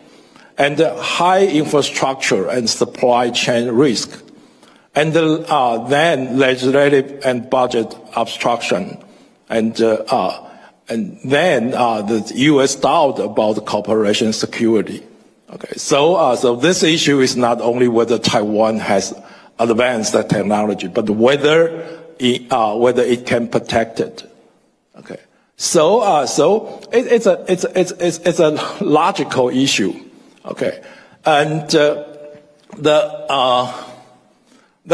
and high infrastructure and supply chain risk, and then legislative and budget obstruction, and then the U.S. doubt about cooperation security. Okay, so this issue is not only whether Taiwan has advanced the technology, but whether it can protect it. Okay, so it's a logical issue. Okay, and the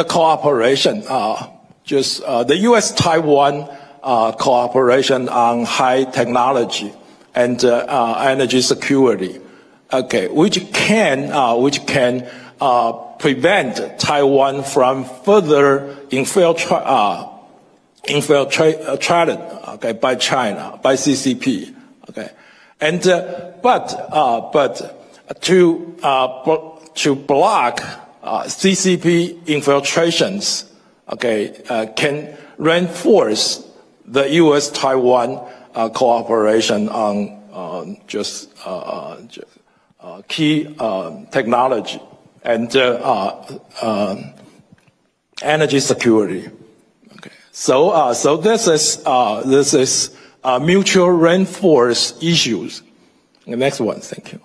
cooperation, the U.S.-Taiwan cooperation on high technology and energy security. Okay, which can prevent Taiwan from further infiltrated, okay, by China, by CCP. Okay, and but to block CCP infiltrations, okay, can reinforce the U.S.-Taiwan cooperation on key technology and energy security. Okay, so this is mutual reinforced issues. The next one, thank you.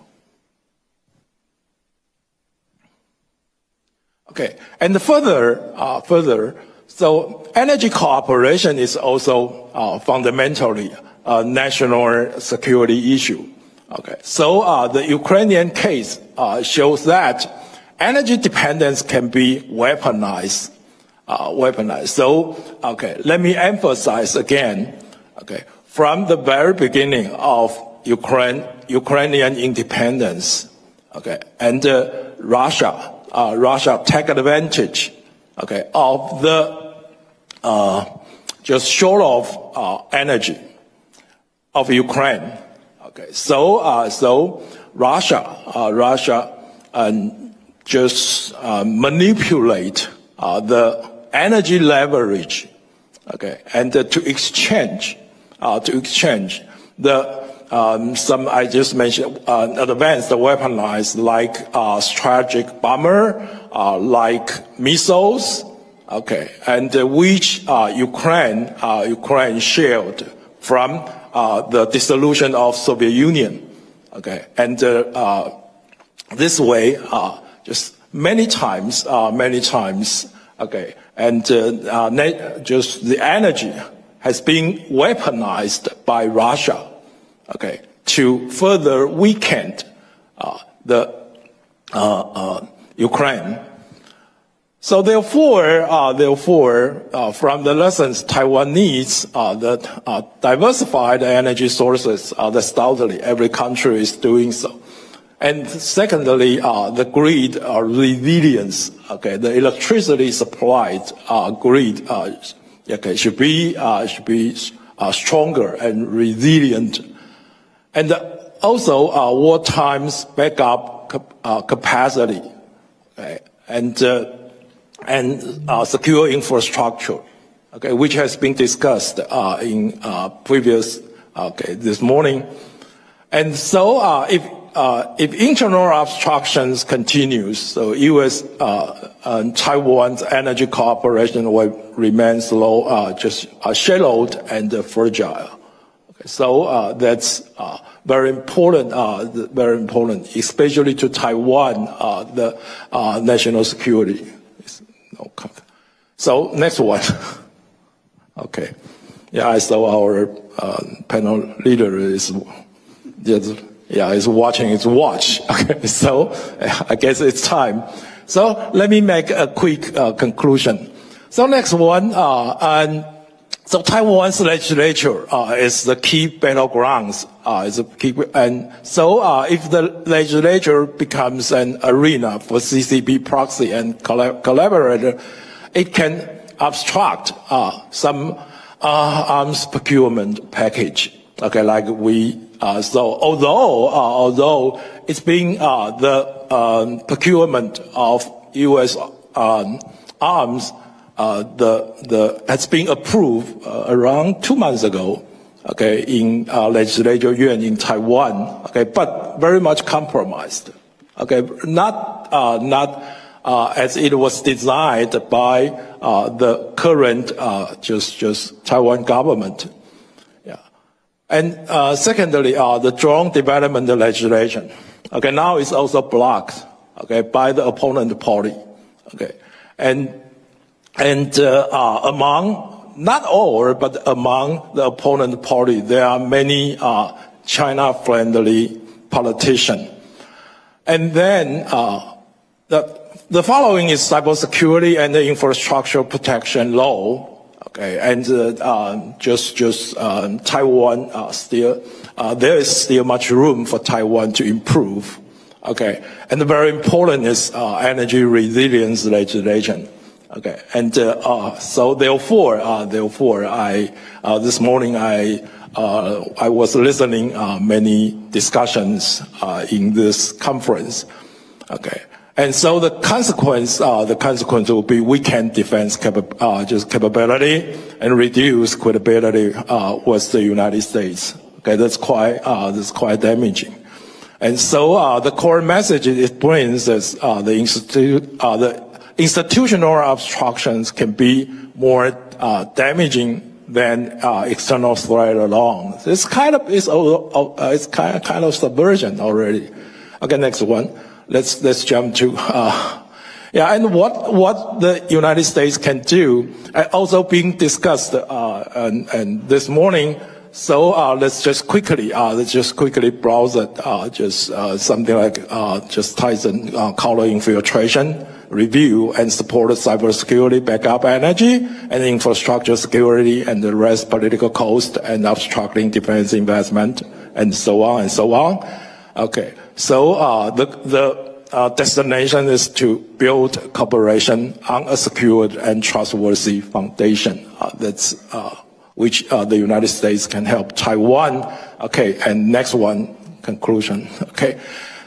Okay, and further, so energy cooperation is also fundamentally a national security issue. Okay, so the Ukrainian case shows that energy dependence can be weaponized. So, okay, let me emphasize again. Okay, from the very beginning of Ukrainian independence. Okay, and Russia take advantage. Okay, of the just short of energy of Ukraine. Okay, so Russia just manipulate the energy leverage, okay, and to exchange the some I just mentioned advanced weaponized like strategic bomber, like missiles, okay, and which Ukraine shared from the dissolution of Soviet Union, okay, and this way, just many times, okay, and just the energy has been weaponized by Russia, okay, to further weaken the Ukraine. So therefore, from the lessons, Taiwan needs the diversified energy sources. That's undoubtedly every country is doing so. And secondly, the grid resilience. Okay, the electricity supplied grid okay, should be stronger and resilient, and also wartime backup capacity, okay, and secure infrastructure, okay, which has been discussed in previous this morning. And so if internal obstructions continues, so U.S. and Taiwan's energy cooperation will remain slow, just shallowed and fragile. Okay, so that's very important, especially to Taiwan, the national security. So next one. Okay. Yeah, I saw our panel leader is Yeah, is watching his watch. Okay, so I guess it's time. So let me make a quick conclusion. So next one, so Taiwan's legislature is the key battlegrounds. Is a key, and so if the legislature becomes an arena for CCP proxy and collaborator, it can obstruct some arms procurement package. Okay, like we so although it's being the procurement of U.S. arms has been approved around 2 months ago. Okay, in legislature yuan in Taiwan. Okay, but very much compromised. Okay, not as it was designed by the current just Taiwan government. Yeah, and secondly, the drone development legislation. Okay, now it's also blocked. Okay, by the opponent party. Okay, and among not all, but among the opponent party, there are many China-friendly politicians. And then the following is cybersecurity and the infrastructure protection law. Okay, and Taiwan still there is still much room for Taiwan to improve. Okay, and very important is energy resilience legislation. Okay, and so therefore, I this morning I was listening many discussions in this conference. Okay, and so the consequence will be weaken defense capability and reduce credibility with the United States. Okay, that's quite damaging. And so the core message it brings is the institutional obstructions can be more damaging than external threat alone. It's kind of subversion already. Okay, next one. Let's jump to and what the United States can do, also being discussed and this morning. So let's just quickly browse it. Something like just Tyson counter infiltration, review and support cybersecurity, backup energy, and infrastructure security, and the rest political cost and obstructing defense investment, and so on and so on. Okay, so the destination is to build cooperation on a secured and trustworthy foundation. That's which the United States can help Taiwan. Okay, and next one, conclusion. Okay.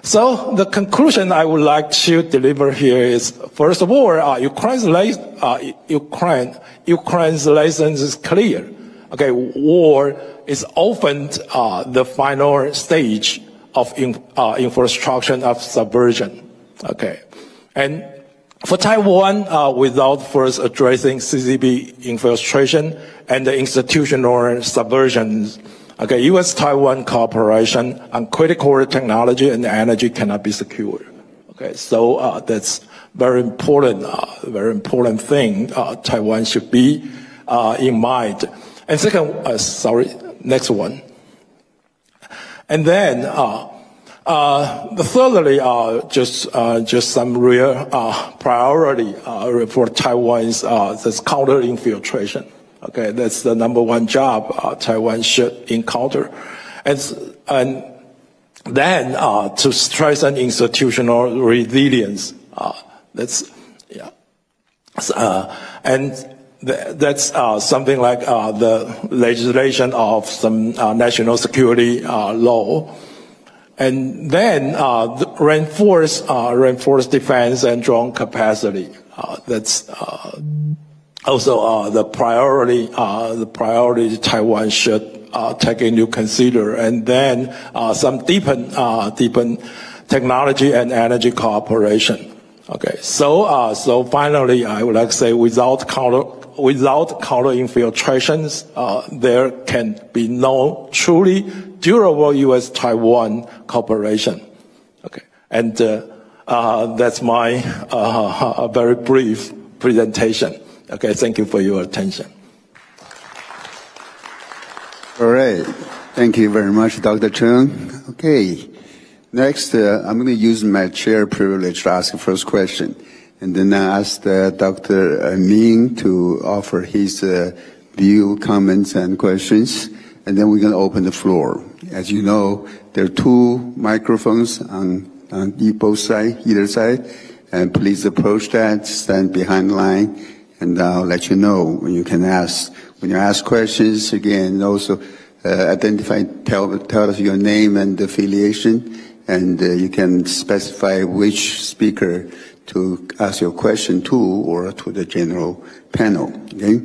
So the conclusion I would like to deliver here is, first of all, Ukraine's license is clear. Okay, war is often the final stage of infrastructure of subversion. Okay, and for Taiwan, without first addressing CCP infiltration and the institutional subversions, okay, U.S.-Taiwan cooperation on critical technology and energy cannot be secured. Okay, so that's very important thing Taiwan should be in mind. And second, next one. And then thirdly, just some real priority for Taiwan is this counter infiltration. Okay, that's the number one job Taiwan should encounter, and then to strengthen institutional resilience. That's something like the legislation of some national security law, and then reinforce defense and drone capacity. That's also the priority Taiwan should take into consider, and then some deepen technology and energy cooperation. Okay, so finally, I would like to say without counter infiltrations, there can be no truly durable U.S.-Taiwan cooperation. Okay, and that's my very brief presentation. Okay, thank you for your attention. All right. Thank you very much, Dr. Chen. Okay. Next, I'm going to use my chair privilege to ask the first question, and then I ask Dr. Ming to offer his view, comments, and questions, and then we're going to open the floor. As you know, there are two microphones on both sides, either side, and please approach that, stand behind the line, and I'll let you know when you can ask. When you ask questions, again, also identify, tell us your name and affiliation, and you can specify which speaker to ask your question to or to the general panel. Okay?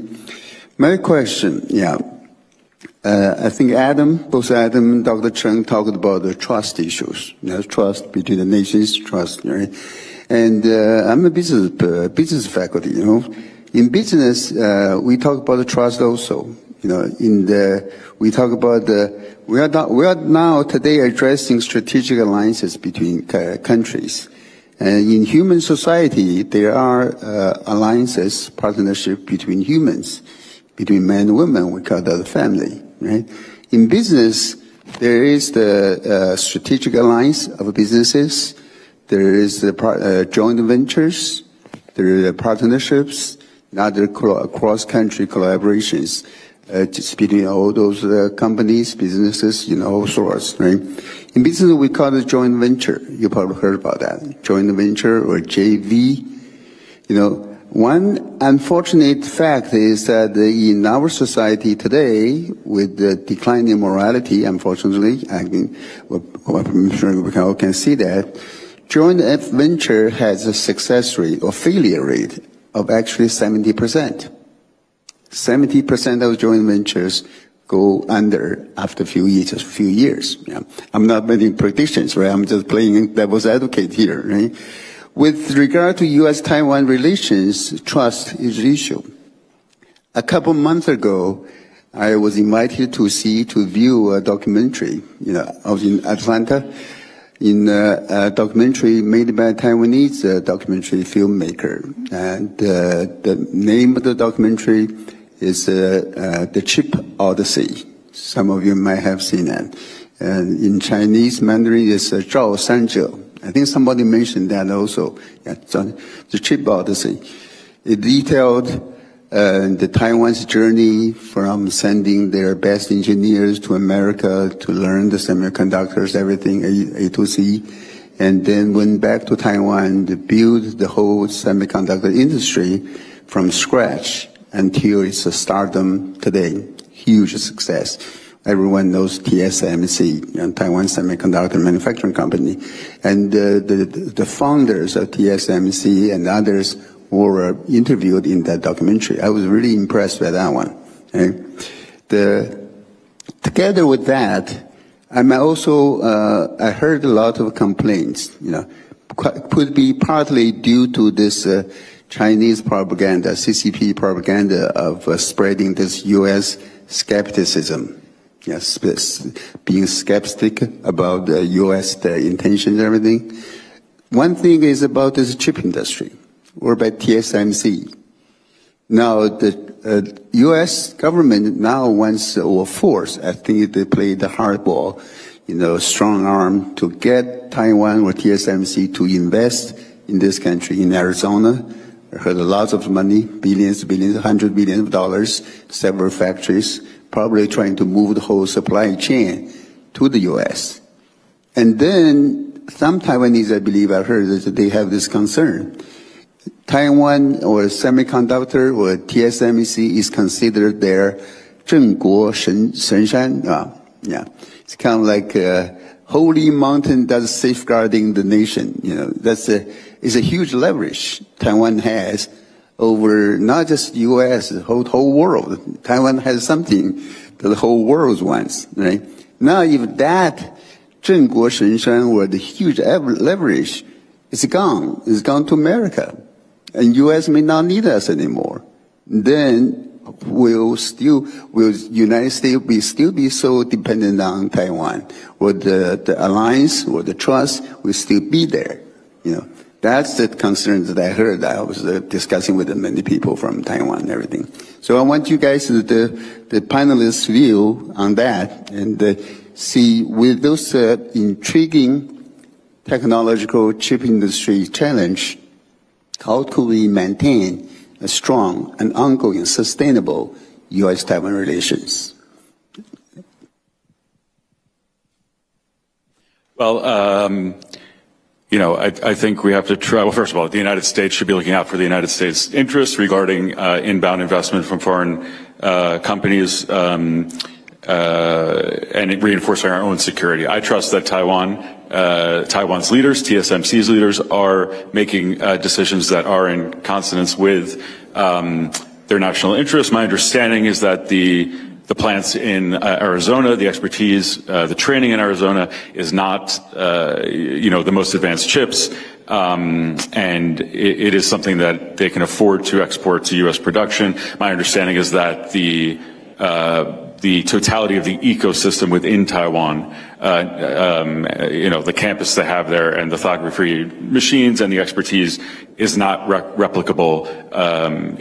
My question, I think both Adam and Dr. Chen talked about the trust issues, trust between the nations, trust, right? And I'm a business faculty, In business, we talk about the trust also. We talk about we are now today addressing strategic alliances between countries. And in human society, there are alliances, partnership between humans, between men and women. We call that a family, right? In business, there is the strategic alliance of businesses. There is the joint ventures. There are partnerships, and other cross-country collaborations. Just between all those companies, businesses, all sorts, right? In business, we call it joint venture. You probably heard about that. Joint venture or JV. One unfortunate fact is that in our society today, with the decline in morality, unfortunately, I'm sure we all can see that, joint venture has a success rate or failure rate of actually 70%. 70% of joint ventures go under after a few years. Yeah. I'm not making predictions, right? I'm just playing devil's advocate here, right? With regard to U.S.-Taiwan relations, trust is the issue. A couple months ago, I was invited to view a documentary. I was in Atlanta in a documentary made by a Taiwanese documentary filmmaker. And the name of the documentary is The Chip Odyssey. Some of you might have seen that. And in Chinese Mandarin, it's Zhao Sanzhe. I think somebody mentioned that also. Yeah, The Chip Odyssey. It detailed the Taiwan's journey from sending their best engineers to America to learn the semiconductors, everything, A to Z, and then went back to Taiwan to build the whole semiconductor industry from scratch until it's a stardom today. Huge success. Everyone knows TSMC, Taiwan Semiconductor Manufacturing Company. And the founders of TSMC and others were interviewed in that documentary. I was really impressed by that one. Okay? Together with that, I heard a lot of complaints, could be partly due to this Chinese propaganda, CCP propaganda of spreading this U.S. skepticism. Yes, being skeptic about the U.S. the intentions and everything. One thing is about this chip industry, or by TSMC. Now, the U.S. government now wants or force, I think they play the hardball, strong arm to get Taiwan or TSMC to invest in this country, in Arizona. I heard lots of money, billions, $100 billion, several factories, probably trying to move the whole supply chain to the U.S. And then some Taiwanese, I believe, I heard that they have this concern. Taiwan or semiconductor or TSMC is considered their 镇国神山. It's kind of like a holy mountain that's safeguarding the nation. It's a huge leverage Taiwan has over not just U.S., the whole world. Taiwan has something that the whole world wants, right? Now, if that 镇国神山or the huge leverage is gone, it's gone to America, and U.S. may not need us anymore, then will United States still be so dependent on Taiwan, or the alliance or the trust will still be there, That's the concerns that I heard. I was discussing with many people from Taiwan and everything. So I want you guys, the panelists' view on that, and see with those intriguing technological chip industry challenge, how could we maintain a strong and ongoing sustainable U.S.-Taiwan relations? Well, I think we have to try, well, first of all, the United States should be looking out for the United States' interests regarding inbound investment from foreign companies and reinforcing our own security. I trust that Taiwan's leaders, TSMC's leaders, are making decisions that are in consonance with their national interests. My understanding is that the plants in Arizona, the expertise, the training in Arizona is not, the most advanced chips, and it is something that they can afford to export to U.S. production. My understanding is that the totality of the ecosystem within Taiwan, the campus they have there and the lithography machines and the expertise is not replicable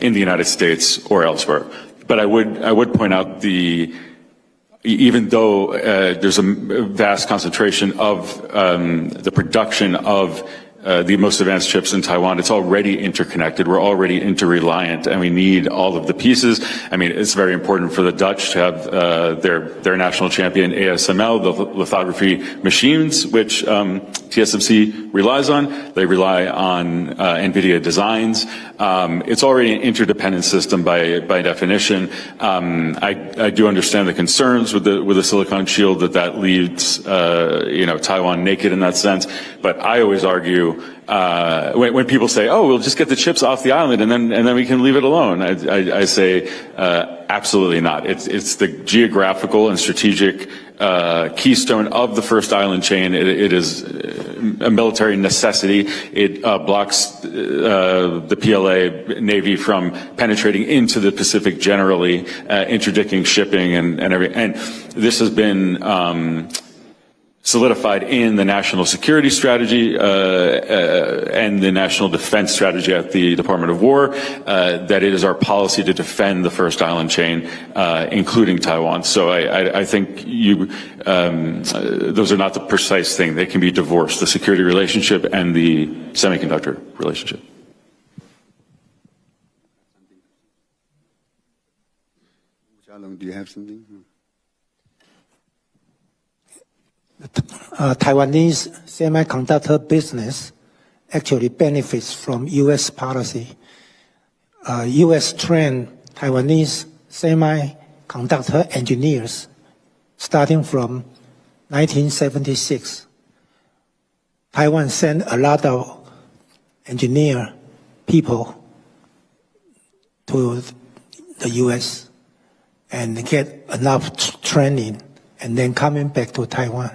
in the United States or elsewhere. But I would point out even though there's a vast concentration of the production of the most advanced chips in Taiwan, it's already interconnected. We're already interreliant, and we need all of the pieces. I mean, it's very important for the Dutch to have their national champion ASML, the lithography machines, which TSMC relies on. They rely on NVIDIA designs. It's already an interdependent system by definition. I do understand the concerns with the silicon shield that leaves Taiwan naked in that sense. But I always argue when people say, "Oh, we'll just get the chips off the island and then we can leave it alone," I say absolutely not. It's the geographical and strategic keystone of the first island chain. It is a military necessity. It blocks the PLA Navy from penetrating into the Pacific generally, interdicting shipping and this has been solidified in the national security strategy and the national defense strategy at the Department of War, that it is our policy to defend the first island chain, including Taiwan. So I think those are not the precise thing. They can be divorced, the security relationship and the semiconductor relationship. Do you have something? Taiwanese semiconductor business actually benefits from U.S. policy. U.S. trained Taiwanese semiconductor engineers starting from 1976. Taiwan sent a lot of engineer people to the U.S. and get enough training and then coming back to Taiwan.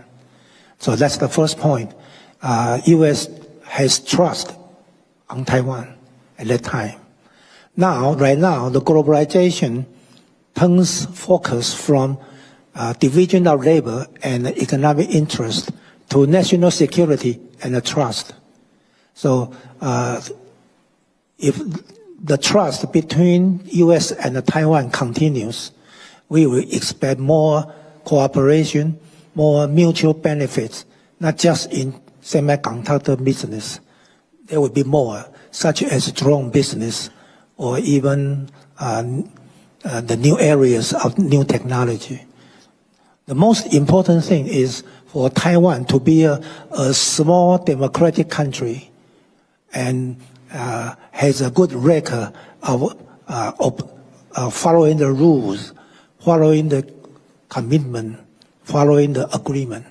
So that's the first point. U.S. has trust on Taiwan at that time. Right now, the globalization turns focus from division of labor and economic interest to national security and trust. So if the trust between U.S. and Taiwan continues, we will expect more cooperation, more mutual benefits, not just in semiconductor business. There will be more, such as drone business or even the new areas of new technology. The most important thing is for Taiwan to be a small democratic country and has a good record of following the rules, following the commitment, following the agreement.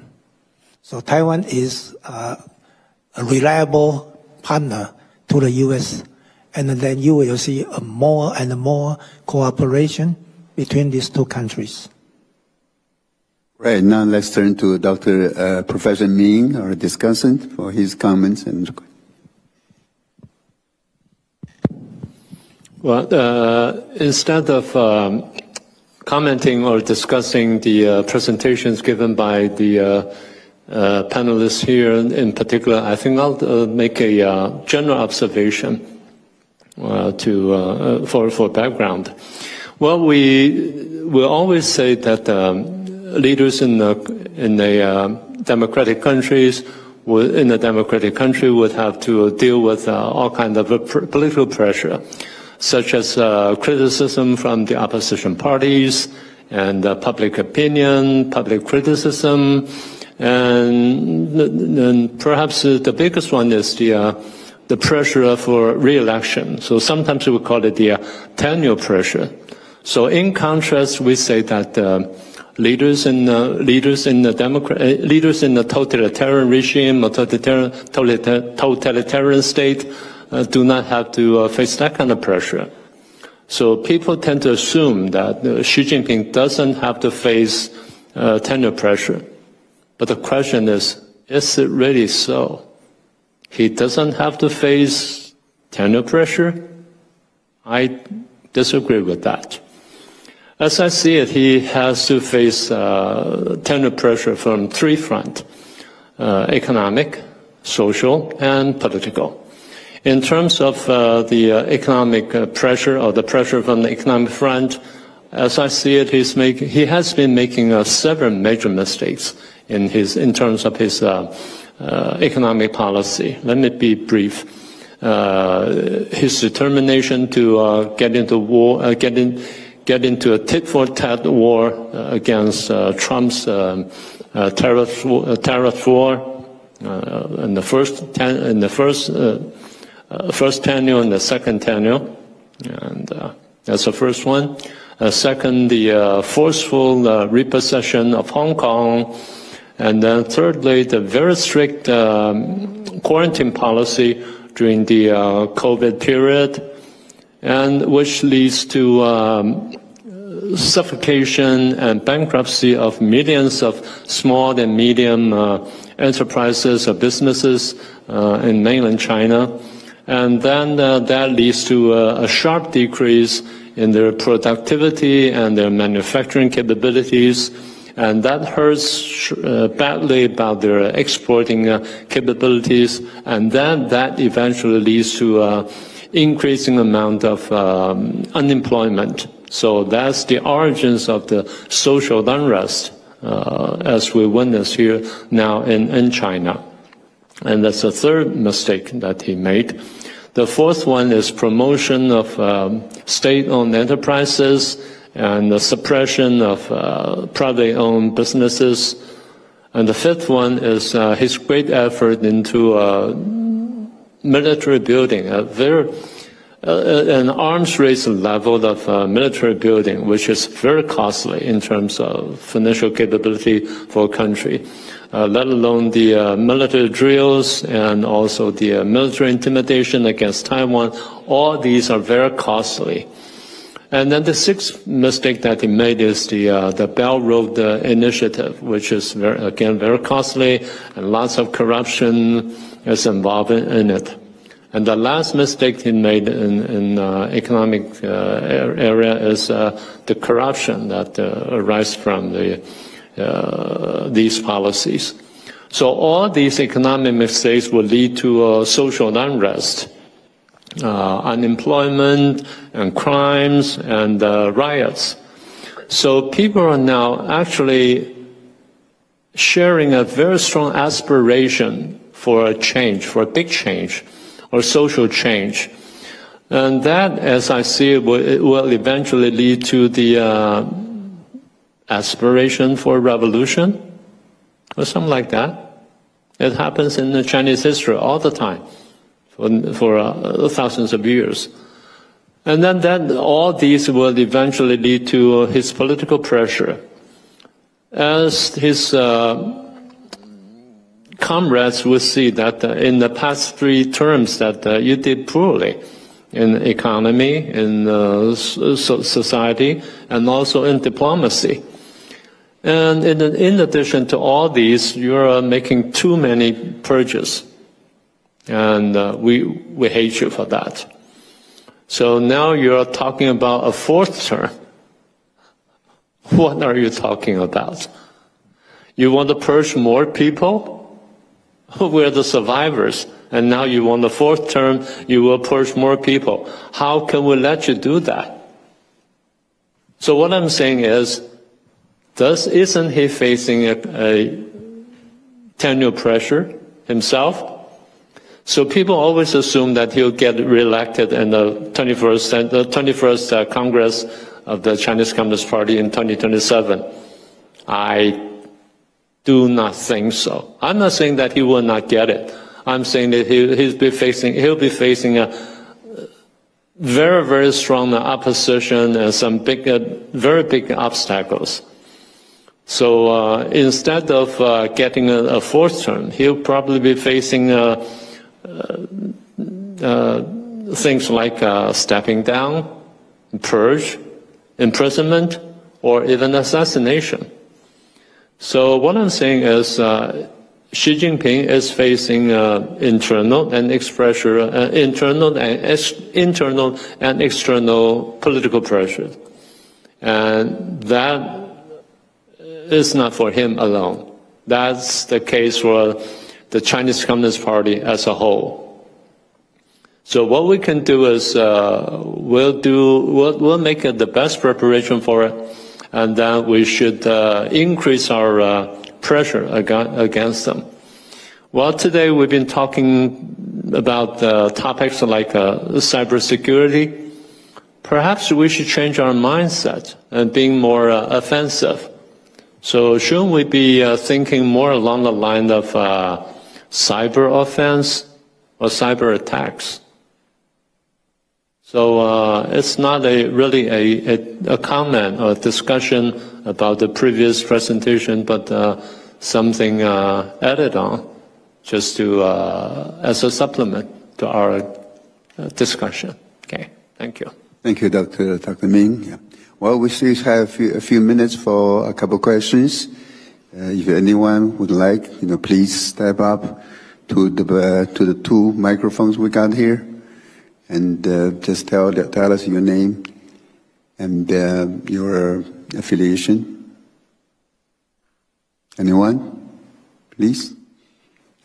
So Taiwan is a reliable partner to the U.S., and then you will see more and more cooperation between these two countries. Right, now let's turn to Dr. Professor Ming, our discussant, for his comments. Well, instead of commenting or discussing the presentations given by the panelists here in particular, I think I'll make a general observation for background. Well, we will always say that leaders in the democratic countries would have to deal with all kinds of political pressure, such as criticism from the opposition parties and public opinion, public criticism, and perhaps the biggest one is the pressure for re-election. So sometimes we call it the tenure pressure. So in contrast, we say that leaders in the totalitarian regime or totalitarian state do not have to face that kind of pressure. So people tend to assume that Xi Jinping doesn't have to face tenure pressure. But the question is it really so? He doesn't have to face tenure pressure? I disagree with that. As I see it, he has to face tenure pressure from three fronts: economic, social, and political. In terms of the economic pressure or the pressure from the economic front, as I see it, he has been making several major mistakes in terms of his economic policy. Let me be brief. His determination to get into a tit-for-tat war against Trump's tariff war in the first tenure and the second tenure, and that's the first one. Second, the forceful repossession of Hong Kong. And then thirdly, the very strict quarantine policy during the COVID period, and which leads to suffocation and bankruptcy of millions of small and medium enterprises or businesses in mainland China. And then that leads to a sharp decrease in their productivity and their manufacturing capabilities. And that hurts badly about their exporting capabilities. And then that eventually leads to increasing amount of unemployment. So that's the origins of the social unrest as we witness here now in China. And that's the third mistake that he made. The fourth one is promotion of state-owned enterprises and the suppression of privately owned businesses. And the fifth one is his great effort into military building, an arms race level of military building, which is very costly in terms of financial capability for a country, let alone the military drills and also the military intimidation against Taiwan. All these are very costly. And then the sixth mistake that he made is the Belt Road initiative, which is very costly, and lots of corruption is involved in it. And the last mistake he made in economic area is the corruption that arises from these policies. So all these economic mistakes will lead to social unrest, unemployment and crimes and riots. So people are now actually sharing a very strong aspiration for a change, for a big change, or social change. And that, as I see it, will eventually lead to the aspiration for a revolution, or something like that. It happens in the Chinese history all the time, for thousands of years. And then all these will eventually lead to his political pressure. As his comrades will see that in the past 3 terms that you did poorly in economy, in society, and also in diplomacy. And in addition to all these, you're making too many purges. And we hate you for that. So now you're talking about a 4th term. What are you talking about? You want to purge more people? We're the survivors. And now you want the fourth term, you will purge more people. How can we let you do that? So what I'm saying is, isn't he facing a tenure pressure himself? So people always assume that he'll get reelected in the 21st Congress of the Chinese Communist Party in 2027. I do not think so. I'm not saying that he will not get it. I'm saying that he'll be facing a very, very strong opposition and some very big obstacles. So instead of getting a fourth term, he'll probably be facing things like stepping down, purge, imprisonment, or even assassination. So what I'm saying is Xi Jinping is facing internal and external political pressure, and that is not for him alone. That's the case for the Chinese Communist Party as a whole. So what we can do is we'll make the best preparation for it, and then we should increase our pressure against them. Well, today we've been talking about topics like cybersecurity. Perhaps we should change our mindset and being more offensive. So shouldn't we be thinking more along the line of cyber offense or cyber attacks? So it's not really a comment or discussion about the previous presentation, but something added on just to as a supplement to our discussion. Okay, thank you. Thank you, Dr. Ming. Yeah. Well, we still have a few minutes for a couple questions. If anyone would like, please step up to the two microphones we got here, and just tell us your name and your affiliation. Anyone? Please.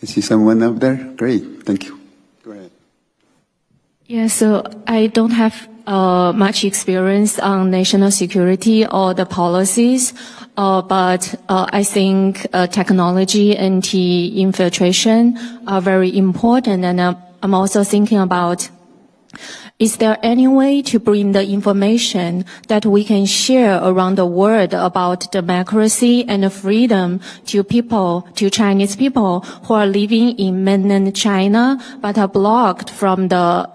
I see someone up there. Great. Thank you. Go ahead. Yeah, so I don't have much experience on national security or the policies, but I think technology and infiltration are very important, and I'm also thinking about, is there any way to bring the information that we can share around the world about democracy and freedom to people, to Chinese people who are living in mainland China but are blocked from the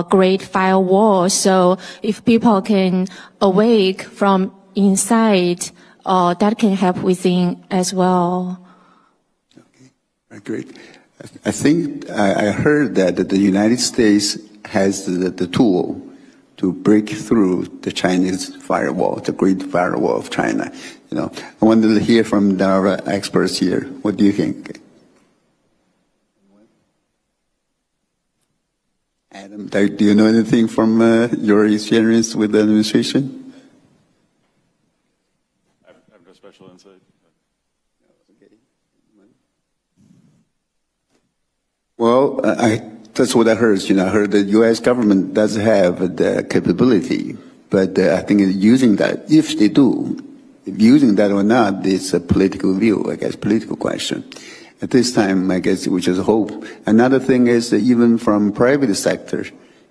Great Firewall? So if people can awake from inside, that can help within as well. Okay, great. I think I heard that the United States has the tool to break through the Chinese firewall, the Great Firewall of China. I wanted to hear from our experts here. What do you think? Adam, do you know anything from your experience with the administration? I have no special insight. Okay. Well, that's what I heard. I heard the U.S. government does have the capability, but I think using that, if they do, using that or not, it's a political view, I guess, political question. At this time, I guess we just hope. Another thing is that even from private sector,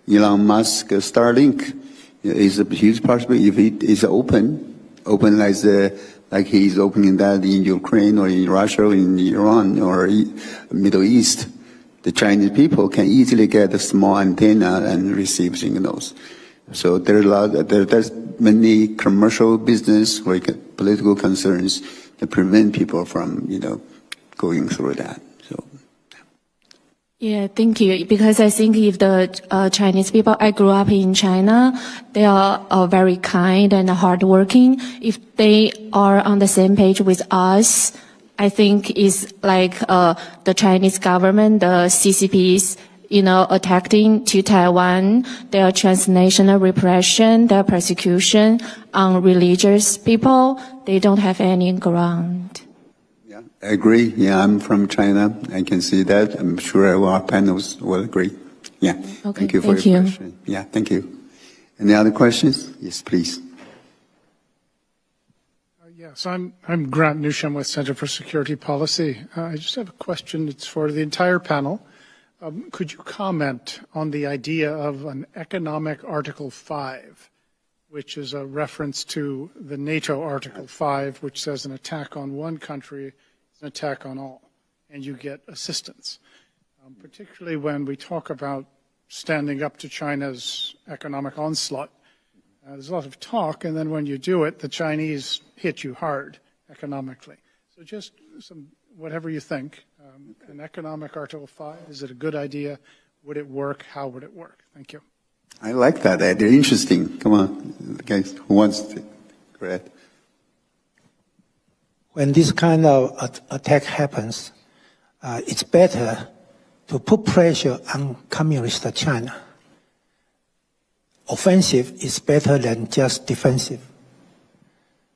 Elon Musk, Starlink is a huge possibility. If it is open like he's opening that in Ukraine or in Russia or in Iran or Middle East, the Chinese people can easily get a small antenna and receive signals. So there's many commercial business or political concerns that prevent people from, going through that. So. Yeah, thank you. Because I think if the Chinese people, I grew up in China, they are very kind and hardworking. If they are on the same page with us, I think it's like the Chinese government, the CCPs, attacking to Taiwan, their transnational repression, their persecution on religious people, they don't have any ground. I agree. Yeah, I'm from China. I can see that. I'm sure our panels will agree. Yeah. Okay, thank you for your question. Yeah, thank you. Any other questions? Yes, please. Yes, I'm Grant Newsham with Center for Security Policy. I just have a question. It's for the entire panel. Could you comment on the idea of an economic Article 5, which is a reference to the NATO Article 5, which says an attack on one country is an attack on all, and you get assistance, particularly when we talk about standing up to China's economic onslaught. There's a lot of talk, and then when you do it, the Chinese hit you hard economically. So just whatever you think, an economic Article 5, is it a good idea? Would it work? How would it work? Thank you. I like that idea. Interesting. Come on, guys, who wants to? Go ahead. When this kind of attack happens, it's better to put pressure on communist China. Offensive is better than just defensive.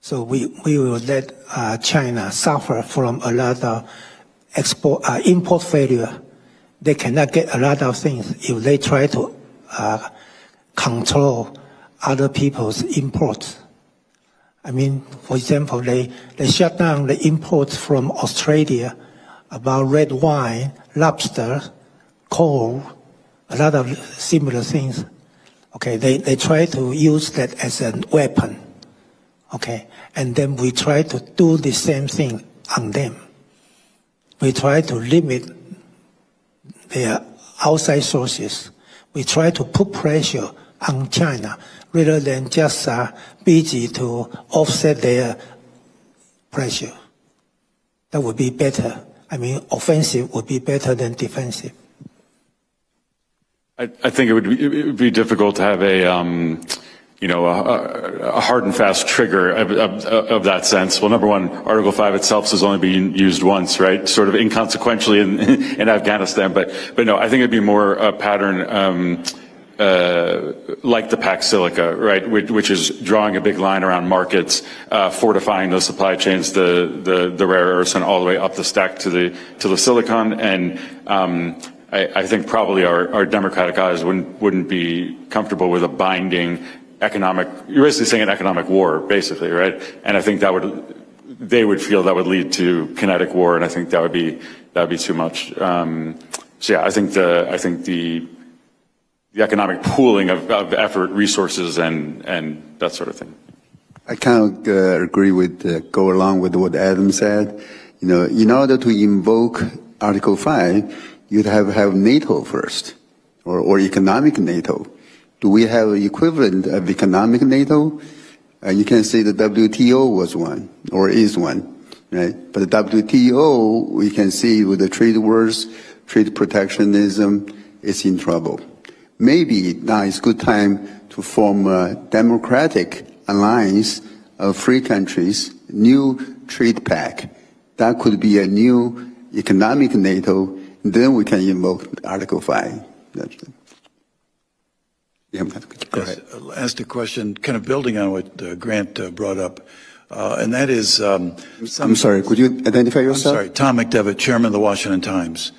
So we will let China suffer from a lot of import failure. They cannot get a lot of things if they try to control other people's imports. I mean, for example, they shut down the imports from Australia about red wine, lobster, coal, a lot of similar things. Okay, they try to use that as a weapon. Okay, and then we try to do the same thing on them. We try to limit their outside sources. We try to put pressure on China rather than just busy to offset their pressure. That would be better. I mean, offensive would be better than defensive. I think it would be difficult to have a hard and fast trigger of that sense. Well, number one, Article 5 itself has only been used once, right? Sort of inconsequentially in Afghanistan. But no, I think it'd be more a pattern like the Pax Silica, right? Which is drawing a big line around markets, fortifying those supply chains, the rare earths, and all the way up the stack to the silicon. And I think probably our democratic eyes wouldn't be comfortable with a binding economic. You're basically saying an economic war, basically, right? And I think they would feel that would lead to kinetic war, and I think that would be too much. So yeah, I think the economic pooling of effort, resources, and that sort of thing. I kind of agree with, go along with what Adam said. You know, in order to invoke Article 5, you'd have NATO first, or economic NATO. Do we have an equivalent of economic NATO? You can say the WTO was one, or is one, right? But the WTO, we can see with the trade wars, trade protectionism, is in trouble. Maybe now is a good time to form a democratic alliance of free countries, new trade pact. That could be a new economic NATO. Then we can invoke Article 5. Yeah, go ahead. I'll ask a question, kind of building on what Grant brought up, and that is... I'm sorry, could you identify yourself? I'm sorry, Tom McDevitt, Chairman of the Washington Times.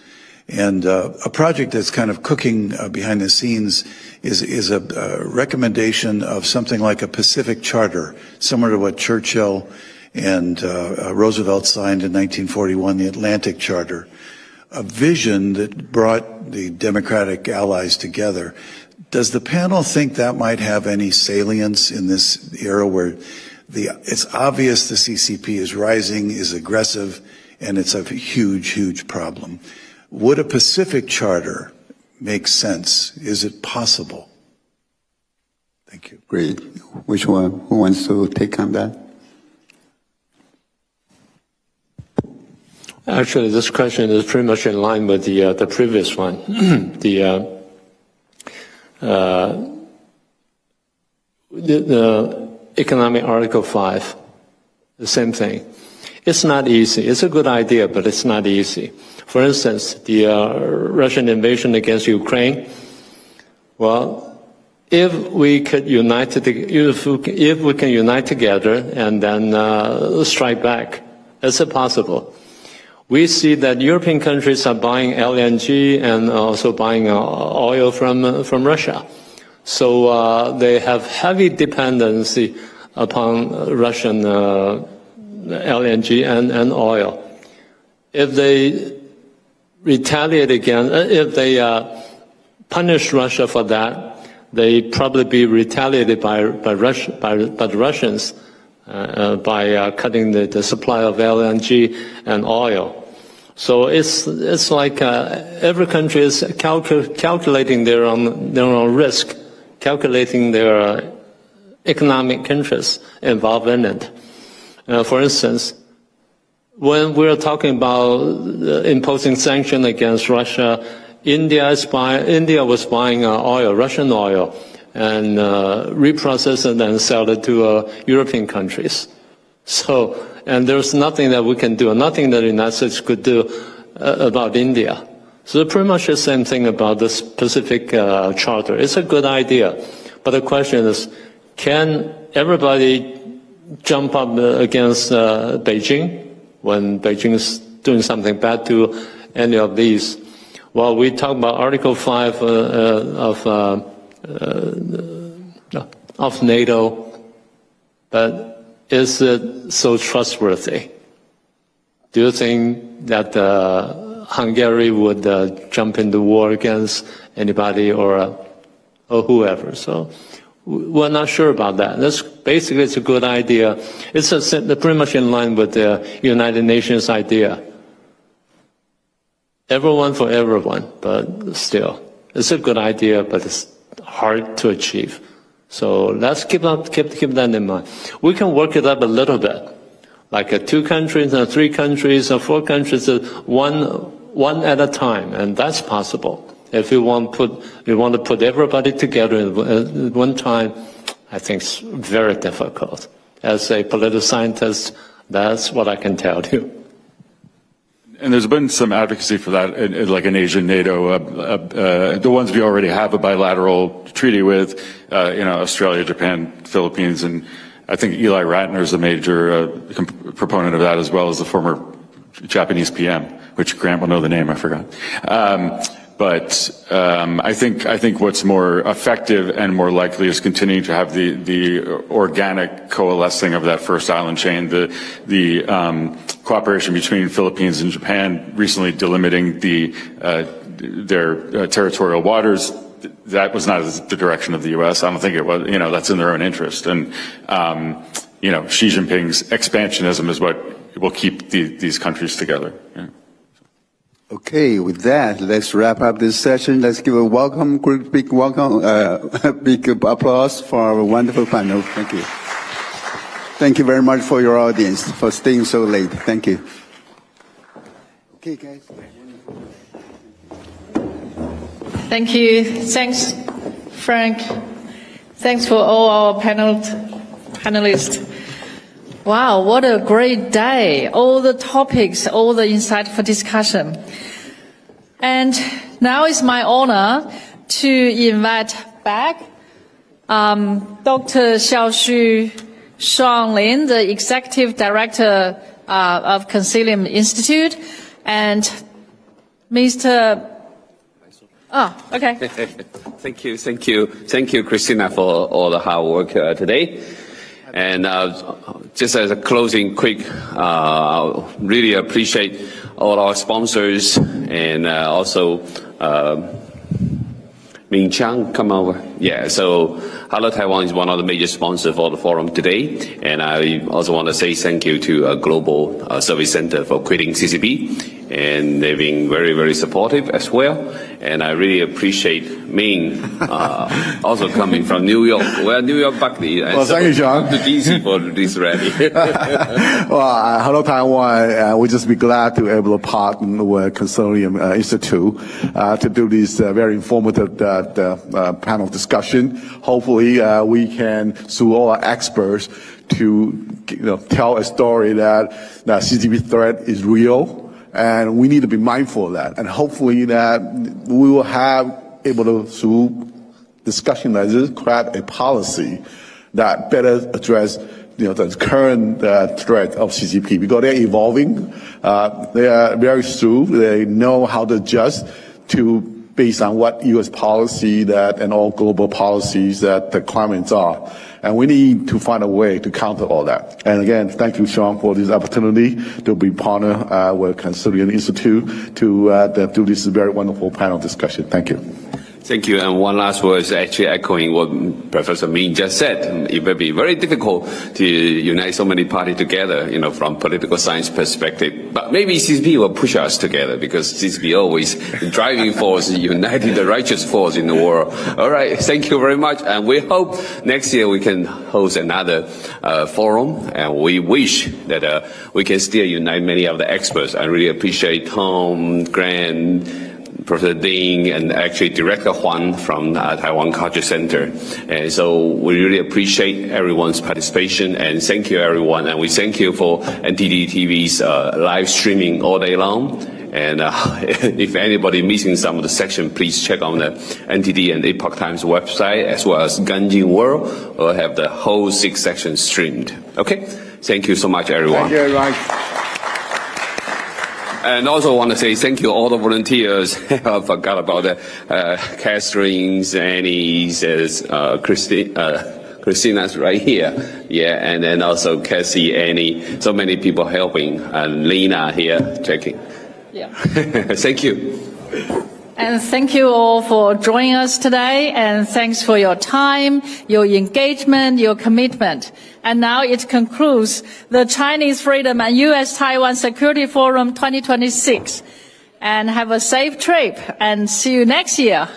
And a project that's kind of cooking behind the scenes is a recommendation of something like a Pacific Charter, similar to what Churchill and Roosevelt signed in 1941, the Atlantic Charter. A vision that brought the Democratic allies together. Does the panel think that might have any salience in this era where it's obvious the CCP is rising, is aggressive, and it's a huge, huge problem? Would a Pacific Charter make sense? Is it possible? Thank you. Great. Which one? Who wants to take on that? Actually, this question is pretty much in line with the previous one. the economic Article 5, the same thing. It's not easy. It's a good idea, but it's not easy. For instance, the Russian invasion against Ukraine. Well, if we could unite, if we can unite together and then strike back, is it possible? We see that European countries are buying LNG and also buying oil from Russia. So they have heavy dependency upon Russian LNG and oil. If they retaliate against, if they punish Russia for that, they probably be retaliated by the Russians by cutting the supply of LNG and oil. So it's like every country is calculating their own risk, calculating their economic interests involved in it. For instance, when we're talking about imposing sanctions against Russia, India was buying oil, Russian oil, and reprocess it and sell it to European countries. So, and there's nothing that we can do, nothing that the United States could do about India. So pretty much the same thing about this Pacific Charter. It's a good idea, but the question is, can everybody jump up against Beijing when Beijing is doing something bad to any of these? Well, we talk about Article 5 of NATO, but is it so trustworthy? Do you think that Hungary would jump into war against anybody or whoever? So we're not sure about that. Basically, it's a good idea. It's pretty much in line with the United Nations idea. Everyone for everyone, but still, it's a good idea, but it's hard to achieve. So let's keep that in mind. We can work it up a little bit, like 2 countries, 3 countries, or 4 countries, one at a time, and that's possible. If we want to put everybody together at one time, I think it's very difficult. As a political scientist, that's what I can tell you. And there's been some advocacy for that, like in Asian NATO, the ones we already have a bilateral treaty with, Australia, Japan, Philippines, and I think Eli Ratner is a major proponent of that, as well as the former Japanese PM, which Grant will know the name, I forgot. But I think what's more effective and more likely is continuing to have the organic coalescing of that first island chain, the cooperation between Philippines and Japan recently delimiting their territorial waters. That was not the direction of the U.S. I don't think it was. That's in their own interest. And Xi Jinping's expansionism is what will keep these countries together. Yeah. Okay, with that, let's wrap up this session. Let's give a big applause for our wonderful panel. Thank you. Thank you very much for your audience for staying so late. Thank you. Okay, guys. Thank you. Thanks, Frank. Thanks for all our panelists. Wow, what a great day. All the topics, all the insightful discussion. And now it's my honor to invite back Dr. Xiaoshu Shuanglin, the Executive Director of Consilium Institute, and Mr. Oh, okay. Thank you, Christina, for all the hard work today. And just as a closing quick, I really appreciate all our sponsors and also Ming Chang come over. Yeah, so Hello Taiwan is one of the major sponsors for the forum today. And I also want to say thank you to Global Service Center for creating CCP. And they've been very, very supportive as well. And I really appreciate Ming also coming from New York. Well, New York, Buckley. Well, thank you, John. To DC for this rally. Well, Hello Taiwan. We'll just be glad to be able to partner with Consilium Institute to do this very informative panel discussion. Hopefully, we can, through all our experts, to tell a story that CCP threat is real. And we need to be mindful of that. And hopefully that we will able to, through discussion like this, craft a policy that better address the current threat of CCP, because they're evolving. They are very shrewd. They know how to adjust based on what U.S. policy and all global policies that the requirements are. And we need to find a way to counter all that. And again, thank you, Sean, for this opportunity to be partner with Consilium Institute to do this very wonderful panel discussion. Thank you. Thank you. And one last word is actually echoing what Professor Min just said. It will be very difficult to unite so many parties together, from political science perspective. But maybe CCP will push us together, because CCP always the driving force, uniting the righteous force in the world. All right. Thank you very much. And we hope next year we can host another forum. And we wish that we can still unite many of the experts. I really appreciate Tom, Grant, Professor Ding, and actually Director Huang from Taiwan Culture Center. And so we really appreciate everyone's participation, and thank you everyone. And we thank you for NTD TV's live streaming all day long. And if anybody missing some of the section, please check on the NTD and Epoch Times website, as well as Ganjin World. We'll have the whole 6 sections streamed. Okay? Thank you so much, everyone. Thank you, everyone. And also want to say thank you to all the volunteers. I forgot about Catherine's, Annie's, Christina's right here. Yeah, and then also Cassie, Annie, so many people helping, and Lena here checking. Yeah. Thank you. And thank you all for joining us today, and thanks for your time, your engagement, your commitment. And now it concludes the Chinese Freedom and U.S.-Taiwan Security Forum 2026. And have a safe trip, and see you next year.